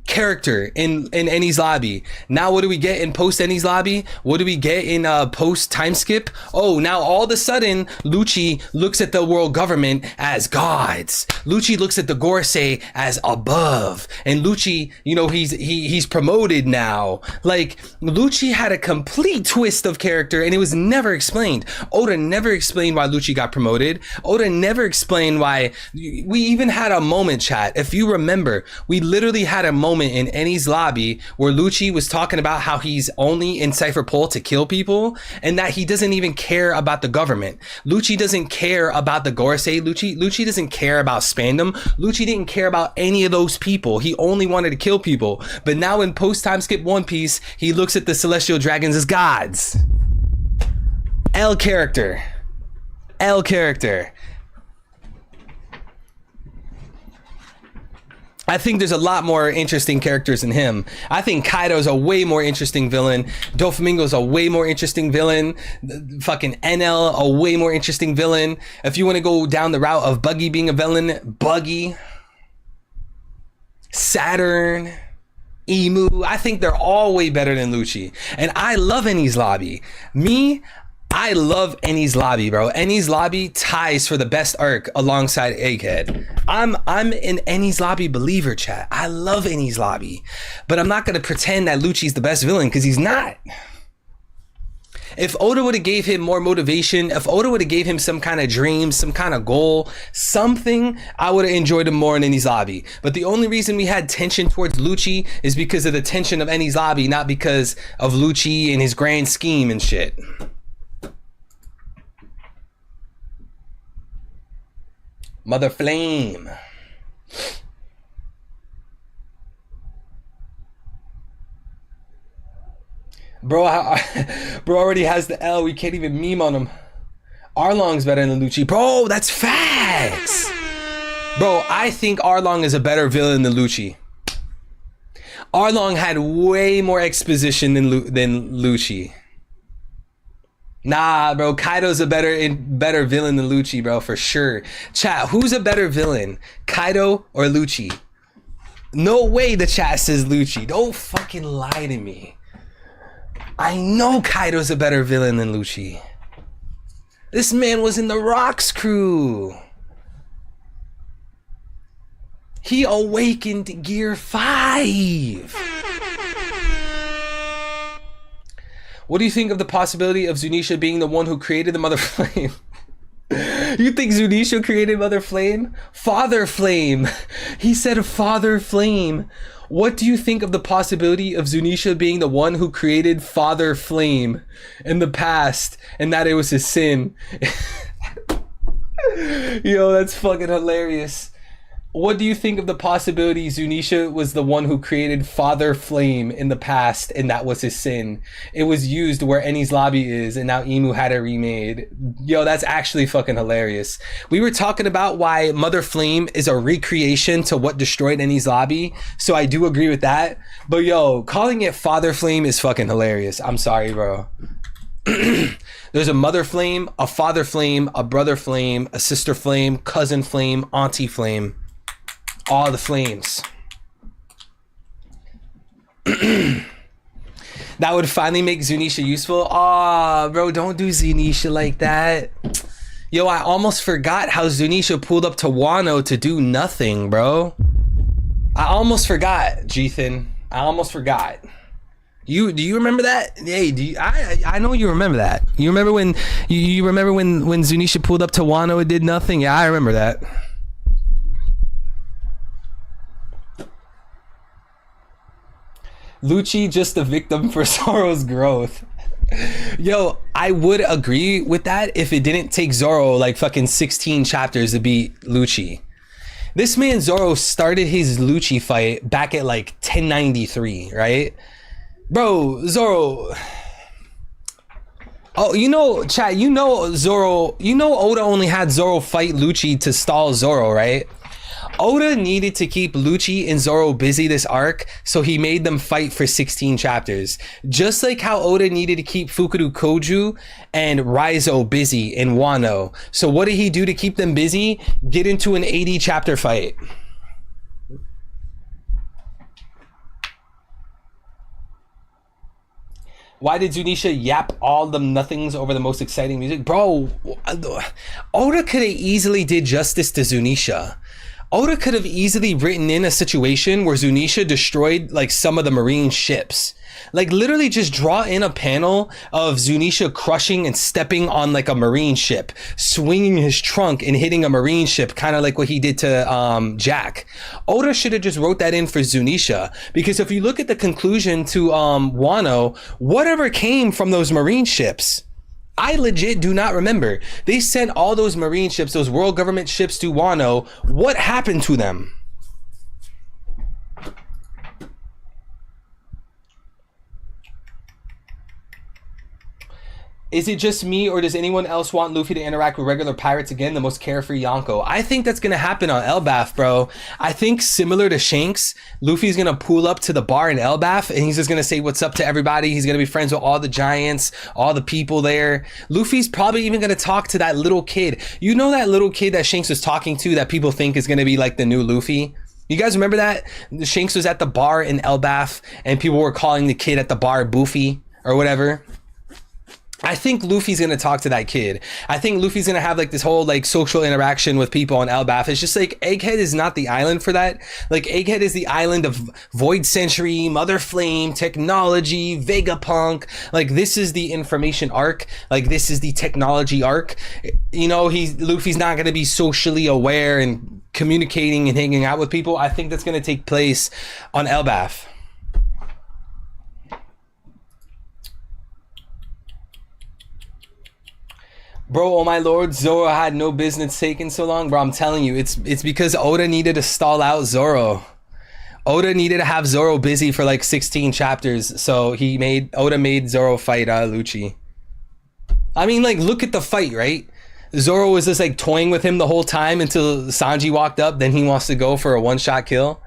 character in Enies Lobby. Now what do we get in post Enies Lobby? What do we get in post time skip? Oh, now all of a sudden Lucci looks at the world government as gods. Lucci looks at the Gorosei as above, and Lucci, you know, he's promoted now. Like, Lucci had a complete twist of character and it was never explained. Oda never explained why Lucci got promoted. Oda never explained why. We even had a moment, chat, if you remember, we literally had a moment in Enies Lobby where Lucci was talking about how he's only in Cypher Pole to kill people and that he doesn't even care about the government. Lucci doesn't care about the Gorosei. Lucci doesn't care about Spandam. Lucci didn't care about any of those people. He only wanted to kill people. But now in post time skip One Piece, he looks at the Celestial Dragons as gods. L character. L character. I think there's a lot more interesting characters in him. I think Kaido's a way more interesting villain. Doflamingo's a way more interesting villain. Fucking NL, a way more interesting villain. If you want to go down the route of Buggy being a villain, Buggy, Saturn, Emu, I think they're all way better than Lucci. And I love Enies Lobby. I love Enies Lobby, bro. Enies Lobby ties for the best arc alongside Egghead. I'm an Enies Lobby believer, chat. I love Enies Lobby. But I'm not going to pretend that Lucci's the best villain, because he's not. If Oda would have gave him more motivation, if Oda would have gave him some kind of dream, some kind of goal, something, I would have enjoyed him more in Enies Lobby. But the only reason we had tension towards Lucci is because of the tension of Enies Lobby, not because of Lucci and his grand scheme and shit. Mother Flame. Bro already has the L. We can't even meme on him. Arlong's better than Lucci. Bro, that's facts. Bro, I think Arlong is a better villain than Lucci. Arlong had way more exposition than Lucci. Nah, bro, Kaido's a better villain than Lucci, bro, for sure. Chat, who's a better villain, Kaido or Lucci? No way the chat says Lucci. Don't fucking lie to me. I know Kaido's a better villain than Lucci. This man was in the Rocks crew. He awakened Gear 5. What do you think of the possibility of Zunisha being the one who created the Mother Flame? You think Zunisha created Mother Flame? Father Flame. He said Father Flame. What do you think of the possibility of Zunisha being the one who created Father Flame in the past and that it was his sin? Yo, that's fucking hilarious. What do you think of the possibility Zunisha was the one who created Father Flame in the past and that was his sin? It was used where Enies Lobby is and now Imu had it remade. Yo, that's actually fucking hilarious. We were talking about why Mother Flame is a recreation to what destroyed Enies Lobby, so I do agree with that. But yo, calling it Father Flame is fucking hilarious. I'm sorry, bro. There's a Mother Flame, a Father Flame, a Brother Flame, a Sister Flame, Cousin Flame, Auntie Flame. All the flames. That would finally make Zunisha useful. Aw, bro, don't do Zunisha like that. Yo, I almost forgot how Zunisha pulled up to Wano to do nothing, bro. I almost forgot, Jethan. I almost forgot. Do you remember that? Hey, I know you remember that. You remember when you remember when Zunisha pulled up to Wano and did nothing? Yeah, I remember that. Lucci just a victim for Zoro's growth. Yo, I would agree with that if it didn't take Zoro like fucking 16 chapters to beat Lucci. This man Zoro started his Lucci fight back at like 1093, right? Bro, Zoro. Oh, you know, chat, you know Zoro, you know Oda only had Zoro fight Lucci to stall Zoro, right? Oda needed to keep Lucci and Zoro busy this arc, so he made them fight for 16 chapters. Just like how Oda needed to keep Fukuro Koju and Raizo busy in Wano. So what did he do to keep them busy? Get into an 80 chapter fight. Why did Zunisha yap all the nothings over the most exciting music? Bro, Oda could have easily did justice to Zunisha. Oda could have easily written in a situation where Zunisha destroyed like some of the marine ships. Like literally just draw in a panel of Zunisha crushing and stepping on like a marine ship, swinging his trunk and hitting a marine ship, kind of like what he did to Jack. Oda should have just wrote that in for Zunisha, because if you look at the conclusion to Wano, whatever came from those marine ships, I legit do not remember. They sent all those marine ships, those world government ships to Wano. What happened to them? Is it just me, or does anyone else want Luffy to interact with regular pirates again, the most carefree Yonko? I think that's going to happen on Elbaf, bro. I think similar to Shanks, Luffy's going to pull up to the bar in Elbaf, and he's just going to say what's up to everybody. He's going to be friends with all the giants, all the people there. Luffy's probably even going to talk to that little kid. You know that little kid that Shanks was talking to that people think is going to be like the new Luffy? You guys remember that? Shanks was at the bar in Elbaf, and people were calling the kid at the bar Boofy or whatever. I think Luffy's gonna talk to that kid. I think Luffy's gonna have like this whole like social interaction with people on Elbaf. It's just like Egghead is not the island for that. Like Egghead is the island of Void Century, Mother Flame, technology, Vegapunk. Like this is the information arc. Like this is the technology arc. You know, Luffy's not gonna be socially aware and communicating and hanging out with people. I think that's gonna take place on Elbaf. Bro, oh my lord, Zoro had no business taking so long. Bro, I'm telling you, it's because Oda needed to stall out Zoro. Oda needed to have Zoro busy for like 16 chapters, so Oda made Zoro fight Lucci. I mean, like, look at the fight, right? Zoro was just like toying with him the whole time until Sanji walked up. Then he wants to go for a one-shot kill.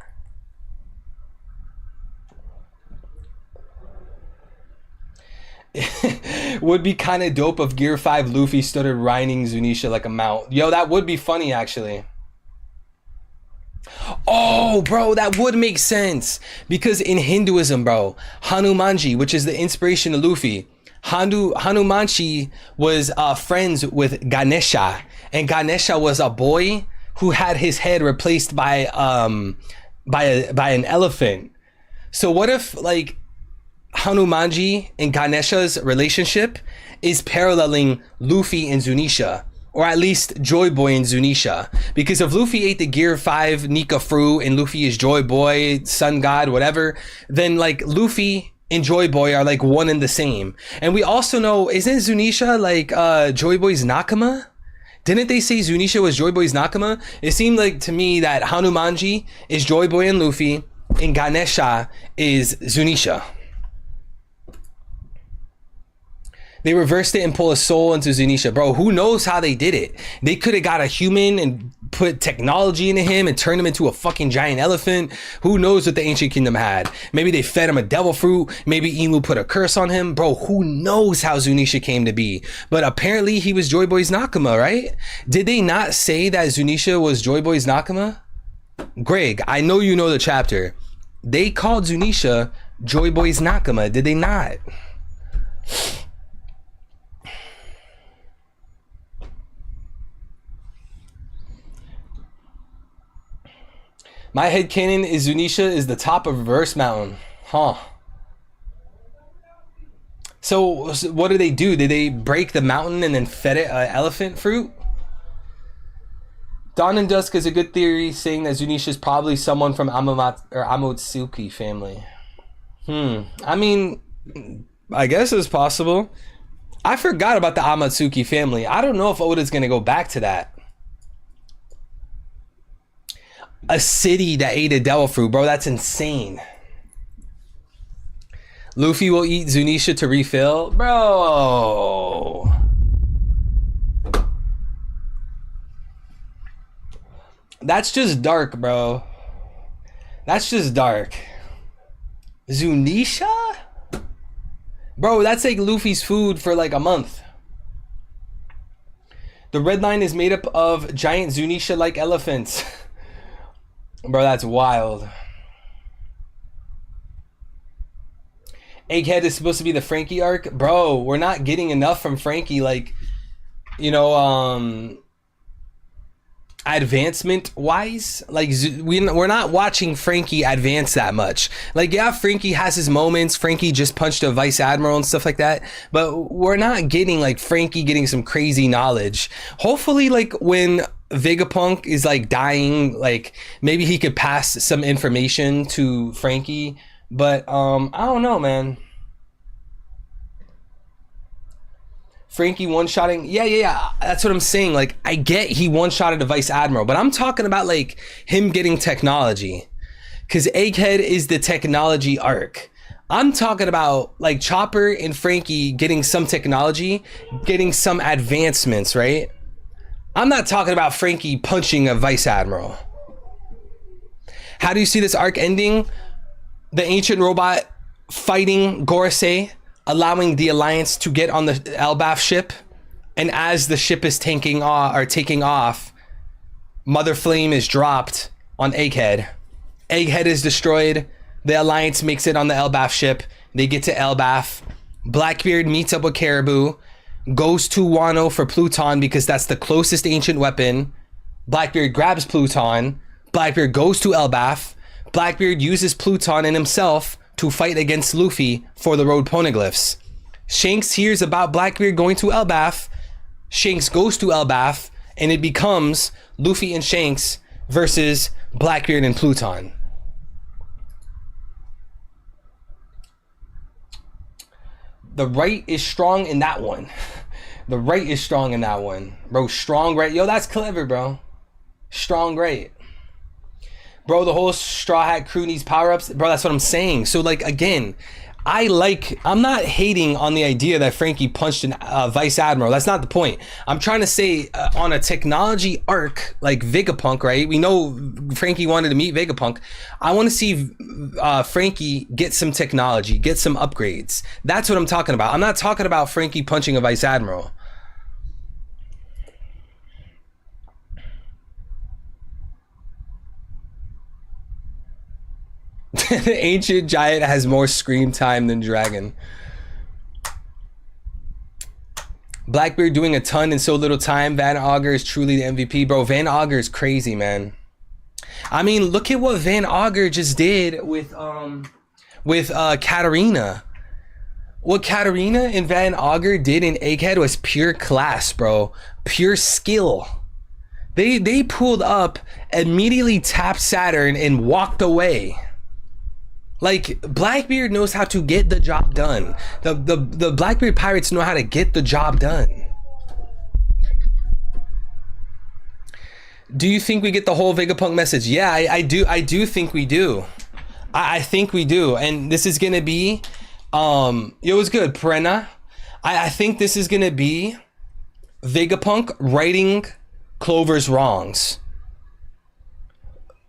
Would be kind of dope if Gear 5 Luffy started riding Zunisha like a mount. Yo, that would be funny actually. Oh, bro, that would make sense. Because in Hinduism, bro, Hanumanji, which is the inspiration of Luffy, Hanumanji was friends with Ganesha. And Ganesha was a boy who had his head replaced by an elephant. So what if, like, Hanumanji and Ganesha's relationship is paralleling Luffy and Zunisha, or at least Joy Boy and Zunisha? Because if Luffy ate the Gear 5 Nika fruit and Luffy is Joy Boy, Sun God, whatever, then like Luffy and Joy Boy are like one and the same. And we also know, isn't Zunisha like Joy Boy's Nakama? Didn't they say Zunisha was Joy Boy's Nakama? It seemed like to me that Hanumanji is Joy Boy and Luffy, and Ganesha is Zunisha. They reversed it and pulled a soul into Zunisha. Bro, who knows how they did it? They could have got a human and put technology into him and turned him into a fucking giant elephant. Who knows what the Ancient Kingdom had? Maybe they fed him a devil fruit. Maybe Imu put a curse on him. Bro, who knows how Zunisha came to be? But apparently he was Joy Boy's Nakama, right? Did they not say that Zunisha was Joy Boy's Nakama? Greg, I know you know the chapter. They called Zunisha Joy Boy's Nakama, did they not? My headcanon is Zunisha is the top of Reverse Mountain. Huh. So what do they do? Did they break the mountain and then fed it elephant fruit? Dawn and Dusk is a good theory, saying that Zunisha is probably someone from Amotsuki family. I mean, I guess it's possible. I forgot about the Amotsuki family. I don't know if Oda's going to go back to that. A city that ate a devil fruit, bro, that's insane. Luffy will eat Zunisha to refill, bro. That's just dark, bro. That's just dark. Zunisha? Bro, that's like Luffy's food for like a month. The red line is made up of giant Zunisha-like elephants. Bro, that's wild. Egghead is supposed to be the Frankie arc. Bro, we're not getting enough from Frankie, like, you know, advancement wise. Like, we're not watching Frankie advance that much. Like, yeah, Frankie has his moments. Frankie just punched a vice admiral and stuff like that, but we're not getting like Frankie getting some crazy knowledge. Hopefully, like, when Vegapunk is like dying, like maybe he could pass some information to Frankie, but I don't know, man. Frankie one-shotting, yeah, that's what I'm saying. Like, I get he one-shotted a vice admiral, but I'm talking about like him getting technology, because Egghead is the technology arc. I'm talking about like Chopper and Frankie getting some technology, getting some advancements, right? I'm not talking about Frankie punching a vice admiral. How do you see this arc ending? The ancient robot fighting Gorosei, allowing the Alliance to get on the Elbaf ship, and as the ship is taking off, Mother Flame is dropped on Egghead. Egghead is destroyed. The Alliance makes it on the Elbaf ship. They get to Elbaf. Blackbeard meets up with Caribou, goes to Wano for Pluton because that's the closest ancient weapon. Blackbeard grabs Pluton. Blackbeard goes to Elbaf. Blackbeard uses Pluton in himself to fight against Luffy for the Road Poneglyphs. Shanks hears about Blackbeard going to Elbaf. Shanks goes to Elbaf, and it becomes Luffy and Shanks versus Blackbeard and Pluton. The right is strong in that one. The right is strong in that one. Bro, strong right. Yo, that's clever, bro. Strong right. Bro, the whole Straw Hat crew needs power-ups. Bro, that's what I'm saying. So, like, again, I'm not hating on the idea that Frankie punched a vice admiral. That's not the point. I'm trying to say on a technology arc like Vegapunk, right? We know Frankie wanted to meet Vegapunk. I want to see Frankie get some technology, get some upgrades. That's what I'm talking about. I'm not talking about Frankie punching a vice admiral. The ancient giant has more screen time than Dragon. Blackbeard doing a ton in so little time. Van Auger is truly the MVP. Bro, Van Auger is crazy, man. I mean, look at what Van Auger just did with Katarina. What Katarina and Van Auger did in Egghead was pure class, bro. Pure skill. They pulled up, immediately tapped Saturn, and walked away. Like, Blackbeard knows how to get the job done. The Blackbeard pirates know how to get the job done. Do you think we get the whole Vegapunk message? Yeah, I do think we do. I think we do. And this is gonna be it was good, Perenna. I think this is gonna be Vegapunk righting Clover's wrongs.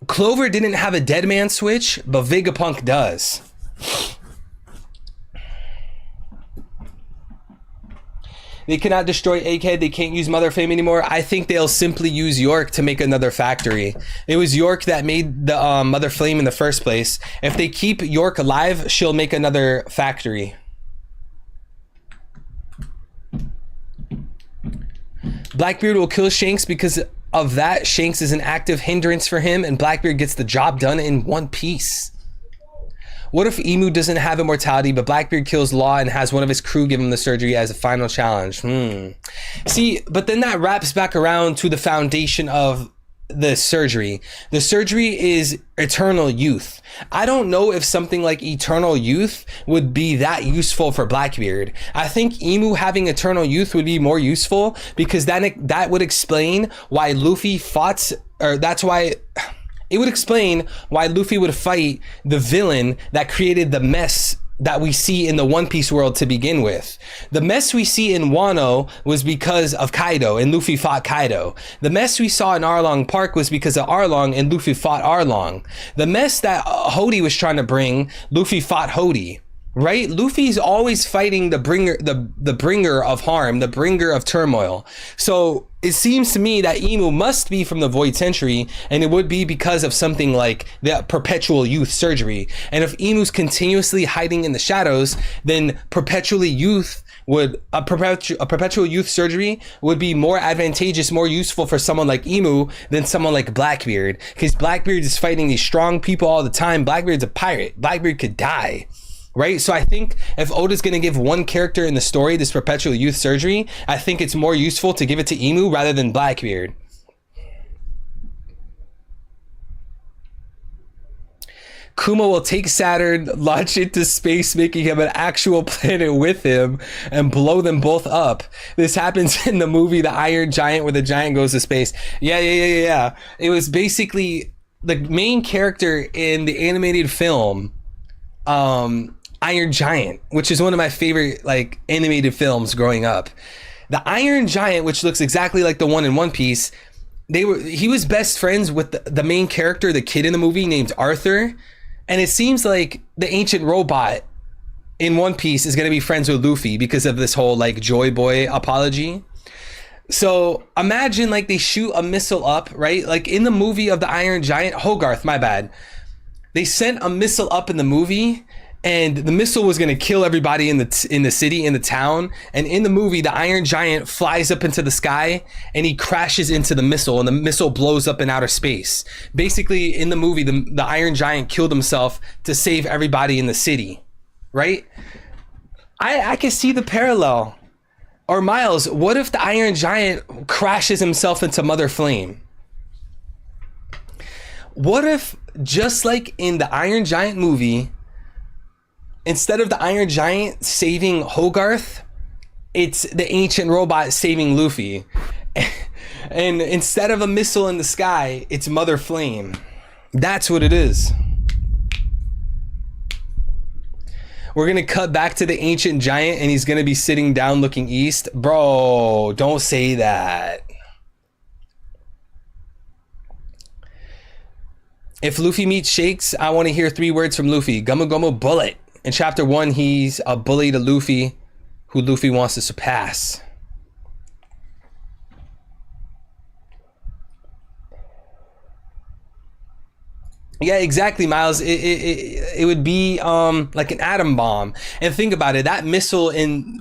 Clover didn't have a dead man switch, but Vegapunk does. They cannot destroy Egghead. They can't use Mother Flame anymore. I think they'll simply use York to make another factory. It was York that made the Mother Flame in the first place. If they keep York alive, she'll make another factory. Blackbeard will kill Shanks because of that. Shanks is an active hindrance for him, and Blackbeard gets the job done in one piece. What if Emu doesn't have immortality, but Blackbeard kills Law and has one of his crew give him the surgery as a final challenge? See, but then that wraps back around to the foundation of the surgery. The surgery is eternal youth. I don't know if something like eternal youth would be that useful for Blackbeard. I think Emu having eternal youth would be more useful because that would explain why Luffy fought, or that's why it would explain why Luffy would fight the villain that created the mess that we see in the One Piece world to begin with. The mess we see in Wano was because of Kaido, and Luffy fought Kaido. The mess we saw in Arlong Park was because of Arlong, and Luffy fought Arlong. The mess that Hody was trying to bring, Luffy fought Hody. Right? Luffy's always fighting the bringer of harm, the bringer of turmoil. So it seems to me that Emu must be from the Void Century, and it would be because of something like the perpetual youth surgery. And if Emu's continuously hiding in the shadows, then a perpetual youth surgery would be more advantageous, more useful for someone like Emu than someone like Blackbeard, because Blackbeard is fighting these strong people all the time. Blackbeard's a pirate. Blackbeard could die. Right? So I think if Oda's going to give one character in the story this perpetual youth surgery, I think it's more useful to give it to Emu rather than Blackbeard. Kuma will take Saturn, launch it to space, making him an actual planet with him, and blow them both up. This happens in the movie The Iron Giant, where the giant goes to space. Yeah. It was basically the main character in the animated film, Iron Giant, which is one of my favorite like animated films growing up. The Iron Giant, which looks exactly like the one in One Piece, he was best friends with the main character, the kid in the movie named Arthur, and it seems like the ancient robot in One Piece is going to be friends with Luffy because of this whole like Joy Boy apology. So imagine like they shoot a missile up, right? Like in the movie of the Iron Giant, Hogarth, my bad. They sent a missile up in the movie, and the missile was going to kill everybody in the city, in the town. And in the movie, the Iron Giant flies up into the sky and he crashes into the missile, and the missile blows up in outer space. Basically, in the movie, the Iron Giant killed himself to save everybody in the city, right? I can see the parallel. Or Miles, what if the Iron Giant crashes himself into Mother Flame? What if, just like in the Iron Giant movie, instead of the Iron Giant saving Hogarth, it's the ancient robot saving Luffy. And instead of a missile in the sky, it's Mother Flame. That's what it is. We're gonna cut back to the ancient giant and he's gonna be sitting down looking east. Bro, don't say that. If Luffy meets Shakes, I want to hear 3 words from Luffy. Gomu Gomu Bullet. In chapter 1, he's a bully to Luffy, who Luffy wants to surpass. Yeah, exactly, Miles. It would be like an atom bomb. And think about it, that missile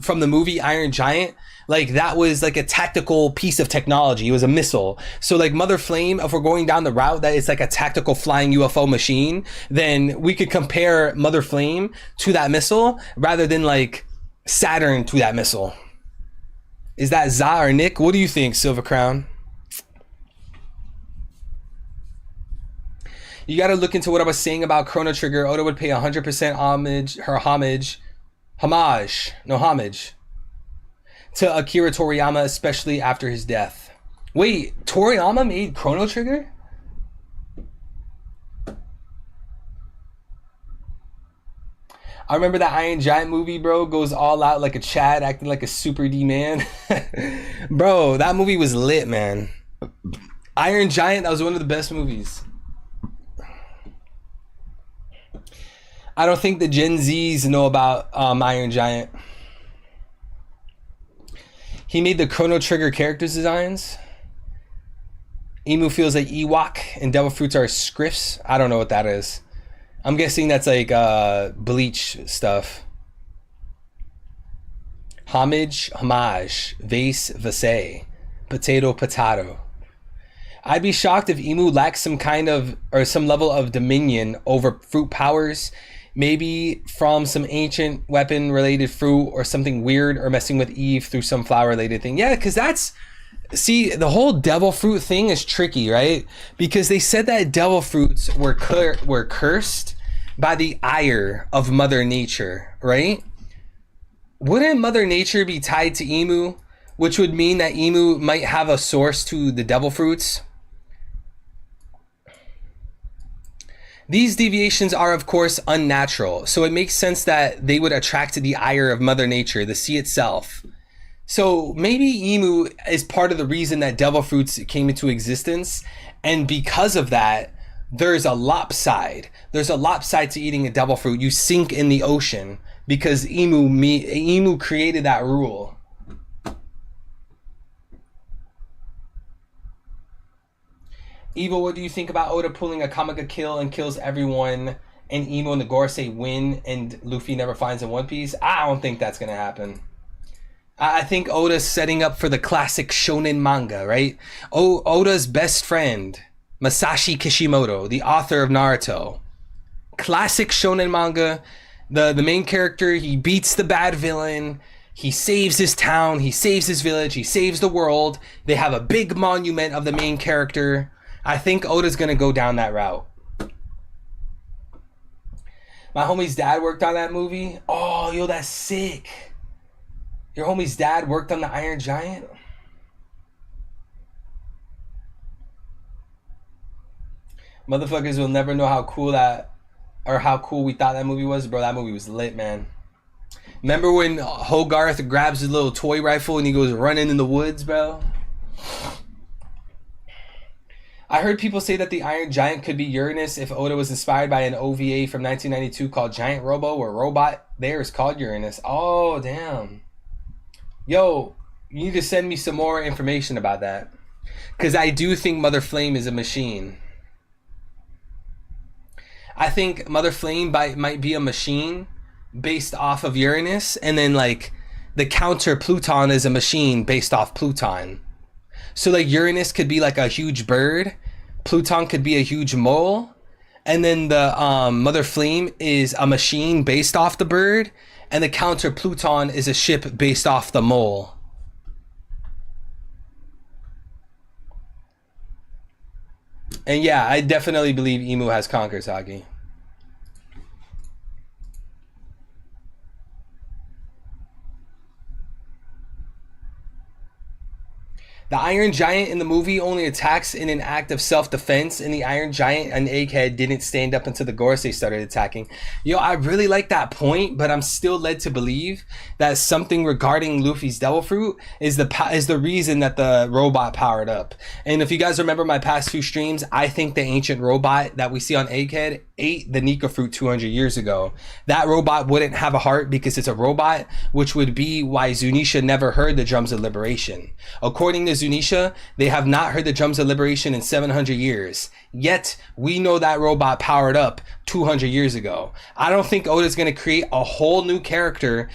from the movie Iron Giant, like that was like a tactical piece of technology. It was a missile. So like Mother Flame, if we're going down the route that it's like a tactical flying UFO machine, then we could compare Mother Flame to that missile rather than like Saturn to that missile. Is that Za or Nick? What do you think, Silver Crown? You got to look into what I was saying about Chrono Trigger. Oda would pay 100% homage to Akira Toriyama, especially after his death. Wait, Toriyama made Chrono Trigger? I remember that Iron Giant movie, bro, goes all out like a Chad, acting like a Super D man. Bro, that movie was lit, man. Iron Giant, that was one of the best movies. I don't think the Gen Zs know about Iron Giant. He made the Chrono Trigger characters designs. Emu feels like Ewok and Devil Fruits are scripts. I don't know what that is. I'm guessing that's like Bleach stuff. Homage, vase, vase, potato. I'd be shocked if Emu lacks some level of dominion over fruit powers. Maybe from some ancient weapon related fruit or something weird, or messing with Eve through some flower related thing. Yeah, because see, the whole devil fruit thing is tricky, right? Because they said that devil fruits were cursed by the ire of Mother Nature, right? Wouldn't Mother Nature be tied to Emu, which would mean that Emu might have a source to the devil fruits? These deviations are, of course, unnatural, so it makes sense that they would attract to the ire of Mother Nature, the sea itself. So maybe Emu is part of the reason that devil fruits came into existence, and because of that, there's a lopside. There's a lopside to eating a devil fruit. You sink in the ocean because Emu created that rule. Evil, what do you think about Oda pulling a Kamega kill and kills everyone, and Emo and the Gorosei win and Luffy never finds in One Piece? I don't think that's going to happen. I think Oda's setting up for the classic shonen manga, right? Oda's best friend, Masashi Kishimoto, the author of Naruto. Classic shonen manga. The main character, he beats the bad villain. He saves his town. He saves his village. He saves the world. They have a big monument of the main character. I think Oda's going to go down that route. My homie's dad worked on that movie. Oh, yo, that's sick. Your homie's dad worked on the Iron Giant? Motherfuckers will never know how cool we thought that movie was. Bro, that movie was lit, man. Remember when Hogarth grabs his little toy rifle and he goes running in the woods, bro? I heard people say that the Iron Giant could be Uranus if Oda was inspired by an OVA from 1992 called Giant Robo, where robot there is called Uranus. Oh, damn. Yo, you need to send me some more information about that. Because I do think Mother Flame is a machine. I think Mother Flame might be a machine based off of Uranus, and then like the counter Pluton is a machine based off Pluton. So like Uranus could be like a huge bird, Pluton could be a huge mole, and then the Mother Flame is a machine based off the bird, and the counter Pluton is a ship based off the mole. And yeah, I definitely believe Emu has conquered Saki. The Iron Giant in the movie only attacks in an act of self-defense, and the Iron Giant and Egghead didn't stand up until the Gorosei started attacking. Yo, I really like that point, but I'm still led to believe that something regarding Luffy's Devil Fruit is the reason that the robot powered up. And if you guys remember my past few streams, I think the ancient robot that we see on Egghead ate the Nika Fruit 200 years ago. That robot wouldn't have a heart because it's a robot, which would be why Zunisha never heard the Drums of Liberation. According to Zunisha, they have not heard the Drums of Liberation in 700 years. Yet, we know that robot powered up 200 years ago. I don't think Oda's going to create a whole new character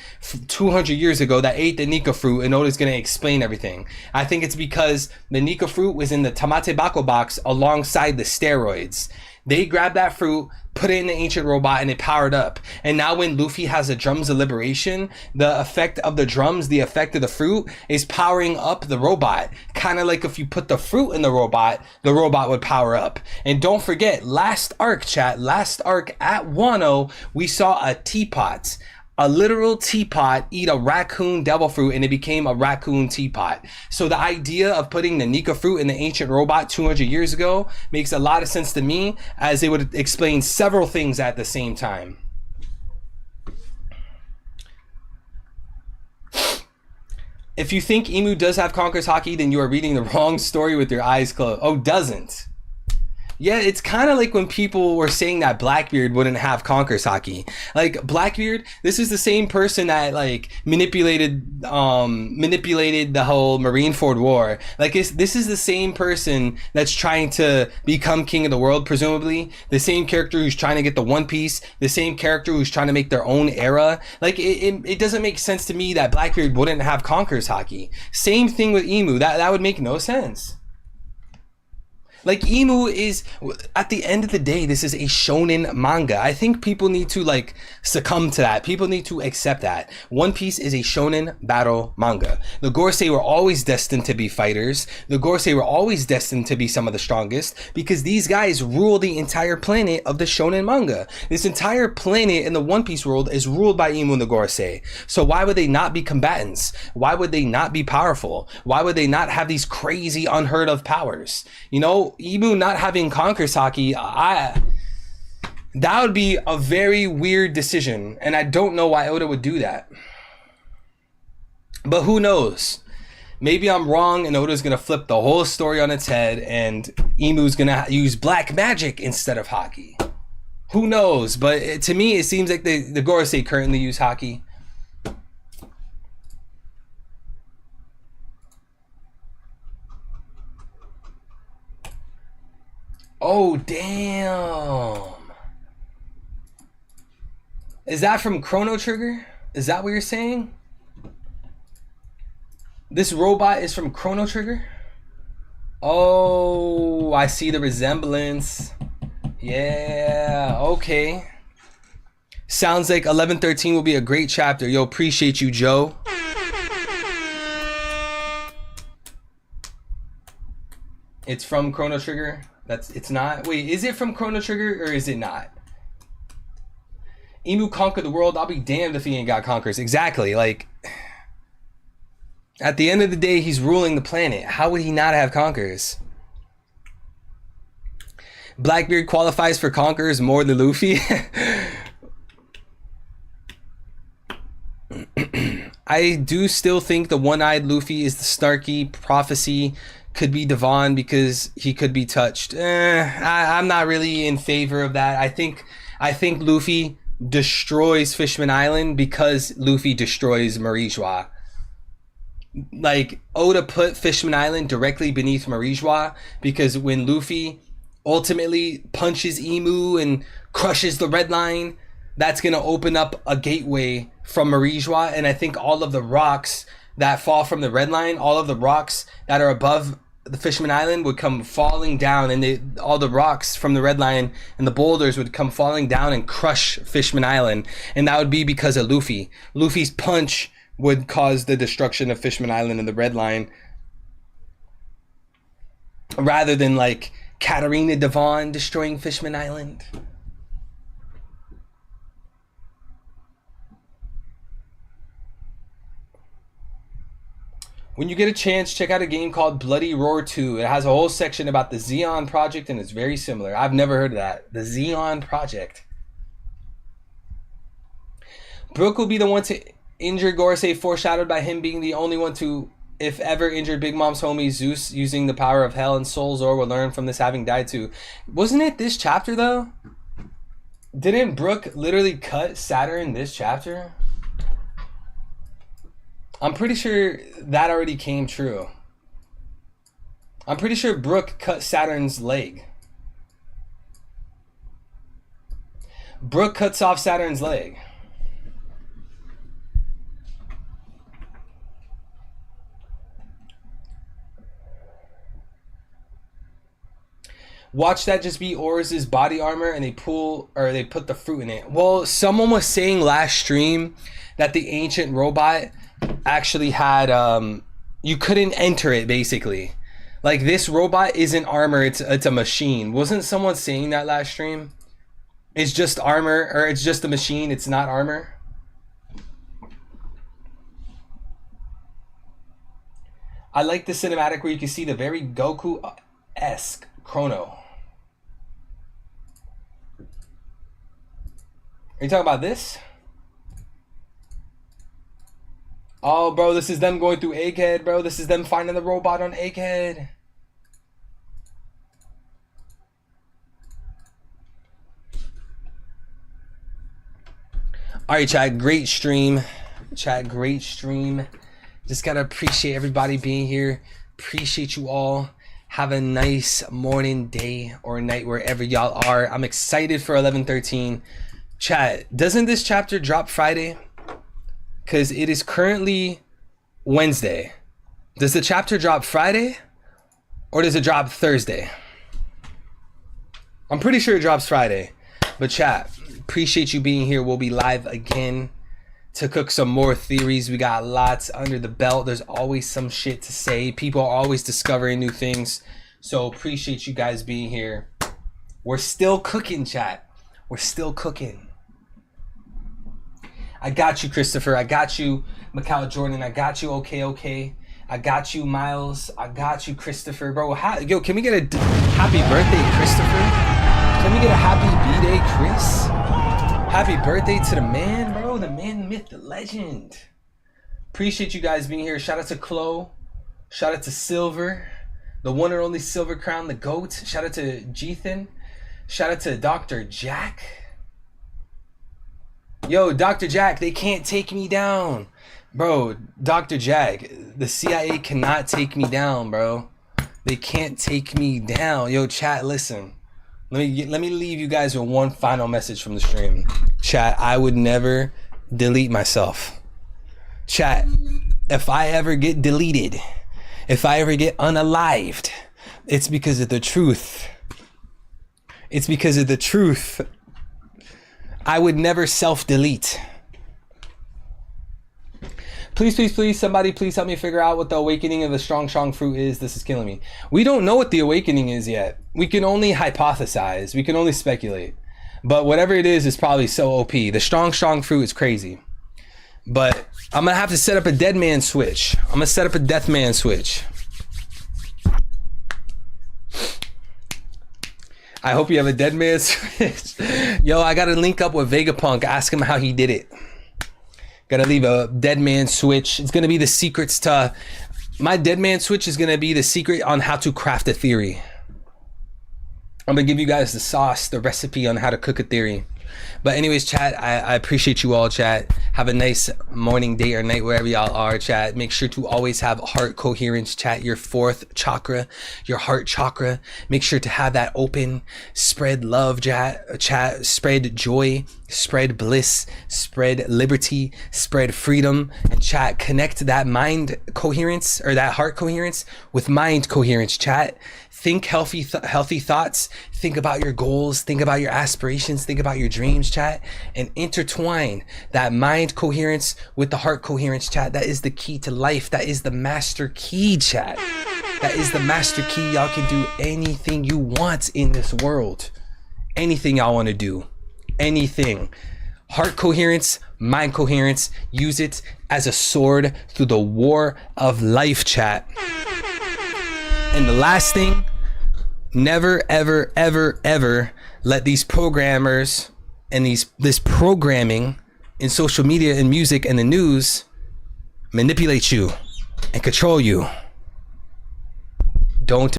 200 years ago that ate the Nika Fruit and Oda's going to explain everything. I think it's because the Nika Fruit was in the Tamate Bako box alongside the steroids. They grabbed that fruit, put it in the ancient robot, and it powered up. And now when Luffy has the Drums of Liberation, the effect of the drums, the effect of the fruit is powering up the robot. Kind of like if you put the fruit in the robot would power up. And don't forget, last arc, chat, last arc at Wano, we saw a teapot. A literal teapot eat a raccoon devil fruit and it became a raccoon teapot. So the idea of putting the Nika fruit in the ancient robot 200 years ago makes a lot of sense to me, as it would explain several things at the same time. If you think Imu does have Conqueror's Haki, then you are reading the wrong story with your eyes closed. Oh, doesn't. Yeah, it's kind of like when people were saying that Blackbeard wouldn't have Conqueror's Haki. Like, Blackbeard, this is the same person that, like, manipulated the whole Marineford War. Like, this is the same person that's trying to become king of the world, presumably. The same character who's trying to get the One Piece. The same character who's trying to make their own era. Like, it doesn't make sense to me that Blackbeard wouldn't have Conqueror's Haki. Same thing with Imu. That would make no sense. Like, Imu is, at the end of the day, this is a shonen manga. I think people need to, like, succumb to that. People need to accept that. One Piece is a shonen battle manga. The Gorosei were always destined to be fighters. The Gorosei were always destined to be some of the strongest, because these guys rule the entire planet of the shonen manga. This entire planet in the One Piece world is ruled by Imu and the Gorosei. So why would they not be combatants? Why would they not be powerful? Why would they not have these crazy, unheard of powers? You know, Imu not having Conqueror's Haki, that would be a very weird decision, and I don't know why Oda would do that. But who knows? Maybe I'm wrong, and Oda's gonna flip the whole story on its head, and Imu's gonna use black magic instead of Haki. Who knows? But to me, it seems like the Gorosei currently use Haki. Oh, damn. Is that from Chrono Trigger? Is that what you're saying? This robot is from Chrono Trigger? Oh, I see the resemblance. Yeah, okay. Sounds like 1113 will be a great chapter. Yo, appreciate you, Joe. It's from Chrono Trigger? It's not? Wait, is it from Chrono Trigger or is it not? Imu conquered the world. I'll be damned if he ain't got conquerors. Exactly. Like, at the end of the day, he's ruling the planet. How would he not have conquerors? Blackbeard qualifies for conquerors more than Luffy. I do still think the one-eyed Luffy is the Starkey prophecy. Could be Devon because he could be touched. I'm not really in favor of that. I think Luffy destroys Fishman Island because Luffy destroys Marie-Joie. Like, Oda put Fishman Island directly beneath Marie-Joie because when Luffy ultimately punches Imu and crushes the Red Line, that's going to open up a gateway from Marie-Joie. And I think all of the rocks that fall from the Red Line, all of the rocks that are above the Fishman Island would come falling down, and all the rocks from the Red Line and the boulders would come falling down and crush Fishman Island. And that would be because of Luffy. Luffy's punch would cause the destruction of Fishman Island and the Red Line, rather than like Katarina Devon destroying Fishman Island. When you get a chance, check out a game called Bloody Roar 2. It has a whole section about the Xeon Project, and it's very similar. I've never heard of that. The Xeon Project. Brook will be the one to injure Gorosei, foreshadowed by him being the only one to, if ever, injured Big Mom's homie Zeus using the power of hell, and Soul Zor will learn from this having died too. Wasn't it this chapter, though? Didn't Brook literally cut Saturn this chapter? I'm pretty sure that already came true. I'm pretty sure Brook cut Saturn's leg. Brook cuts off Saturn's leg. Watch that just be Orz's body armor and they put the fruit in it. Well, someone was saying last stream that the ancient robot actually had you couldn't enter it, basically. Like, this robot isn't armor, it's a machine. Wasn't someone saying that last stream? It's just armor, or it's just a machine, it's not armor. I like the cinematic where you can see the very Goku-esque Chrono. Are you talking about this? Oh, bro, this is them going through Egghead, bro. This is them finding the robot on Egghead. All right, chat, great stream. Chat, great stream. Just gotta appreciate everybody being here. Appreciate you all. Have a nice morning, day, or night wherever y'all are. I'm excited for 11/13. Chat, doesn't this chapter drop Friday? Because it is currently Wednesday. Does the chapter drop Friday? Or does it drop Thursday? I'm pretty sure it drops Friday. But chat, appreciate you being here. We'll be live again to cook some more theories. We got lots under the belt. There's always some shit to say. People are always discovering new things. So appreciate you guys being here. We're still cooking, chat. We're still cooking. I got you, Christopher. I got you, Macau Jordan. I got you, okay. I got you, Miles. I got you, Christopher. Bro, yo, can we get a happy birthday, Christopher? Can we get a happy B-Day, Chris? Happy birthday to the man, bro. The man, the myth, the legend. Appreciate you guys being here. Shout out to Chloe. Shout out to Silver. The one and only Silver Crown, the GOAT. Shout out to Jethan. Shout out to Dr. Jack. Yo, Dr. Jack, they can't take me down. Bro, Dr. Jack, the CIA cannot take me down, bro. They can't take me down. Yo, chat, listen. Let me leave you guys with one final message from the stream. Chat, I would never delete myself. Chat, if I ever get deleted, if I ever get unalived, it's because of the truth. It's because of the truth. I would never self-delete. Please, somebody please help me figure out what the awakening of the strong fruit is. This is killing me. We don't know what the awakening is yet. We can only hypothesize. We can only speculate. But whatever it is probably so OP. The strong fruit is crazy. But I'm going to have to set up a dead man switch. I'm going to set up a death man switch. I hope you have a dead man switch. Yo, I got to link up with Vegapunk. Ask him how he did it. Gotta leave a dead man switch. It's gonna be the secrets to... My dead man switch is gonna be the secret on how to craft a theory. I'm gonna give you guys the sauce, the recipe on how to cook a theory. But anyways, chat, I appreciate you all, chat. Have a nice morning, day, or night, wherever y'all are, chat. Make sure to always have heart coherence, chat. Your fourth chakra, your heart chakra. Make sure to have that open. Spread love, chat. Spread joy. Spread bliss. Spread liberty. Spread freedom. And chat, connect that mind coherence, or that heart coherence, with mind coherence, chat. Think healthy thoughts. Think about your goals. Think about your aspirations. Think about your dreams, chat. And intertwine that mind coherence with the heart coherence, chat. That is the key to life. That is the master key, chat. That is the master key. Y'all can do anything you want in this world. Anything y'all want to do. Anything. Heart coherence, mind coherence, use it as a sword through the war of life, chat. And the last thing, never, ever, ever, ever let these programmers and this programming in social media and music and the news manipulate you and control you. Don't